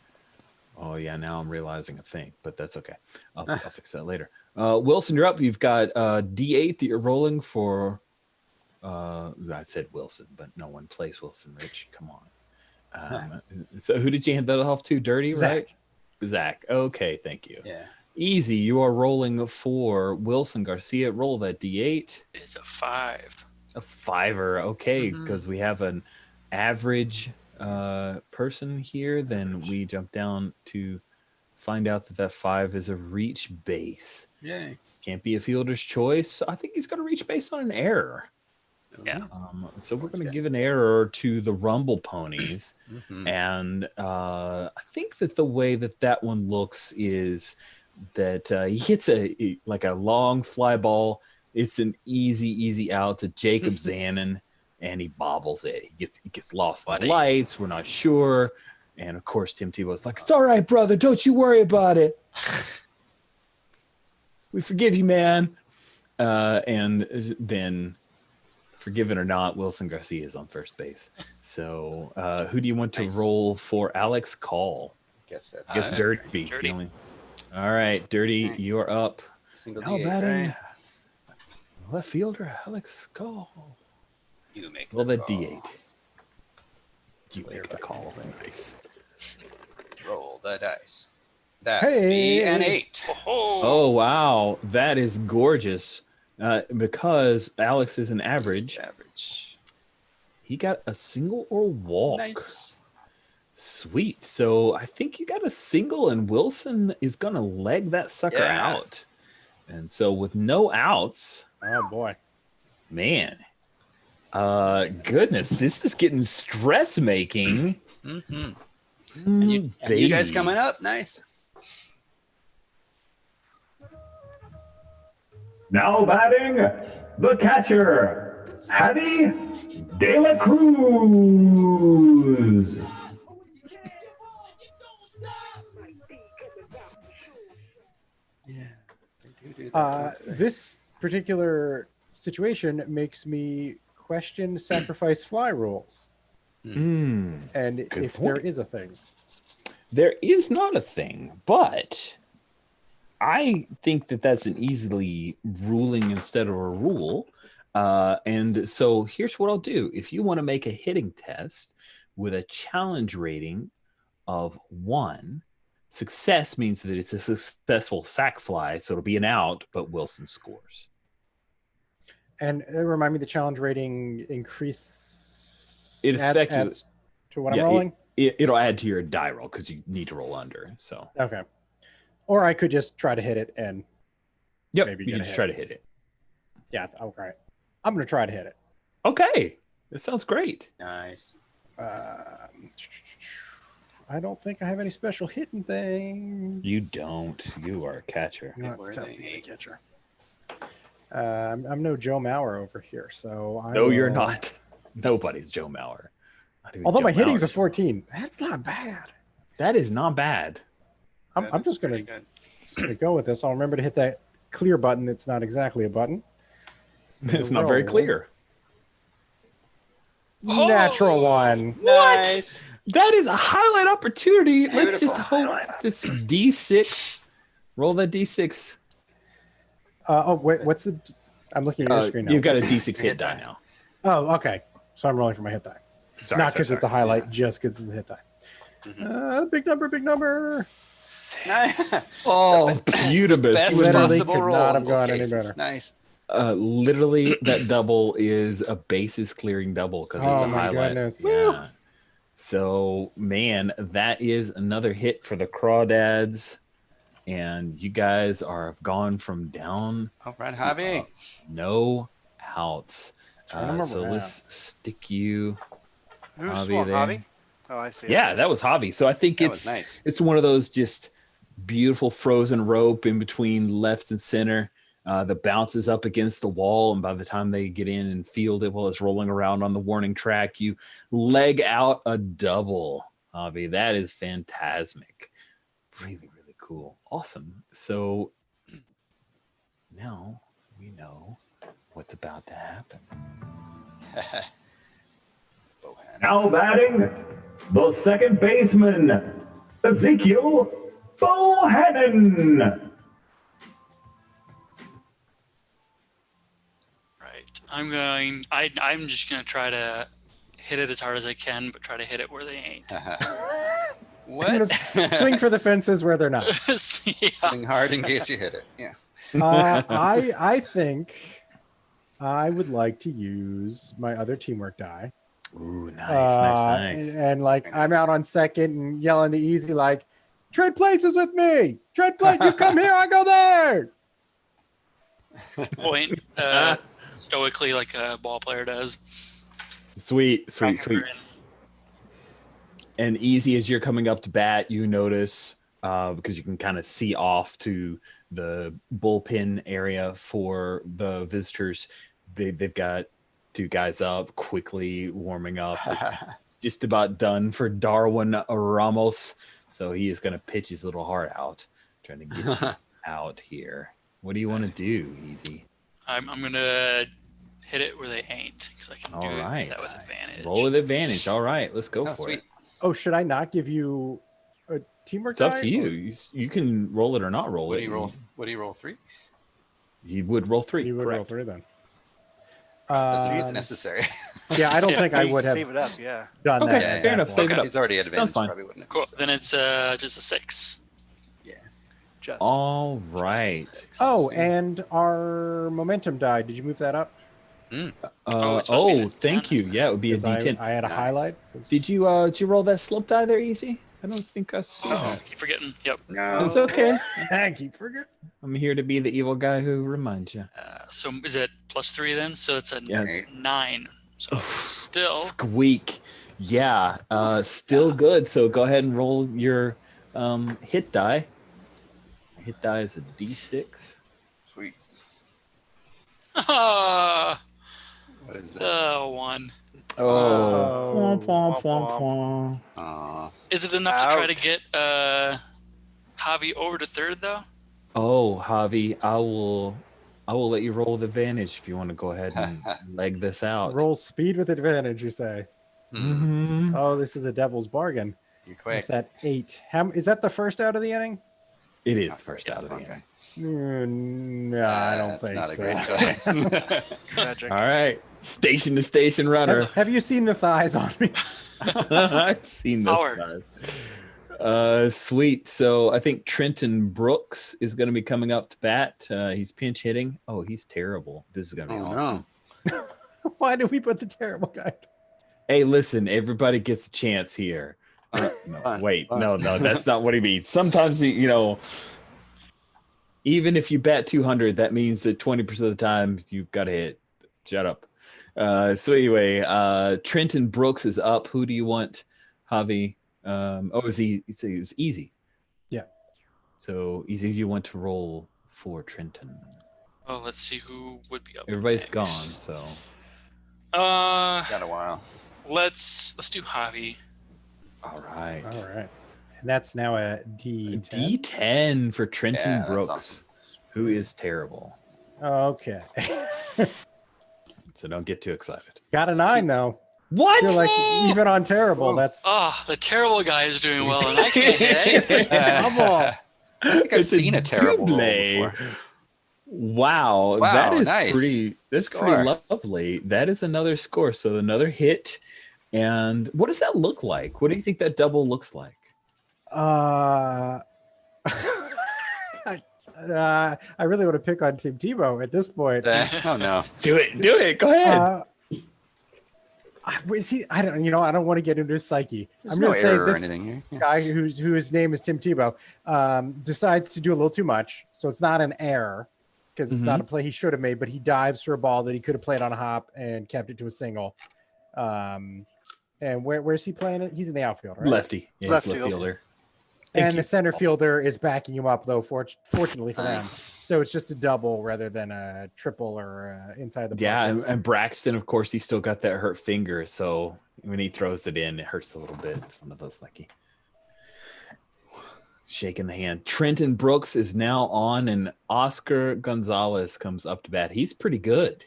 Oh yeah, now I'm realizing a thing, but that's okay. I'll fix that later. Wilson, you're up. You've got D8 that you're rolling for. I said Wilson, but no one plays Wilson. Rich, come on. So who did you hand that off to? Dirty, right? Zach. Okay, thank you. Yeah. Easy. You are rolling for Wilson Garcia. Roll that D8. It's a 5. A 5er. Okay, because we have an average person here. Then we jump down to find out that 5 is a reach base. Yay. Can't be a fielder's choice. I think he's going to reach base on an error. Yeah. So we're going to give an error to the Rumble Ponies. And I think that the way that one looks is that he hits a long fly ball. It's an easy out to Jacob Zanin, and he bobbles it. He gets lost in the lights. We're not sure. And of course, Tim Tebow's like, "It's all right, brother. Don't you worry about it. We forgive you, man." And then, forgiven or not, Wilson Garcia is on first base. So who do you want to roll for Alex Call? Guess Dirty. Dirty. All right, Dirty, you're up. Single Now D8, batting right? left fielder Alex Call. You make Roll the that call. D8. You make the call. Nice. Roll the dice. That Hey! would be an 8. Oh, wow. That is gorgeous. Because Alex is an average, he got a single or walk. Nice. Sweet. So I think you got a single, and Wilson is going to leg that sucker out. And so with no outs, Oh boy. man, goodness, this is getting stress making. And you guys coming up. Nice. Now batting, the catcher, Javi De La Cruz. This particular situation makes me question sacrifice fly rules. And if there is a thing. There is not a thing, but I think that that's an easily ruling instead of a rule. And so here's what I'll do. If you want to make a hitting test with a challenge rating of 1, success means that it's a successful sac fly, so it'll be an out, but Wilson scores. And remind me, the challenge rating increase. It effectively adds to what I'm rolling. It'll add to your die roll because you need to roll under. So Okay. Or I could just try to hit it and maybe you can just try to hit it. Yeah, okay. I'm going to try to hit it. Okay. That sounds great. Nice. I don't think I have any special hitting things. You don't. You are a catcher. No, it's tough to be a catcher. I'm no Joe Mauer over here, so No, you're not. Nobody's Joe Mauer. Although Joe my hitting's Mauer's a 14. That's not bad. That is not bad. I'm just going to go with this. I'll remember to hit that clear button. It's not exactly a button. It's not very clear. Natural one. Nice. That is a highlight opportunity. Let's just hope this D6. Roll that D6. Wait, what's the... I'm looking at your screen now. You've got a D6 hit die now. Oh, okay. So I'm rolling for my hit die. Not because it's a highlight, just because it's a hit die. Big number. Nice. Oh, beautiful. Best Literally possible could roll. not in have both gone any cases. better. Nice. Literally, that double is a bases clearing double because it's a my highlight. goodness. Yeah. So, man, that is another hit for the Crawdads. And you guys have gone from down. All right, Javi. No outs. So around. let's stick you. Who's Javi there. Javi? Oh, I see. Yeah, that was Javi. So I think That it's was nice. it's one of those just beautiful frozen rope in between left and center that bounces up against the wall. And by the time they get in and field it while it's rolling around on the warning track, you leg out a double, Javi. That is phantasmic. Really, really cool. Awesome. So now we know what's about to happen. Now batting, the second baseman, Ezekiel Bohannon. Right. I'm just gonna try to hit it as hard as I can, but try to hit it where they ain't. I'm What? gonna swing for the fences where they're not. Yeah. Swing hard in case you hit it. Yeah. I think I would like to use my other teamwork die. Ooh, nice. And like I'm out on second and yelling to Easy like, trade places with me. Trade place. You come here, I go there. Point. stoically like a ball player does. Sweet. And easy as you're coming up to bat, you notice because you can kind of see off to the bullpen area for the visitors. They've got 2 guys up, quickly warming up. It's just about done for Darwin Ramos. So he is going to pitch his little heart out, trying to get you out here. What do you want to do, Easy? I'm gonna hit it where they ain't because I can do that with advantage. Roll with advantage. All right, let's go for it. Oh, should I not give you a teamwork? It's up to you. You can roll it or not roll it. Would he roll 3? He would roll 3. You would roll 3 then. It's necessary. Yeah, I don't think I would have save it up. Yeah. done Okay, that. fair enough. Save it up. It's already at advantage. Sounds fine. Probably wouldn't have Cool. used that. Then it's just a 6. Yeah. Just. All right. Oh, and our momentum die. Did you move that up? it's supposed to be a thank 10, you. isn't it? Yeah, it would be a 'Cause D10. I had a Nice. highlight. Did you roll that slope die there, Easy? I don't think I saw Oh, it. keep forgetting. Yep. No. It's okay. I keep forgetting. I'm here to be the evil guy who reminds you. So is it +3 then? So it's a Yes. 9. So still. Squeak. Yeah, still good. So go ahead and roll your hit die. Hit die is a D6. Sweet. Ah, What is that? 1. Oh. Oh. Womp, womp. Aw. Is it enough to try to Ouch. get Javi over to 3rd though? Oh, Javi, I will let you roll with advantage if you want to go ahead and leg this out. Roll speed with advantage, you say. Mhm. Oh, this is a devil's bargain. You're quick. What's that 8? Is that the first out of the inning? It is the first out of the Okay. game. No, I don't That's think not so. a great choice. Tragic. All right, station to station runner. Have you seen the thighs on me? I've seen this Power. guys. Sweet. So I think Trenton Brooks is going to be coming up to bat. He's pinch hitting. Oh, he's terrible. This is going to be Oh, awesome. no. Why did we put the terrible guy? Hey, listen, everybody gets a chance here. No, Fun, wait, fun. no, that's not what he means. Sometimes, even if you bat 200, that means that 20% of the time you've got to hit. Shut up. So anyway, Trenton Brooks is up. Who do you want, Javi? It was Easy. Yeah. So Easy, you want to roll for Trenton. Oh, let's see who would be up. Everybody's next. gone, so Got a while. Let's do Javi. all right. All right. And that's now a D10. D10 for Trenton Yeah, that's Brooks, awesome. who is terrible. Okay. So don't get too excited. Got a 9 though. What? I feel like even on terrible, that's Ah, the terrible guy is doing well, and I can't hit anything. come on. I think I've It's a seen a terrible roll double. before. Wow, Wow, that is nice. pretty. That's Score. pretty lovely. That is another score. So another hit. And what does that look like? What do you think that double looks like? I really want to pick on Tim Tebow at this point. Oh no. Do it. Go ahead. Is he? I don't want to get into his psyche. There's I'm no going to say error or this anything here. Yeah. guy who his name is Tim Tebow decides to do a little too much, so it's not an error because it's not a play he should have made, but he dives for a ball that he could have played on a hop and kept it to a single. And where's he playing it? He's in the outfield, right? Lefty. Yeah, Left left field. fielder. And the center fielder is backing him up, though. Fortunately for them, so it's just a double rather than a triple or inside the. Yeah, bucket. and Braxton, of course, he's still got that hurt finger. So when he throws it in, it hurts a little bit. It's one of those lucky. Shaking the hand. Trenton Brooks is now on, and Oscar Gonzalez comes up to bat. He's pretty good.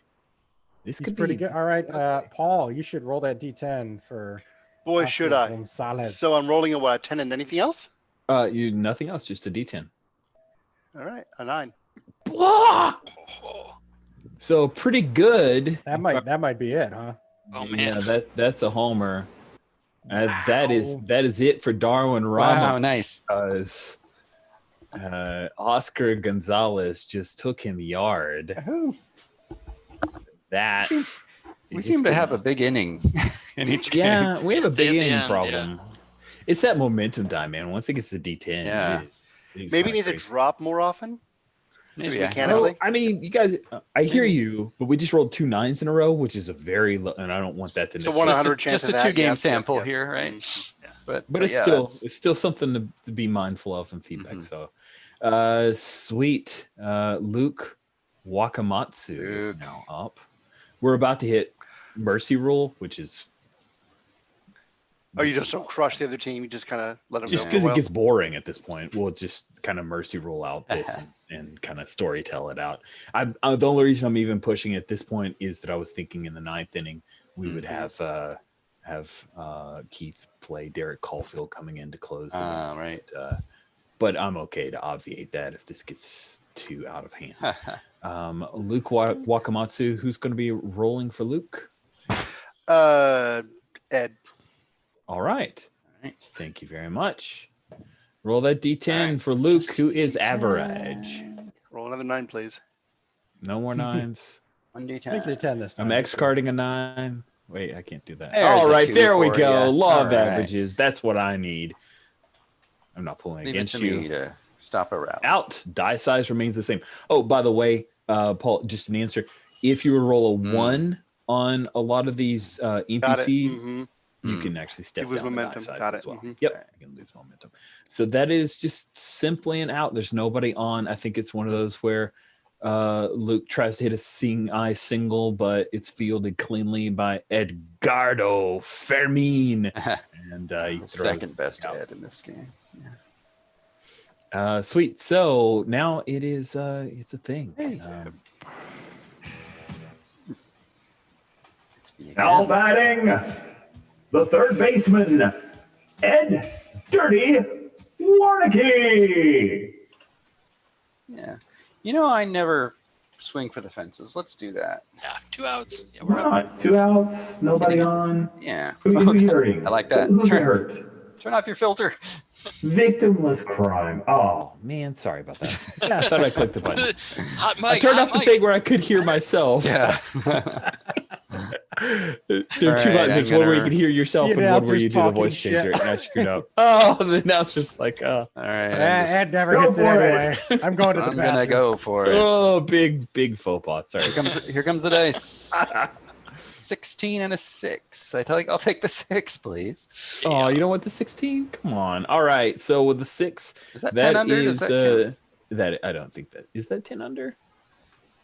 This He's could pretty be good. All right, Paul, you should roll that D10 for. Boy, Oscar should I. Gonzalez. So I'm rolling a 10 and anything else? You nothing else, just a D10. All right, a 9. Blah! Oh, So pretty good. That might be it, huh? oh Yeah, man. that's a homer. That is it for Darwin Wow, Ramos. nice. Because Oscar Gonzalez just took him yard. That We seem to have a big inning in each game. yeah, we have a big At the inning end, problem. It's that momentum time, man. Once it gets to D10, Yeah. it's Maybe kinda needs to crazy. drop more often. Maybe mechanically. I mean, you guys, I hear you, but we just rolled 2 9s in a row, which is a very low, and I don't want that to. So 100 chance just of a that. 2-game Yep, sample yep. here, right? Mhm. But it's yeah, still something to be mindful of and feedback. So, sweet, Luke Wakamatsu is now up. We're about to hit Mercy Rule, which is. Oh, you just don't crush the other team. You just kind of let them Just go. because it gets boring at this point, we'll just kind of Mercy Rule out this and kind of story tell it out. The only reason I'm even pushing at this point is that I was thinking in the 9th inning we would have Keith play Derek Caulfield coming in to close the game. Right. But I'm okay to obviate that if this gets too out of hand. Luke Wakamatsu, who's going to be rolling for Luke? Ed. All right. Thank you very much. Roll that D10 for Luke, who is average. Roll another 9, please. No more 9s. 1d10. Make it a 10 this time. I'm X-carding a 9. Wait, I can't do that. There's All a right, 2 there we for go. ya. Law of All right. averages. That's what I need. I'm not pulling Leave it against to you. me to stop a route. Out. Die size remains the same. Oh, by the way, Paul, just an answer. If you roll a 1 on a lot of these Got it. NPC, Mhm. you can actually step You lose down the die momentum. size Got as it. well. Mhm. Yep, you can lose momentum. So that is just simply an out. There's nobody on. I think it's one of those where Luke tries to hit a seeing eye single, but it's fielded cleanly by Edgardo Fermin, and he throws Second best out. Ed in this game. Sweet. So now it is. It's a thing. Now batting, the third baseman, Ed Dirty Warnicky. Yeah. I never swing for the fences. Let's do that. Yeah, 2 outs. Yeah, we're Why up. not? 2 outs, nobody on. Yeah. Who you hearing? I like that. Who's hurt? Turn off your filter. Victimless crime. Oh, Man, sorry about that. I thought I clicked the button. Hot mic. I turned hot off the mic. thing where I could hear myself. Yeah. There are 2 All right, buttons. There's I'm one where you gonna- can hear yourself The and one where announcer's you do the talking voice shit. changer. And I screwed up. Oh, the announcer's like, All right. Ed never Go hits it for anyway. I'm going to the I'm bathroom. gonna go for it. oh, big faux pas. Sorry. Here comes the dice. 16 and a 6. I'll take the 6, please. Oh, you don't want the 16? Come on. All right. So with the 6, Is that 10 under? Does that count? that I don't think that is that 10 under.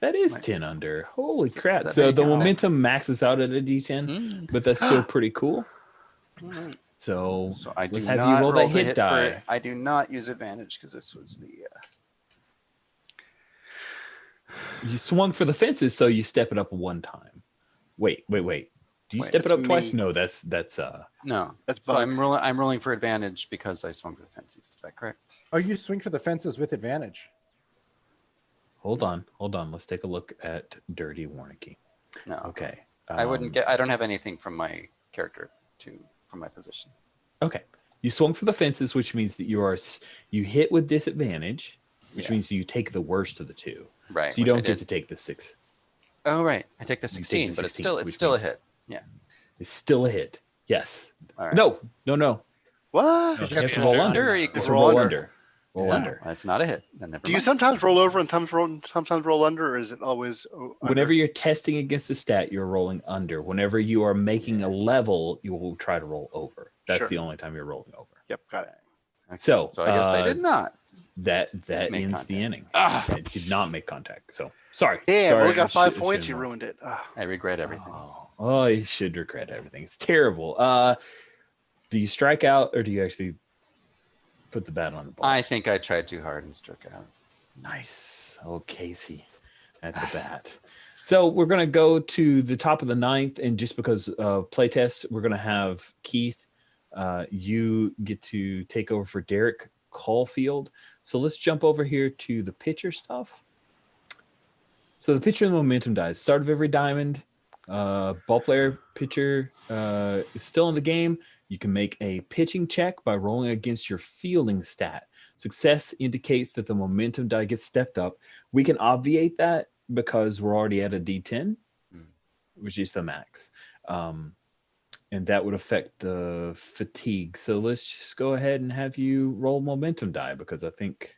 That is 10 under. Holy crap. that So make the it? momentum maxes out at a D10, but that's still pretty cool. Alright. So So I do let's have not you roll that the hit die. I do not use advantage because this was the. You swung for the fences, so you step it up 1 time. Wait. Do you Wait, step it that's up twice? me. No, that's No. That's So bug. I'm rolling for advantage because I swung for the fences. Is that correct? Oh, you swing for the fences with advantage. Hold on. Let's take a look at Dirty Warnicky. No. Okay. I wouldn't get. I don't have anything from my character from my position. Okay. You swung for the fences, which means that you hit with disadvantage, which Yeah. means you take the worst of the 2. Right. So you which I don't get did. to take the 6. Oh right. I take the You take 16, the but 16, it's which still a means- hit. Yeah. It's still a hit. Yes. All right. No. What? No, Just you have be to roll under. under. Under or You equal? have to Roll roll under. under. Roll No, under. That's not a hit. Then never Do you mind. sometimes roll over and sometimes roll under, or is it always under? Whenever you're testing against a stat, you're rolling under. Whenever you are making a level, you will try to roll over. That's Sure. the only time you're rolling over. Yep, got it. Okay. So, So I guess I did not. That make ends contact. the inning. Ah. It did not make contact. So sorry. Damn, sorry, only got I 5 should- points. You shouldn't have. ruined it. I regret everything. Oh, you should regret everything. It's terrible. Do you strike out or do you actually put the bat on the ball? I think I tried too hard and struck out. Nice. Oh, Casey at the bat. So we're going to go to the top of the 9th. And just because of playtest, we're going to have Keith. You get to take over for Derek Caulfield. So let's jump over here to the pitcher stuff. So the pitcher and the momentum dies. Start of every diamond. Ball player, pitcher is still in the game. You can make a pitching check by rolling against your fielding stat. Success indicates that the momentum die gets stepped up. We can obviate that because we're already at a D10, which is the max. And that would affect the fatigue. So let's just go ahead and have you roll momentum die because I think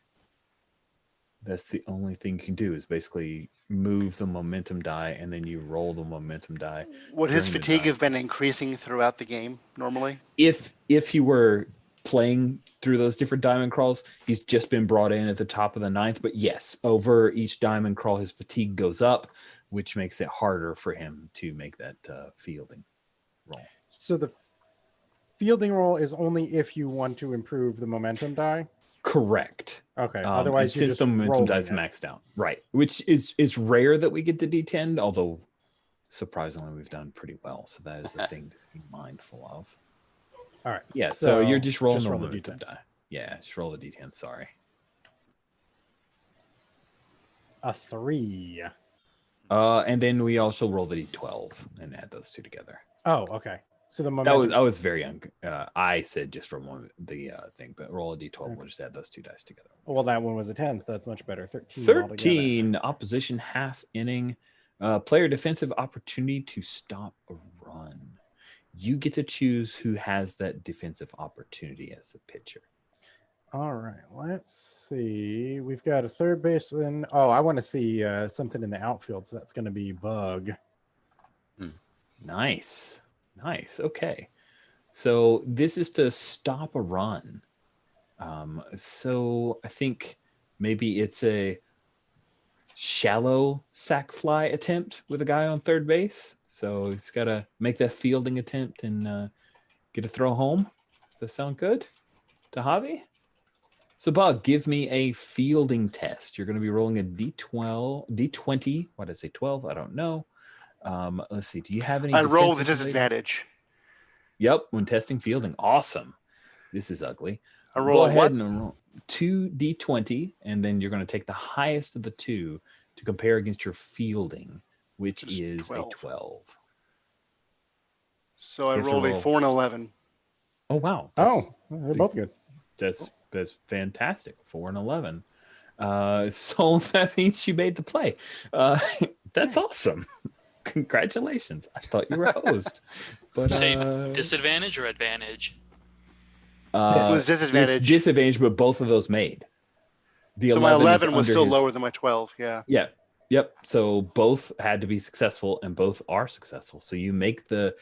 That's the only thing you can do is basically move the momentum die, and then you roll the momentum die. Would his during the fatigue die. have been increasing throughout the game normally? If you were playing through those different diamond crawls, he's just been brought in at the top of the ninth. But yes, over each diamond crawl, his fatigue goes up, which makes it harder for him to make that fielding roll. So the fielding roll is only if you want to improve the momentum die. Correct. Okay. And Otherwise, you're since just the momentum die is rolling it. maxed out, right? Which is it's rare that we get to D10, although surprisingly we've done pretty well. So that is a thing to be mindful of. All right. Yeah. So you're just rolling roll the the momentum D10. die. Yeah, just roll the D10. Sorry. A 3. And then we also roll the D12 and add those two together. Oh, okay. So the That momentum. I was very young. I said just from the thing, but roll a D12. We'll just add those two dice together. Well, that one was a 10, so that's much better. 13. 13 opposition half inning. Player defensive opportunity to stop a run. You get to choose who has that defensive opportunity as the pitcher. All right. Let's see. We've got a third baseman. Oh, I want to see something in the outfield, so that's going to be Bug. Nice. Okay. So this is to stop a run. So I think maybe it's a shallow sac fly attempt with a guy on third base. So he's got to make that fielding attempt and get a throw home. Does that sound good to Javi? So Bob, give me a fielding test. You're going to be rolling a D20. Why did I say 12? I don't know. Let's see. Do you have any? I roll with defensive related- disadvantage. Yep, when testing fielding. Awesome. This is ugly. I roll Go a ahead what? and roll 2d20, and then you're going to take the highest of the two to compare against your fielding, which Just is 12. a 12. So I you have to rolled a roll. 4 and 11. Oh wow. Oh, they're both good. That's fantastic. 4 and 11. So that means you made the play. That's awesome. Congratulations. I thought you were a host. But Say disadvantage or advantage? It was disadvantage. It's disadvantage, but both of those made. The So my 11 is 11 was under still his- lower than my 12. Yeah. Yeah. Yep. So both had to be successful, and both are successful. So you make so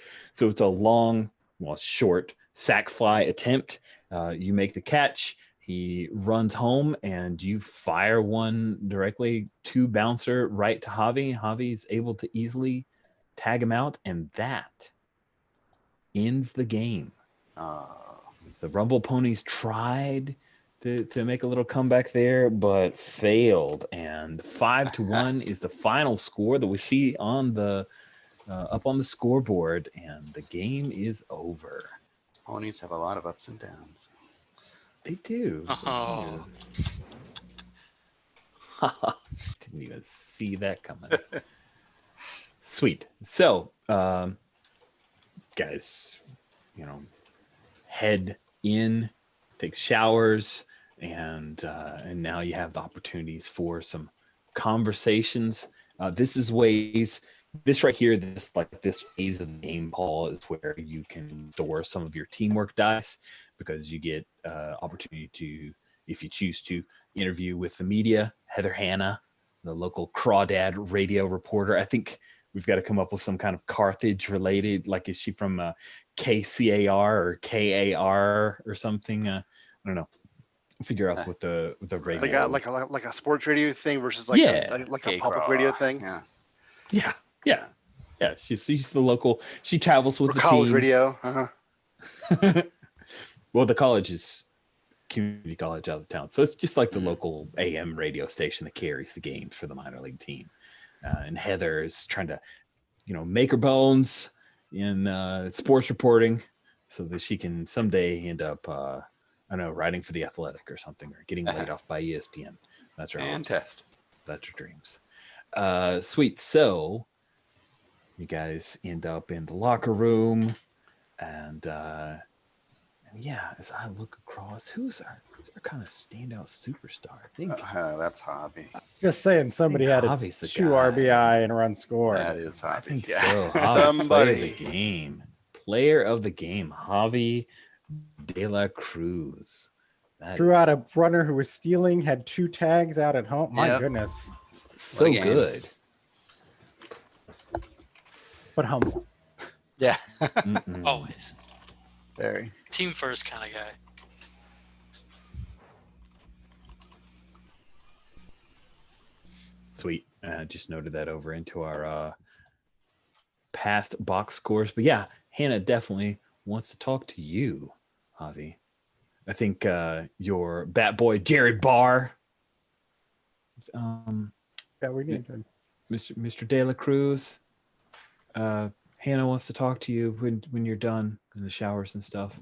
it's a long, well, short sac fly attempt. You make the catch. He runs home, and you fire one directly to bouncer right to Javi. Javi's able to easily tag him out, and that ends the game. The Rumble Ponies tried to make a little comeback there, but failed. And 5-1 is the final score that we see on the up on the scoreboard, and the game is over. Ponies have a lot of ups and downs. They do. Oh. Didn't even see that coming. Sweet. So, guys, head in, take showers, and now you have the opportunities for some conversations. This right here, this phase of the game, Paul, is where you can store some of your teamwork dice, because you get opportunity to, if you choose to, interview with the media. Heather Hanna, the local Crawdad radio reporter. I think we've got to come up with some kind of Carthage related, like, is she from KCAR or KAR or something? I don't know. Figure out what the radio. Like a sports radio thing versus a public radio thing. Yeah. She's the local. She travels with Or the college team. radio. Well, the college is community college out of town, so it's just like the local AM radio station that carries the games for the minor league team. And Heather is trying to, make her bones in sports reporting, so that she can someday end up, writing for the Athletic or something, or getting laid off by ESPN. That's her hopes. Fantastic. That's her dreams. Sweet. So you guys end up in the locker room, and as I look across, who's our kind of standout superstar? I think That's Hobby. Just saying, somebody had a Javi's the two guy. RBI and run score. That is Hobby. I think yeah. so. Javi, player of the game. Player of the game, Javi De La Cruz. Drew out a runner who was stealing, had 2 tags out at home. My goodness. So good. But humble. Yeah. Always. Very. Team first kind of guy. Sweet. Just noted that over into our past box scores. But yeah, Hannah definitely wants to talk to you, Javi. I think your bat boy Jared Barr, Yeah, we need him. Mr. De La Cruz. Hannah wants to talk to you when you're done in the showers and stuff.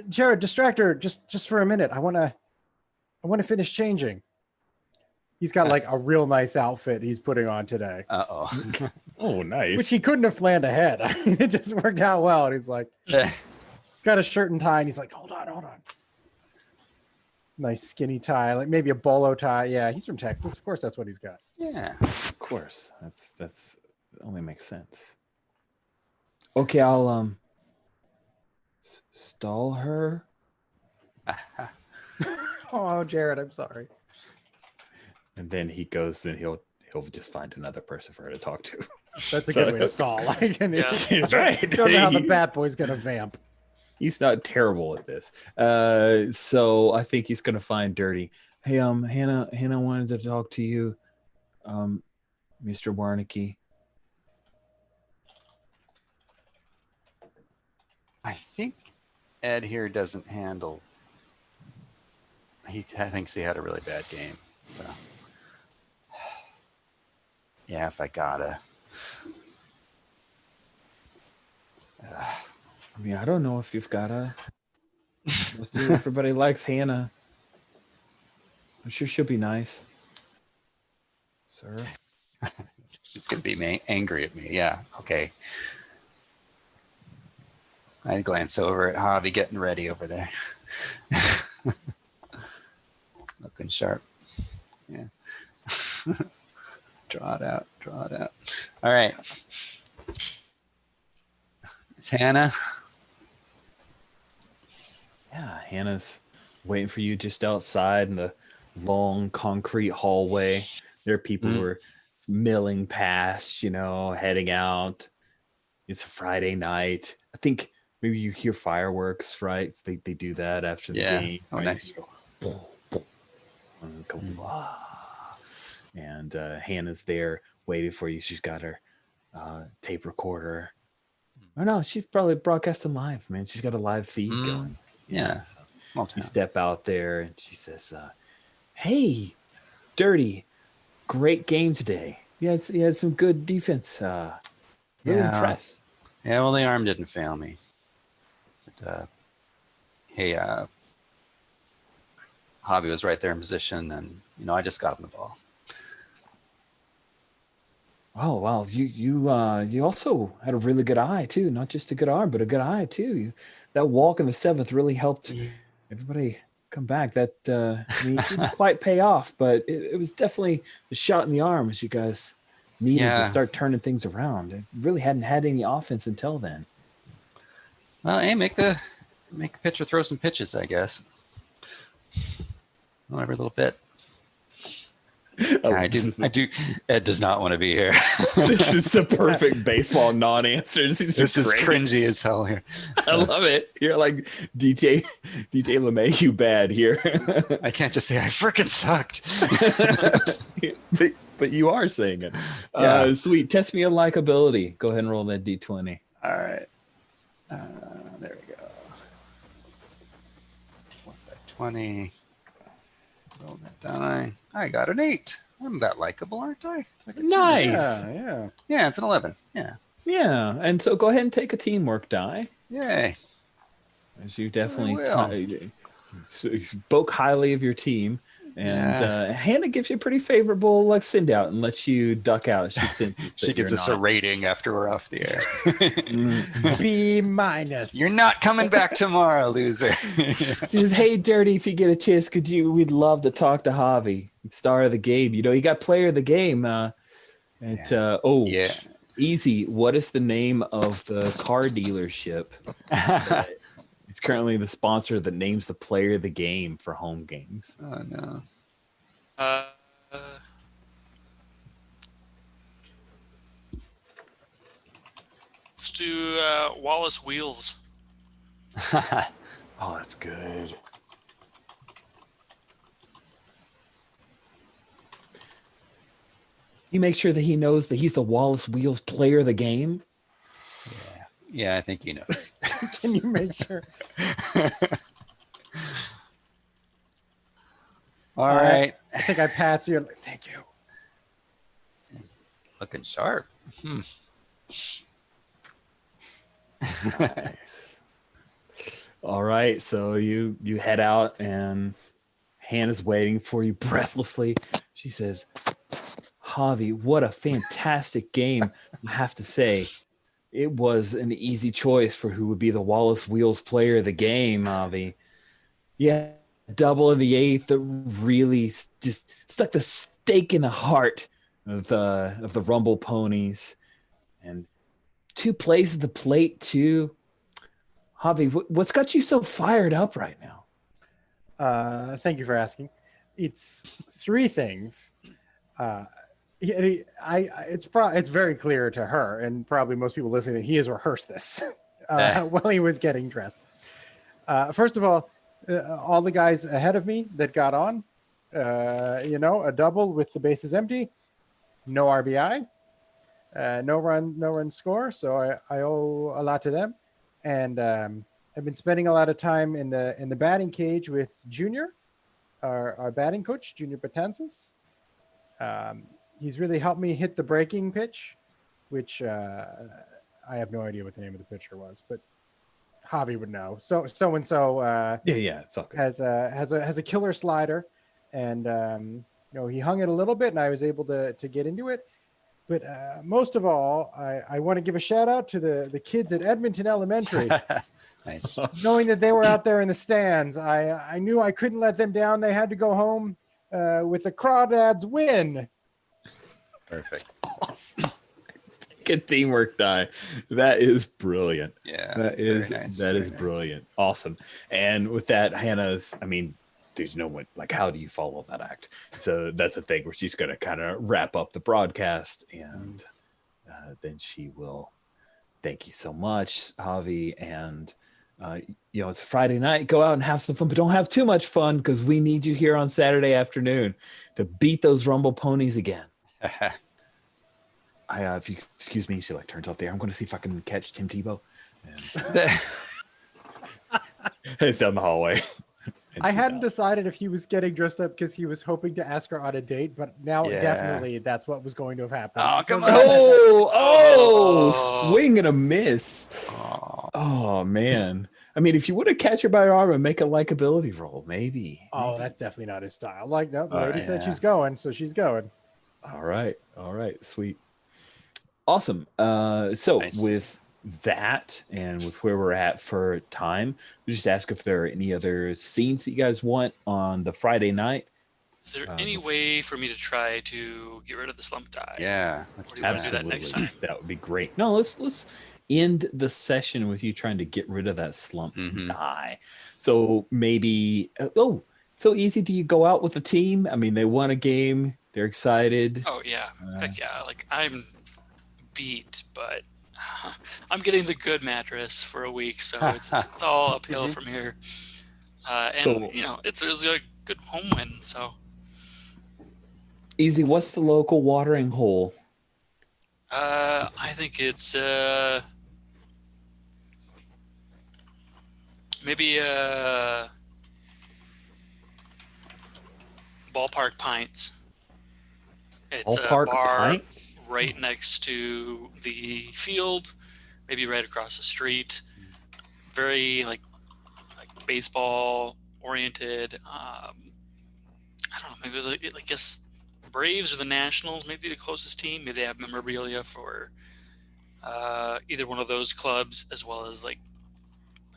Jared, distract her just for a minute. I want to finish changing. He's got like a real nice outfit he's putting on today. Uh-oh. Oh, nice. Which he couldn't have planned ahead. I mean, it just worked out well. And he's like, got a shirt and tie, and he's like, hold on. Nice skinny tie, like maybe a bolo tie. Yeah, he's from Texas. Of course, that's what he's got. Yeah. Of course. That's only makes sense. Okay, I'll stall her. Oh, Jared, I'm sorry. And then he goes and he'll just find another person for her to talk to. That's a good way to stall. Like, and He's right. Don't know how the bat boy's gonna vamp. He's not terrible at this. So I think he's gonna find Dirty. Hey, Hannah wanted to talk to you, Mr. Warnicki. I think Ed here doesn't handle. He thinks he had a really bad game. So. Yeah, if I gotta. I mean, I don't know if you've gotta. Everybody likes Hannah. I'm sure she'll be nice. Sir? She's going to be angry at me. Yeah, okay. I glance over at Javi getting ready over there. Looking sharp. Yeah. Draw it out. All right. It's Hannah. Yeah, Hannah's waiting for you just outside in the long concrete hallway. There are people who are milling past, heading out. It's a Friday night. I think maybe you hear fireworks, right? They do that after the game. Oh, right? nice. And Hannah's there waiting for you. She's got her tape recorder. Oh no, she's probably broadcasting live, man. She's got a live feed going. Yeah. So Small town. you step out there and she says, hey, Dirty, great game today. You had some good defense. Really impressed. Yeah, well, the arm didn't fail me. But, hey, Javi was right there in position, and, I just got him the ball. Oh, wow. You also had a really good eye, too. Not just a good arm, but a good eye, too. That walk in the 7th really helped everybody come back. That it didn't quite pay off, but it was definitely a shot in the arm as you guys needed to start turning things around. It really hadn't had any offense until then. Well, hey, make the pitcher throw some pitches, I guess. Well, every little bit. I do. Ed does not want to be here. This is a perfect baseball non-answer. This is cringy as hell here. I love it. You're like DJ LeMahieu bad here. I can't just say I freaking sucked. but you are saying it. Yeah. Sweet. Test me on likability. Go ahead and roll that D20. All right. There we go. 1 by 20. Roll that die. I got an 8. I'm that likable, aren't I? It's like nice. Yeah, it's an 11. Yeah. Yeah. And so go ahead and take a teamwork die. Yay. As you definitely spoke highly of your team. And Hannah gives you a pretty favorable send out and lets you duck out. She senses she gives us a rating after we're off the air. B-. You're not coming back tomorrow, loser. She says, hey, Dirty, if you get a chance, we'd love to talk to Javi, star of the game. He got player of the game. Easy. What is the name of the car dealership It's currently the sponsor that names the player of the game for home games. Oh no. Let's do Wallace Wheels. Oh, that's good. You make sure that he knows that he's the Wallace Wheels player of the game. Yeah, I think he knows. Can you make sure? All right. I think I passed you. Thank you. Looking sharp. Nice. All right, so you head out, and Hannah's waiting for you breathlessly. She says, "Javi, what a fantastic game! I have to say, it was an easy choice for who would be the Wallace Wheels player of the game, Javi. Yeah, double in the eighth that really just stuck the stake in the heart of the Rumble Ponies, and 2 plays at the plate too. Javi, what's got you so fired up right now?" Thank you for asking. It's 3 things. It's very clear to her, and probably most people listening, that he has rehearsed this while he was getting dressed. First of all the guys ahead of me that got on, a double with the bases empty, no RBI, no run score. So I owe a lot to them, and I've been spending a lot of time in the batting cage with Junior, our batting coach, Junior Betances. He's really helped me hit the breaking pitch, which I have no idea what the name of the pitcher was, but Javi would know. So and so Yeah, it's okay. has a killer slider, and he hung it a little bit, and I was able to get into it. But most of all, I want to give a shout out to the kids at Edmonton Elementary. Nice. Knowing that they were out there in the stands, I knew I couldn't let them down. They had to go home with the Crawdads win. Perfect. Awesome. Good teamwork die. That is brilliant. Yeah. That is very nice. brilliant. Awesome. And with that, Hannah's, there's no one, like, how do you follow that act? So that's the thing where she's going to kind of wrap up the broadcast, and then she will thank you so much, Javi. And, it's Friday night. Go out and have some fun, but don't have too much fun, because we need you here on Saturday afternoon to beat those Rumble Ponies again. If you excuse me, she turns off the air. I'm going to see if I can catch Tim Tebow. And so, it's down the hallway. I hadn't decided if he was getting dressed up because he was hoping to ask her on a date, but now definitely that's what was going to have happened. Oh, come on. Swing and a miss. Oh, man. If you would have catch her by her arm and make a likability roll, maybe. Oh, that's definitely not his style. No, the lady said she's going, so she's going. All right. Sweet. Awesome. So Nice. With that, and with where we're at for time, we just ask if there are any other scenes that you guys want on the Friday night. Is there any way for me to try to get rid of the slump die? Yeah. Or do you want to do that next time? That would be great. No, let's end the session with you trying to get rid of that slump die. So maybe so easy. Do you go out with the team? They won a game. They're excited. Oh yeah, heck yeah! I'm beat, but I'm getting the good mattress for a week, so it's all uphill from here. It's a good home win. So easy. What's the local watering hole? I think it's maybe Ballpark Pints. It's a bar Pints? right next to the field, maybe right across the street. Very like baseball oriented. I don't know. Maybe I guess Braves or the Nationals, maybe the closest team. Maybe they have memorabilia for either one of those clubs, as well as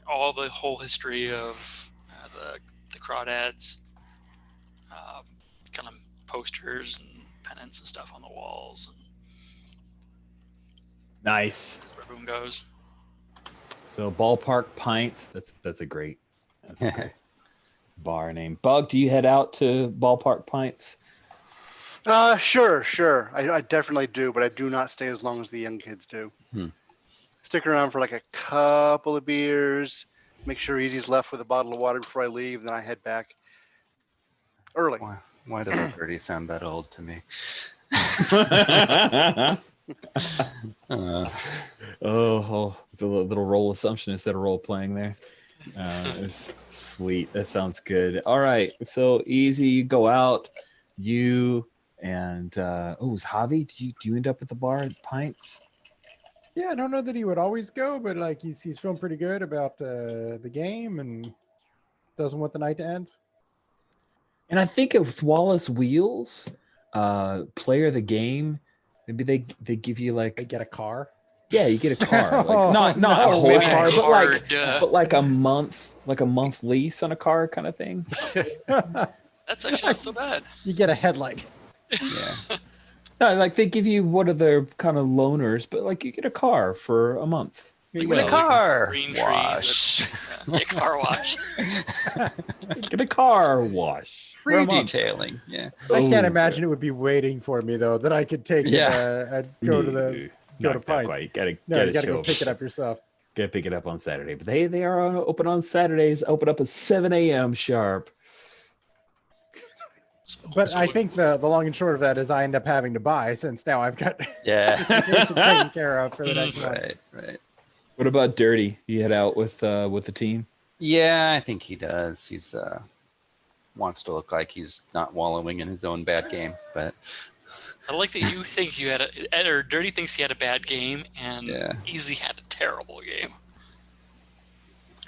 all the whole history of the Crawdads. Kind of posters and pennants and stuff on the walls. And Nice. that's where everyone goes. So Ballpark Pints. That's a great bar name. Bug, do you head out to Ballpark Pints? Sure. I definitely do, but I do not stay as long as the young kids do. Stick around for like a couple of beers, make sure Easy's left with a bottle of water before I leave, then I head back early. Why doesn't 30 sound that old to me? The little role assumption instead of role playing there. It's sweet. That sounds good. All right. So Easy, you go out. You and is Javi? Do you end up at the bar at Pints? Yeah, I don't know that he would always go, but like he's feeling pretty good about the game and doesn't want the night to end. And I think with Wallace Wheels, player of the game, maybe they give you like They get a car. Yeah, you get a car. Like, not a whole maybe car, a card, but like a month lease on a car kind of thing. That's actually not so bad. You get a headlight. Yeah. No, like they give you what are their kind of loaners, but like you get a car for a month. Here you Get a go. car Green wash. trees. Yeah, car wash. Get a car wash. for Free a month. detailing. Yeah. I can't Oh, imagine it would be waiting for me though. That I could take it and go to the Not to that Pints. quite. You No, gotta you gotta show go up. pick it up yourself. Gotta pick it up on Saturday. But they are open on Saturdays. Open up at 7 a.m. sharp. But I think the long and short of that is I end up having to buy since now I've got Yeah. vacation taken care of for the next month. Right. What about Dirty? You head out with the team? Yeah, I think he does. He's wants to look like he's not wallowing in his own bad game, but I like that you think you had or Dirty thinks he had a bad game, and Yeah. Easy had a terrible game.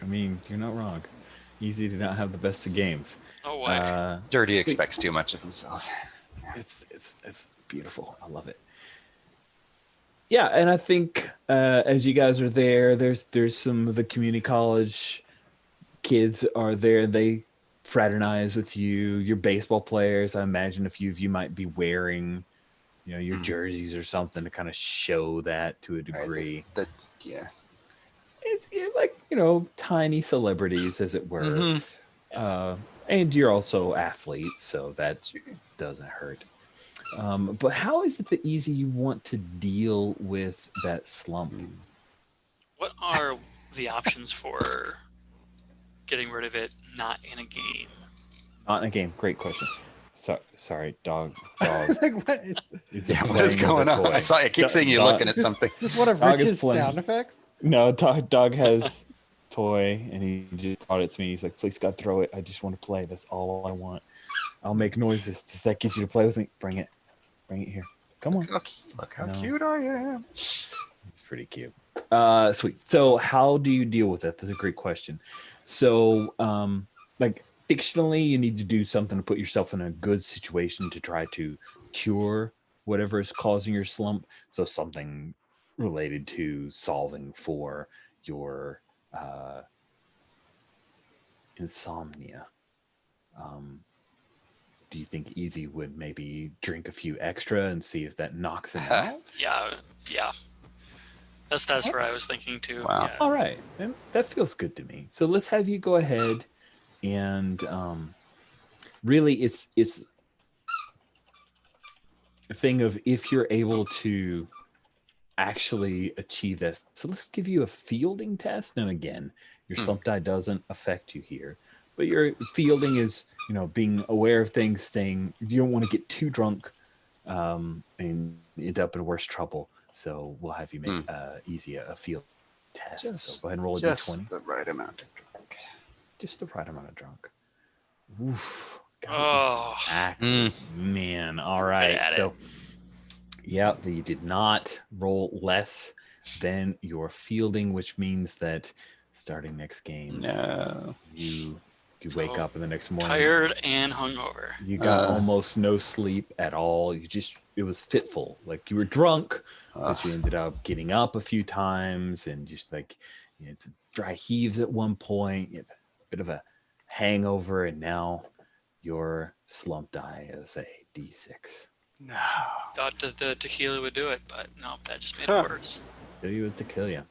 I mean, you're not wrong. Easy to not have the best of games. No way. Dirty expects too much of himself. It's beautiful. I love it. Yeah, and I think as you guys are there, there's some of the community college kids are there. They fraternize with you. Your baseball players. I imagine a few of you might be wearing, your jerseys or something to kind of show that to a degree. Yeah. It's like tiny celebrities, as it were. Mhm. And you're also athletes, so that doesn't hurt. But how is it that Easy you want to deal with that slump? What are the options for getting rid of it not in a game? Not in a game. Great question. Sorry, dog. Like, what is What is going on? I keep seeing you looking at something. this one of Dog is Rich's playing. sound effects? No, dog has toy, and he just brought it to me. He's like, "Please, God, throw it. I just want to play. That's all I want. I'll make noises. Does that get you to play with me? Bring it here. Come on." Look how No. cute I am. It's pretty cute. Sweet. So how do you deal with it? That's a great question. So, like fictionally, you need to do something to put yourself in a good situation to try to cure whatever is causing your slump. So something related to solving for your insomnia. Do you think Easy would maybe drink a few extra and see if that knocks him out? Yeah. That's where I was thinking too. Wow. Yeah. All right, and that feels good to me. So let's have you go ahead and really, it's a thing of if you're able to actually achieve this. So let's give you a fielding test. And again, your slump die doesn't affect you here, but your fielding is being aware of things, you don't want to get too drunk and end up in worse trouble. So we'll have you make Easy a field test. So go ahead and roll a d20. The right amount of drunk. Just the right amount of drunk. Oof. Oh. Exactly. Man. All right. at So, yeah, you did not roll less than your fielding, which means that starting next game, No. you wake up in the next morning. Tired and hungover. You got almost no sleep at all. It was fitful. Like you were drunk, but you ended up getting up a few times and just like it's dry heaves at one point. You have a bit of a hangover, and now your slump die is a D6. No. Thought that the tequila would do it, but no, that just made it worse. Kill you with to kill you.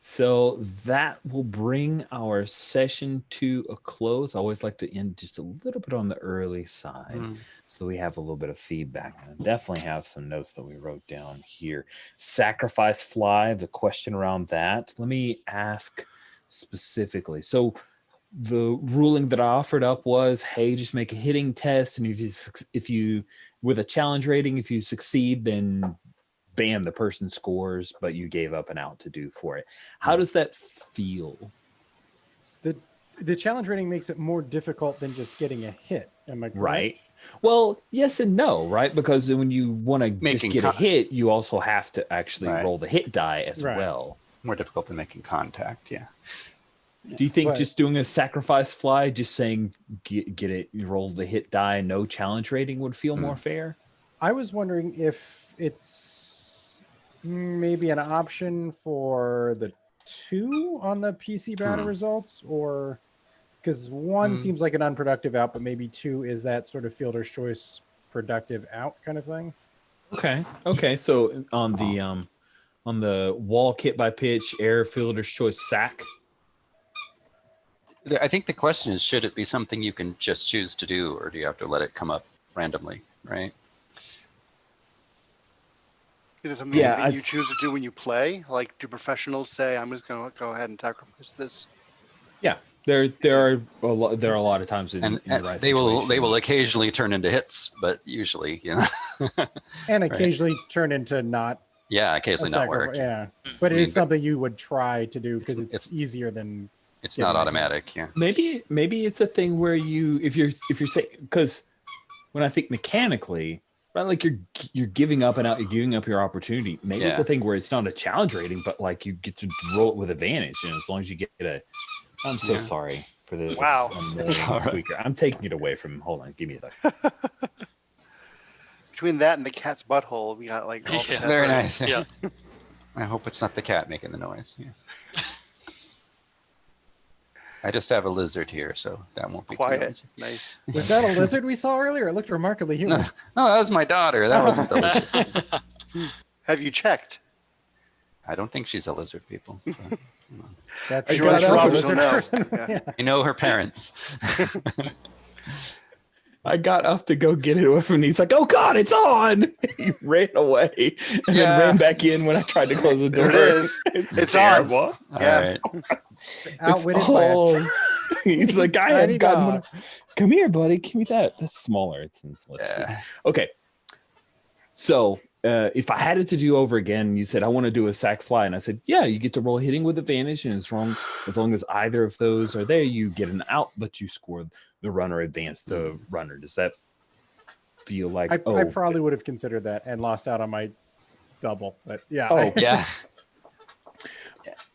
So that will bring our session to a close. I always like to end just a little bit on the early side so we have a little bit of feedback. And I definitely have some notes that we wrote down here. Sacrifice fly, the question around that. Let me ask specifically. So the ruling that I offered up was, hey, just make a hitting test. And if you with a challenge rating, if you succeed, then bam, the person scores, but you gave up an out to do for it. How does that feel? The challenge rating makes it more difficult than just getting a hit. Am I correct? Right. Well, yes and no, right? Because when you want to just get a hit, you also have to actually roll the hit die as well. More difficult than making contact, yeah. Do you think just doing a sacrifice fly, just saying get it, roll the hit die, no challenge rating would feel more fair? I was wondering if it's maybe an option for the 2 on the PC battle results, or because 1 seems like an unproductive out, but maybe 2 is that sort of fielder's choice productive out kind of thing. Okay. So on the wall kit by pitch, air fielder's choice sack. I think the question is, should it be something you can just choose to do, or do you have to let it come up randomly, right? Is it something that you choose to do when you play? Like, do professionals say, "I'm just going to go ahead and sacrifice this"? Yeah, there are a lot of times in the right they situation. will occasionally turn into hits, but usually, and occasionally turn into not. Yeah, occasionally not work. Yeah, but it is something you would try to do because it's easier than. It's not automatic. Yeah. Maybe it's a thing where if you're saying, because when I think mechanically. Right, like you're giving up an out, you're giving up your opportunity. Maybe it's a thing where it's not a challenge rating, but like you get to roll it with advantage, and as long as you get a, I'm so sorry for this. Wow, squeaker. I'm taking it away from him. Hold on, give me a second. Between that and the cat's butthole, we got like all the very nice. Yeah. I hope it's not the cat making the noise. Yeah. I just have a lizard here, so that won't be quiet. Nice. Was that a lizard we saw earlier? It looked remarkably human. No, that was my daughter. That wasn't the lizard. Have you checked? I don't think she's a lizard, people. So, That's a lizard. Yeah. I know her parents. I got up to go get it away from him. He's like, "Oh God, it's on!" He ran away and then ran back in when I tried to close the door. There it is. It's terrible. On. Yeah. Outwitted He's like, "I have gotten. Come here, buddy. Give me that. That's smaller. It's less. Yeah. Okay. So if I had it to do over again, you said I want to do a sack fly, and I said, yeah, you get to roll hitting with advantage, and it's wrong as long as either of those are there, you get an out, but you score the runner advance the runner. Does that feel like? I probably would have considered that and lost out on my double, but yeah. Yeah.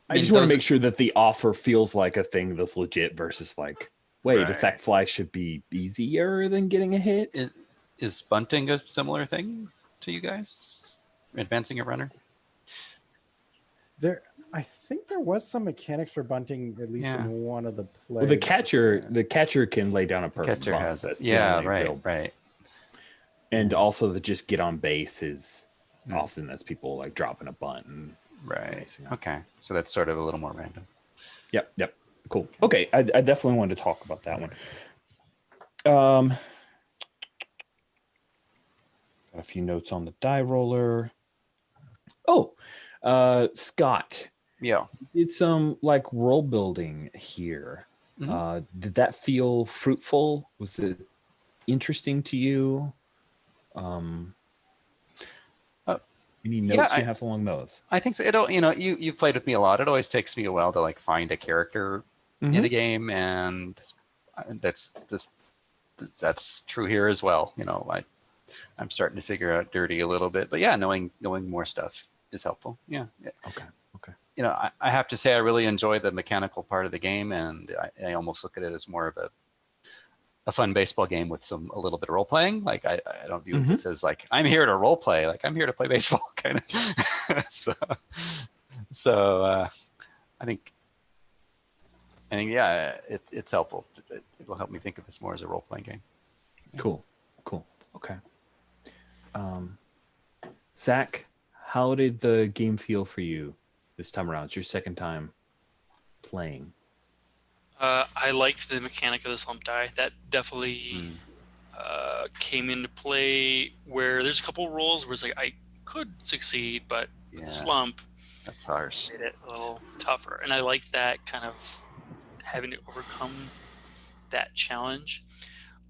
I just want to make sure that the offer feels like a thing that's legit versus like, wait, a sack fly should be easier than getting a hit. Is bunting a similar thing to you guys? Advancing a runner? I think there was some mechanics for bunting, at least in one of the plays. Well, the catcher can lay down a perfect catcher bunt. Has it. Yeah, right. And also the just get on base is often that's people like dropping a bunt and Okay, so that's sort of a little more random. Yep. Cool. Okay, I definitely wanted to talk about that one. Got a few notes on the die roller. Scott. Yeah. Did some like world building here. Did that feel fruitful? Was it interesting to you? Any notes you have along those? I think so. You've played with me a lot. It always takes me a while to like find a character in a game, and that's true here as well. I'm starting to figure out dirty a little bit, but knowing more stuff is helpful. Yeah. Okay. I have to say I really enjoy the mechanical part of the game, and I almost look at it as more of a fun baseball game with a little bit of role playing. Like I don't view this as like I'm here to role play. Like I'm here to play baseball, kind of. So I think it's helpful. It will help me think of this more as a role playing game. Yeah. Cool. Okay. Zach, how did the game feel for you this time around? It's your second time playing. I liked the mechanic of the slump die. That definitely came into play where there's a couple rolls where it's like I could succeed, but with the slump, that's harsh. made it a little tougher. And I like that kind of having to overcome that challenge.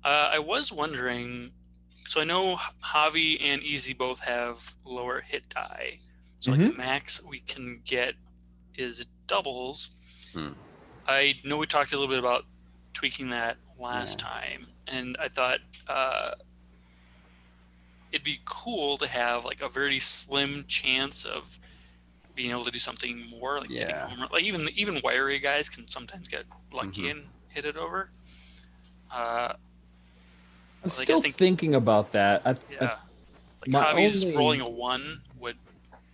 I was wondering, so I know Javi and Easy both have lower hit die. So like the max we can get is doubles. I know we talked a little bit about tweaking that last time, and I thought it'd be cool to have like a very slim chance of being able to do something more, like getting home run. Like even wiry guys can sometimes get lucky and hit it over. I'm still thinking about that. Like Javi's rolling a 1 would.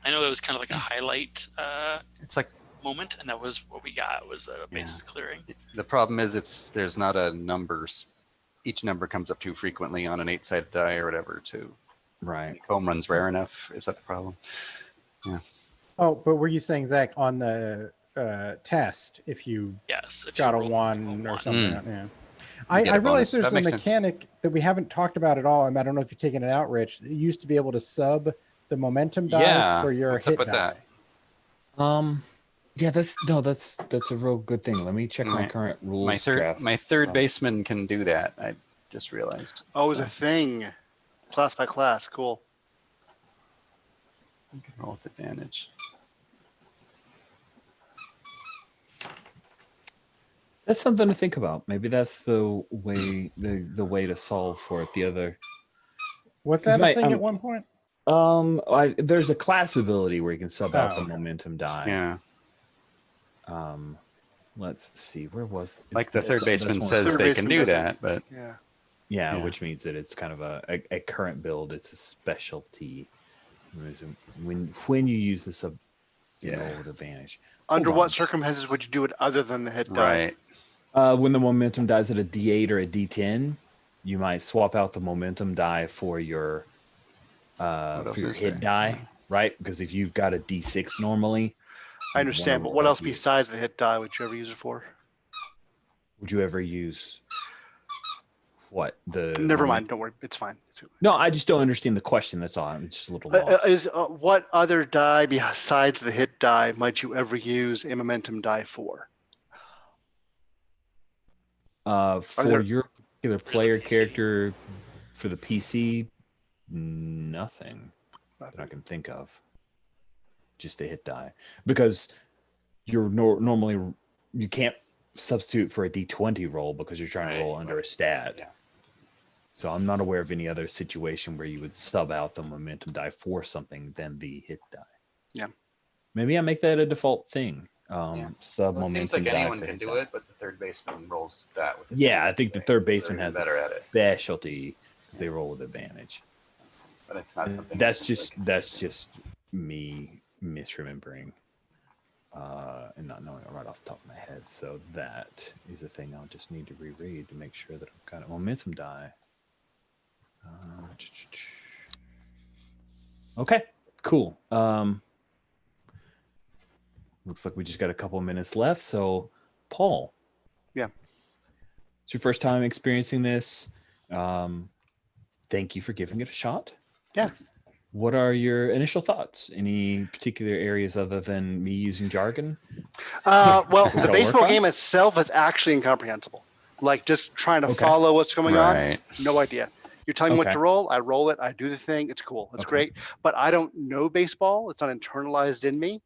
I know that was kind of like a highlight. It's like moment, and that was what we got was the bases clearing. The problem is there's not a numbers. Each number comes up too frequently on an 8-sided die or whatever. Right. Home run's rare enough. Is that the problem? Yeah. Oh, but were you saying, Zach, on the test, if you got a 1 or something? Yeah. I realize there's a mechanic that we haven't talked about at all, and I don't know if you've taken it out, Rich. You used to be able to sub the momentum die for your hit die. Yeah, that's a real good thing. Let me check my current rules draft. My third baseman can do that. I just realized. Oh, it's a thing. Class by class. Cool. You can roll with advantage. That's something to think about. Maybe that's the way to solve for it. The other was that a thing at one point? There's a class ability where you can sub out the momentum die. Yeah. Let's see. Where was like the third baseman says they can do that, but yeah, which means that it's kind of a current build. It's a specialty. When you use the sub, roll with advantage. Under what circumstances would you do it other than the hit die? Right. When the momentum dies at a D8 or a D10, you might swap out the momentum die for your hit die, right? Because if you've got a D6 normally. I understand, but what else besides the hit die would you ever use it for? Would you ever use what? Never mind. Don't worry. It's fine. No, I just don't understand the question. That's all. I'm just a little lost. What other die besides the hit die might you ever use a momentum die for? For your particular player character for the PC, nothing that I can think of. Just a hit die, because you're normally you can't substitute for a D20 roll because you're trying to roll under a stat. Yeah. So I'm not aware of any other situation where you would sub out the momentum die for something than the hit die. Yeah. Maybe I make that a default thing. Sub momentum seems like die. Anyone can do it, but the third baseman rolls that with advantage. I think the third baseman has a specialty because they roll with advantage. But it's not something that's just me misremembering and not knowing it right off the top of my head. So that is a thing I'll just need to reread to make sure that I'm kind of momentum die. Okay, cool. Looks like we just got a couple of minutes left. So, Paul. Yeah. It's your first time experiencing this. Thank you for giving it a shot. Yeah. What are your initial thoughts? Any particular areas other than me using jargon? Well, the baseball game itself is actually incomprehensible. Like just trying to follow what's going on. No idea. You're telling me what to roll. I roll it. I do the thing. It's cool. It's great. But I don't know baseball. It's not internalized in me.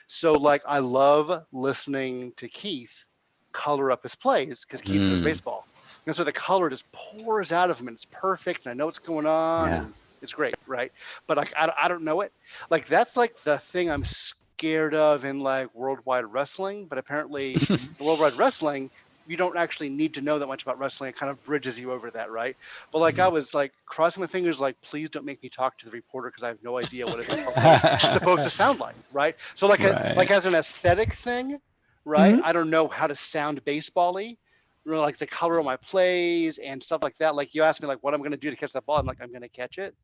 So like I love listening to Keith color up his plays because Keith knows baseball. And so the color just pours out of him and it's perfect. And I know what's going on. Yeah. And it's great, right? But like I don't know it. Like that's like the thing I'm scared of in like worldwide wrestling. But apparently, in worldwide wrestling, you don't actually need to know that much about wrestling. It kind of bridges you over that, right? But like I was like crossing my fingers, like please don't make me talk to the reporter because I have no idea what it's supposed to sound like, right? So like like as an aesthetic thing, right? I don't know how to sound baseball-y. Like the color of my plays and stuff like that. Like you asked me like what I'm going to do to catch that ball. I'm like, I'm going to catch it.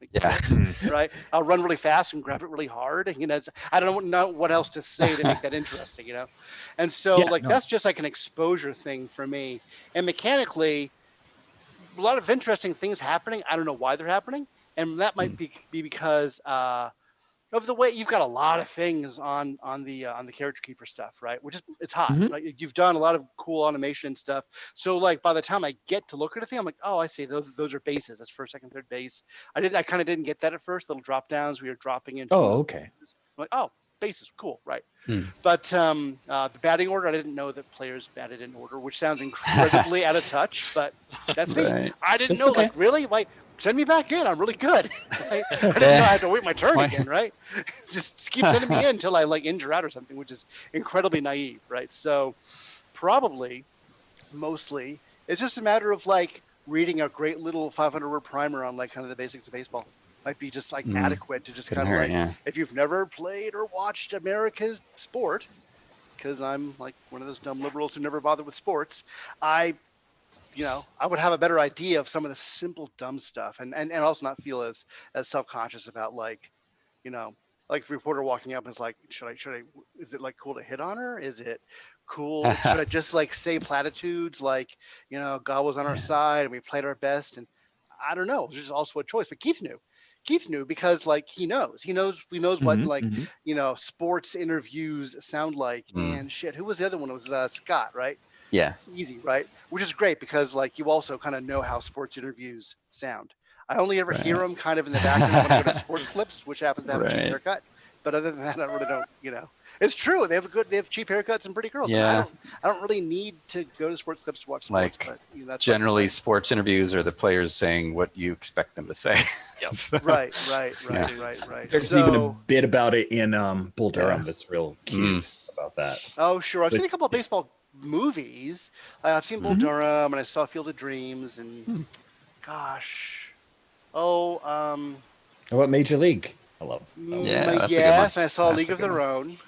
Like, Yeah. right. I'll run really fast and grab it really hard. You know, I don't know what else to say to make that interesting. You know, and so Yeah, like no. that's just like an exposure thing for me. And mechanically, a lot of interesting things happening. I don't know why they're happening, and that might be because of the way you've got a lot of things on the character keeper stuff, right? Which is it's hot. Mhm. Right? You've done a lot of cool automation and stuff. So like by the time I get to look at a thing, I'm like, oh, I see. Those are bases. That's first, second, third base. I kind of didn't get that at first. Little drop downs. We were dropping into. Oh, okay. I'm like, oh, bases, cool, right? Hmm. But the batting order, I didn't know that players batted in order, which sounds incredibly out of touch. But that's me. Right. I didn't That's know. okay. Like really, like send me back in. I'm really good. Right? I didn't know I had to wait my turn Why- again. Right? Just keep sending me in until I like injure out or something, which is incredibly naive. Right? So probably mostly it's just a matter of like reading a great little 500 word primer on like kind of the basics of baseball. Might be just like adequate to just Couldn't kind of hurt, like yeah. if you've never played or watched America's sport, because I'm like one of those dumb liberals who never bother with sports, I I would have a better idea of some of the simple dumb stuff and also not feel as self-conscious about like, you know, like the reporter walking up and is like, should I, is it like cool to hit on her? Is it cool? Should I just like say platitudes like, God was on our side and we played our best? And I don't know. It's just also a choice. But Keith knew. Keith knew because like he knows what like, sports interviews sound like. And shit, who was the other one? It was Scott, right? Yeah. Easy, right? Which is great because like you also kind of know how sports interviews sound. I only ever hear them kind of in the background when I go to sports clips, which happens to have a cheap Right. haircut. But other than that, I really don't. It's true. They have cheap haircuts and pretty girls. Yeah. And I don't really need to go to sports clips to watch sports. Like, but that's Generally, like, sports interviews are the players saying what you expect them to say. Yep. So- right. Yeah. There's So, even a bit about it in Bull Durham Yeah. that's real cute about that. oh sure, I've But- seen a couple of baseball movies. I've seen Bull Durham and I saw Field of Dreams and gosh, How about Major League? I love. Yeah, that's a good yes, one. and I saw That's League a of good Their one.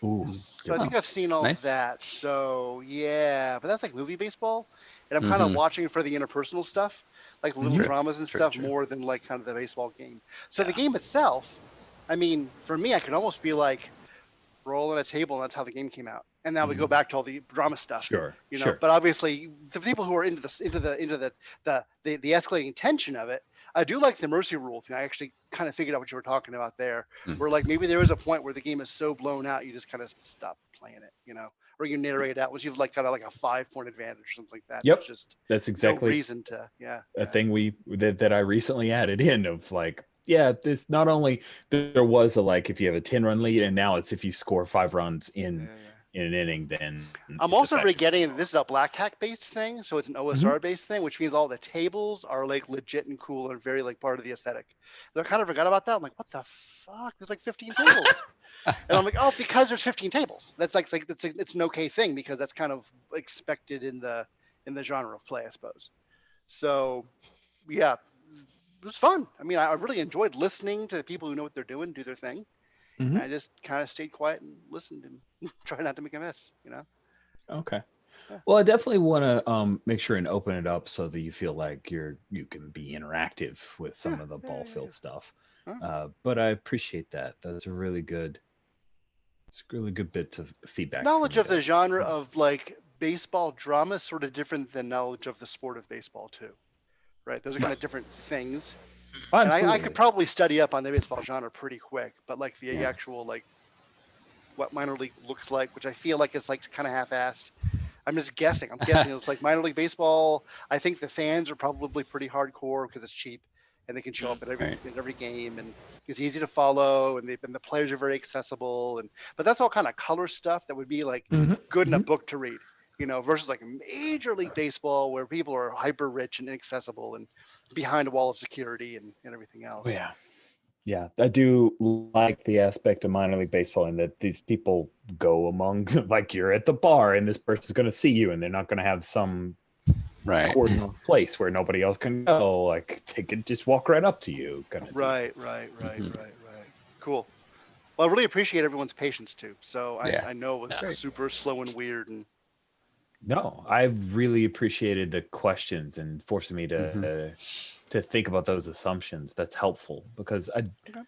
Own. Ooh. So I think I've seen all Nice. of that. So yeah, but that's like movie baseball, and I'm kind of watching for the interpersonal stuff, like the little True, dramas and true, stuff, true. more than like kind of the baseball game. So the Yeah. game itself, I mean, for me, I could almost be like rolling a table, and that's how the game came out. And now we go back to all the drama stuff. Sure. You know, Sure. but obviously the people who are into the escalating tension of it, I do like the mercy rule thing. I actually kind of figured out what you were talking about there, where like maybe there is a point where the game is so blown out you just kind of stop playing it, or you narrate out once you've like kind of like a 5-point advantage or something like that. Yep. There's just That's no exactly reason to a thing that I recently added in of like, yeah, this not only there was a like if you have a 10-run lead and now it's if you score 5 runs in an inning, then I'm it's also effective. forgetting this is a black hack based thing, so it's an OSR based thing, which means all the tables are like legit and cool and very like part of the aesthetic. So I kind of forgot about that. I'm like, what the fuck? There's like 15 tables, and I'm like, oh, because there's 15 tables. That's like it's an okay thing because that's kind of expected in the genre of play, I suppose. So yeah, it was fun. I mean, I really enjoyed listening to the people who know what they're doing, do their thing. And I just kind of stayed quiet and listened and tried not to make a mess, Okay. Yeah. Well, I definitely want to make sure and open it up so that you feel like you can be interactive with some of the ball field stuff. But I appreciate that. That's a really good bit of feedback. Knowledge of the genre of like baseball drama is sort of different than knowledge of the sport of baseball too, right? Those are kind of different things. And I could probably study up on the baseball genre pretty quick, but like the actual like what minor league looks like, which I feel like is like kind of half-assed. I'm just guessing. I'm guessing it's like minor league baseball. I think the fans are probably pretty hardcore because it's cheap and they can show up at every game and it's easy to follow and the players are very accessible but that's all kind of color stuff that would be like good in a book to read, versus like Major League Baseball where people are hyper rich and inaccessible and behind a wall of security and everything else. Oh, yeah. Yeah, I do like the aspect of minor league baseball in that these people go among, like you're at the bar and this person's going to see you and they're not going to have some cordon off place where nobody else can go. Like they could just walk right up to you. Kind of right. Cool. Well, I really appreciate everyone's patience too. So I know it was super slow and weird. And no, I've really appreciated the questions and forcing me to to think about those assumptions. That's helpful because Okay.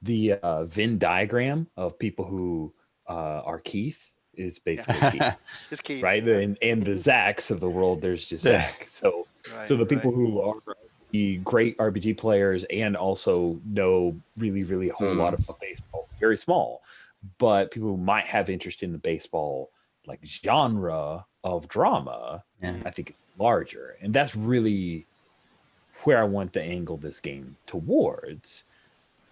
the Venn diagram of people who are Keith is basically Keith, It's Keith. right? Yeah. And the Zachs of the world, there's just Zach. So Right, the people right. who are the great RPG players and also know really, really a whole lot about baseball, very small, but people who might have interest in the baseball like genre of drama, I think it's larger. And that's really where I want to angle this game towards,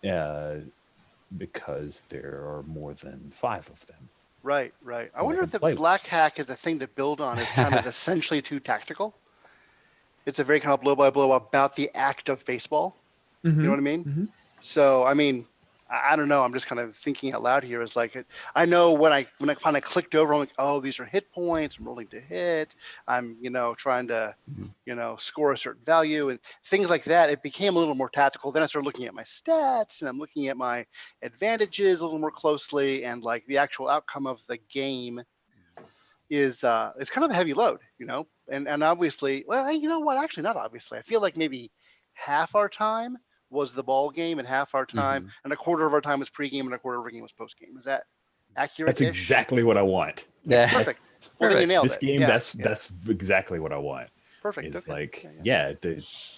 because there are more than 5 of them. Right. I Well, wonder I if can the play with. black hack is a thing to build on. Is kind of essentially too tactical. It's a very kind of blow by blow about the act of baseball. You know what I mean? Mhm. So I mean, I don't know. I'm just kind of thinking out loud here. Is like I know when I finally clicked over, I'm like, oh, these are hit points. I'm rolling to hit. I'm trying to score a certain value and things like that. It became a little more tactical. Then I started looking at my stats and I'm looking at my advantages a little more closely, and like the actual outcome of the game is kind of a heavy load, and obviously, well, you know what? Actually, not obviously. I feel like maybe half our time was the ball game, and half our time, and a quarter of our time was pregame, and a quarter of our game was postgame. Is that accurate? That's exactly what I want. Yeah. Perfect. Well, then you nailed This it. game, Yeah. that's exactly what I want. Perfect. It's Okay. like, Yeah.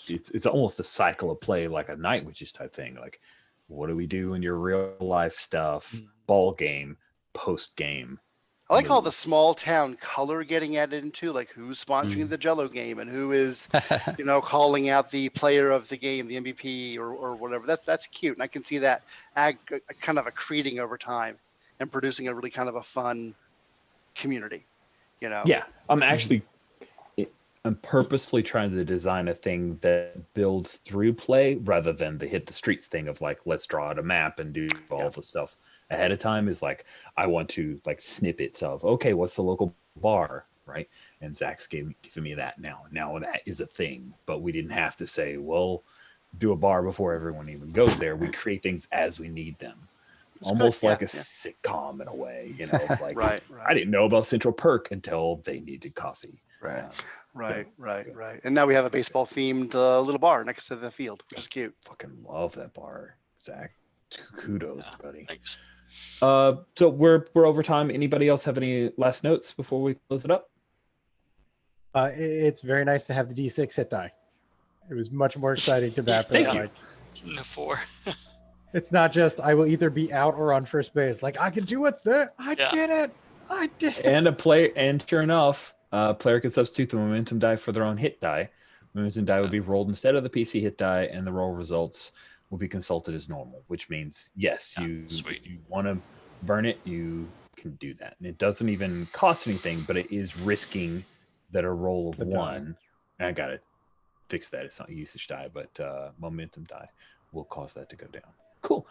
it's almost a cycle of play, like a night witches type thing. Like, what do we do in your real life stuff? Ball game, post game. I like all the small town color getting added into, like who's sponsoring the Jello game and who is, calling out the player of the game, the MVP or whatever. That's cute, and I can see that kind of accreting over time and producing a really kind of a fun community. Yeah, I'm purposefully trying to design a thing that builds through play rather than the hit the streets thing of like, let's draw out a map and do all the stuff ahead of time. Is like, I want to like snippets of, okay, what's the local bar, right? And Zach's giving me that now. Now that is a thing, but we didn't have to say, well, do a bar before everyone even goes there. We create things as we need them. It's almost good. like Yeah, a sitcom in a way, It's like, Right. I didn't know about Central Perk until they needed coffee. Right. And now we have a baseball themed little bar next to the field, which is cute. Fucking love that bar, Zach. Kudos, buddy. Thanks. So we're over time. Anybody else have any last notes before we close it up? It's very nice to have the D6 hit die. It was much more exciting to bat. Thank you. Like, The 4. it's not just I will either be out or on first base. Like I can do it there. I did it. I did it. And sure enough, player can substitute the momentum die for their own hit die. Momentum die would be rolled instead of the PC hit die, and the roll results will be consulted as normal, which means if you want to burn it, you can do that. And it doesn't even cost anything, but it is risking that a roll of 1. And I got to fix that. It's not usage die, but momentum die will cause that to go down. Cool.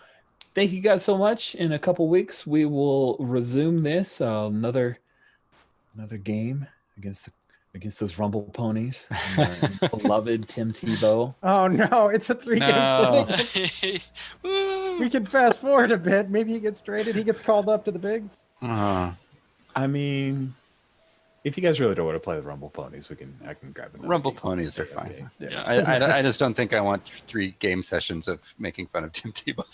Thank you guys so much. In a couple weeks, we will resume this another game against those Rumble ponies. Beloved Tim Tebow. Oh no, it's a 3-game setting. We can fast forward a bit. Maybe he gets traded. He gets called up to the bigs. I mean, if you guys really don't want to play the Rumble ponies, I can grab it. Rumble ponies are fine. Okay. Yeah. I just don't think I want 3 game sessions of making fun of Tim Tebow.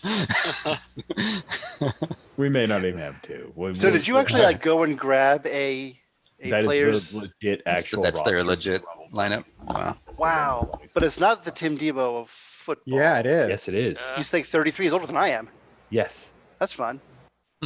We may not even have 2. So did you actually go and grab a that player's? Is the legit actual. That's their roster legit for Rumble lineup. Ponies. Wow, but it's not the Tim Tebow of football. Yeah, it is. Yes, it is. He's like 33 years older than I am. Yes. That's fun.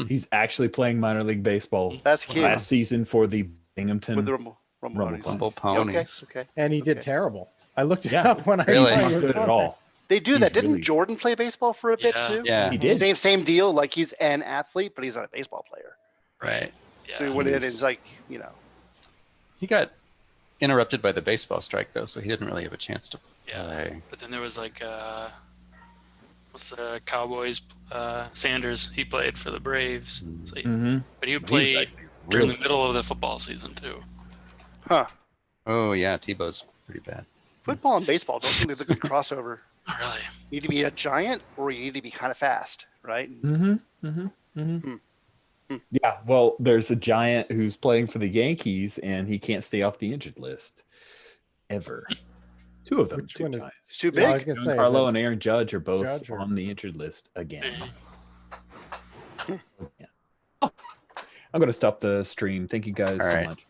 He's actually playing minor league baseball. That's cute. Last season for the Binghamton. With the Rumble Rumble Ponies. Ponies. Okay. And he did terrible. I looked it Yeah. up when I Really? saw He's he not was good at on all. They do He's that. Didn't really- Jordan play baseball for a bit Yeah. too? Yeah. He did. Same deal. Like he's an athlete, but he's not a baseball player. Right. Yeah. So he went in and it's like, He got interrupted by the baseball strike, though, so he didn't really have a chance to Yeah. play. But then there was what's the Cowboys? Sanders. He played for the Braves. So but he played during the middle of the football season too. huh? Oh, yeah, Tebow's pretty bad. Football and baseball don't think there's a good crossover. Really? You need to be a giant or you need to be kind of fast, right? Yeah, well, there's a giant who's playing for the Yankees, and he can't stay off the injured list ever. Two of them. Which two one is- giants. It's too Yeah, I was big. gonna say, is Carlo it and Aaron Judge are both Judge or- on the injured list again. Big. I'm going to stop the stream. Thank you guys All so right. much.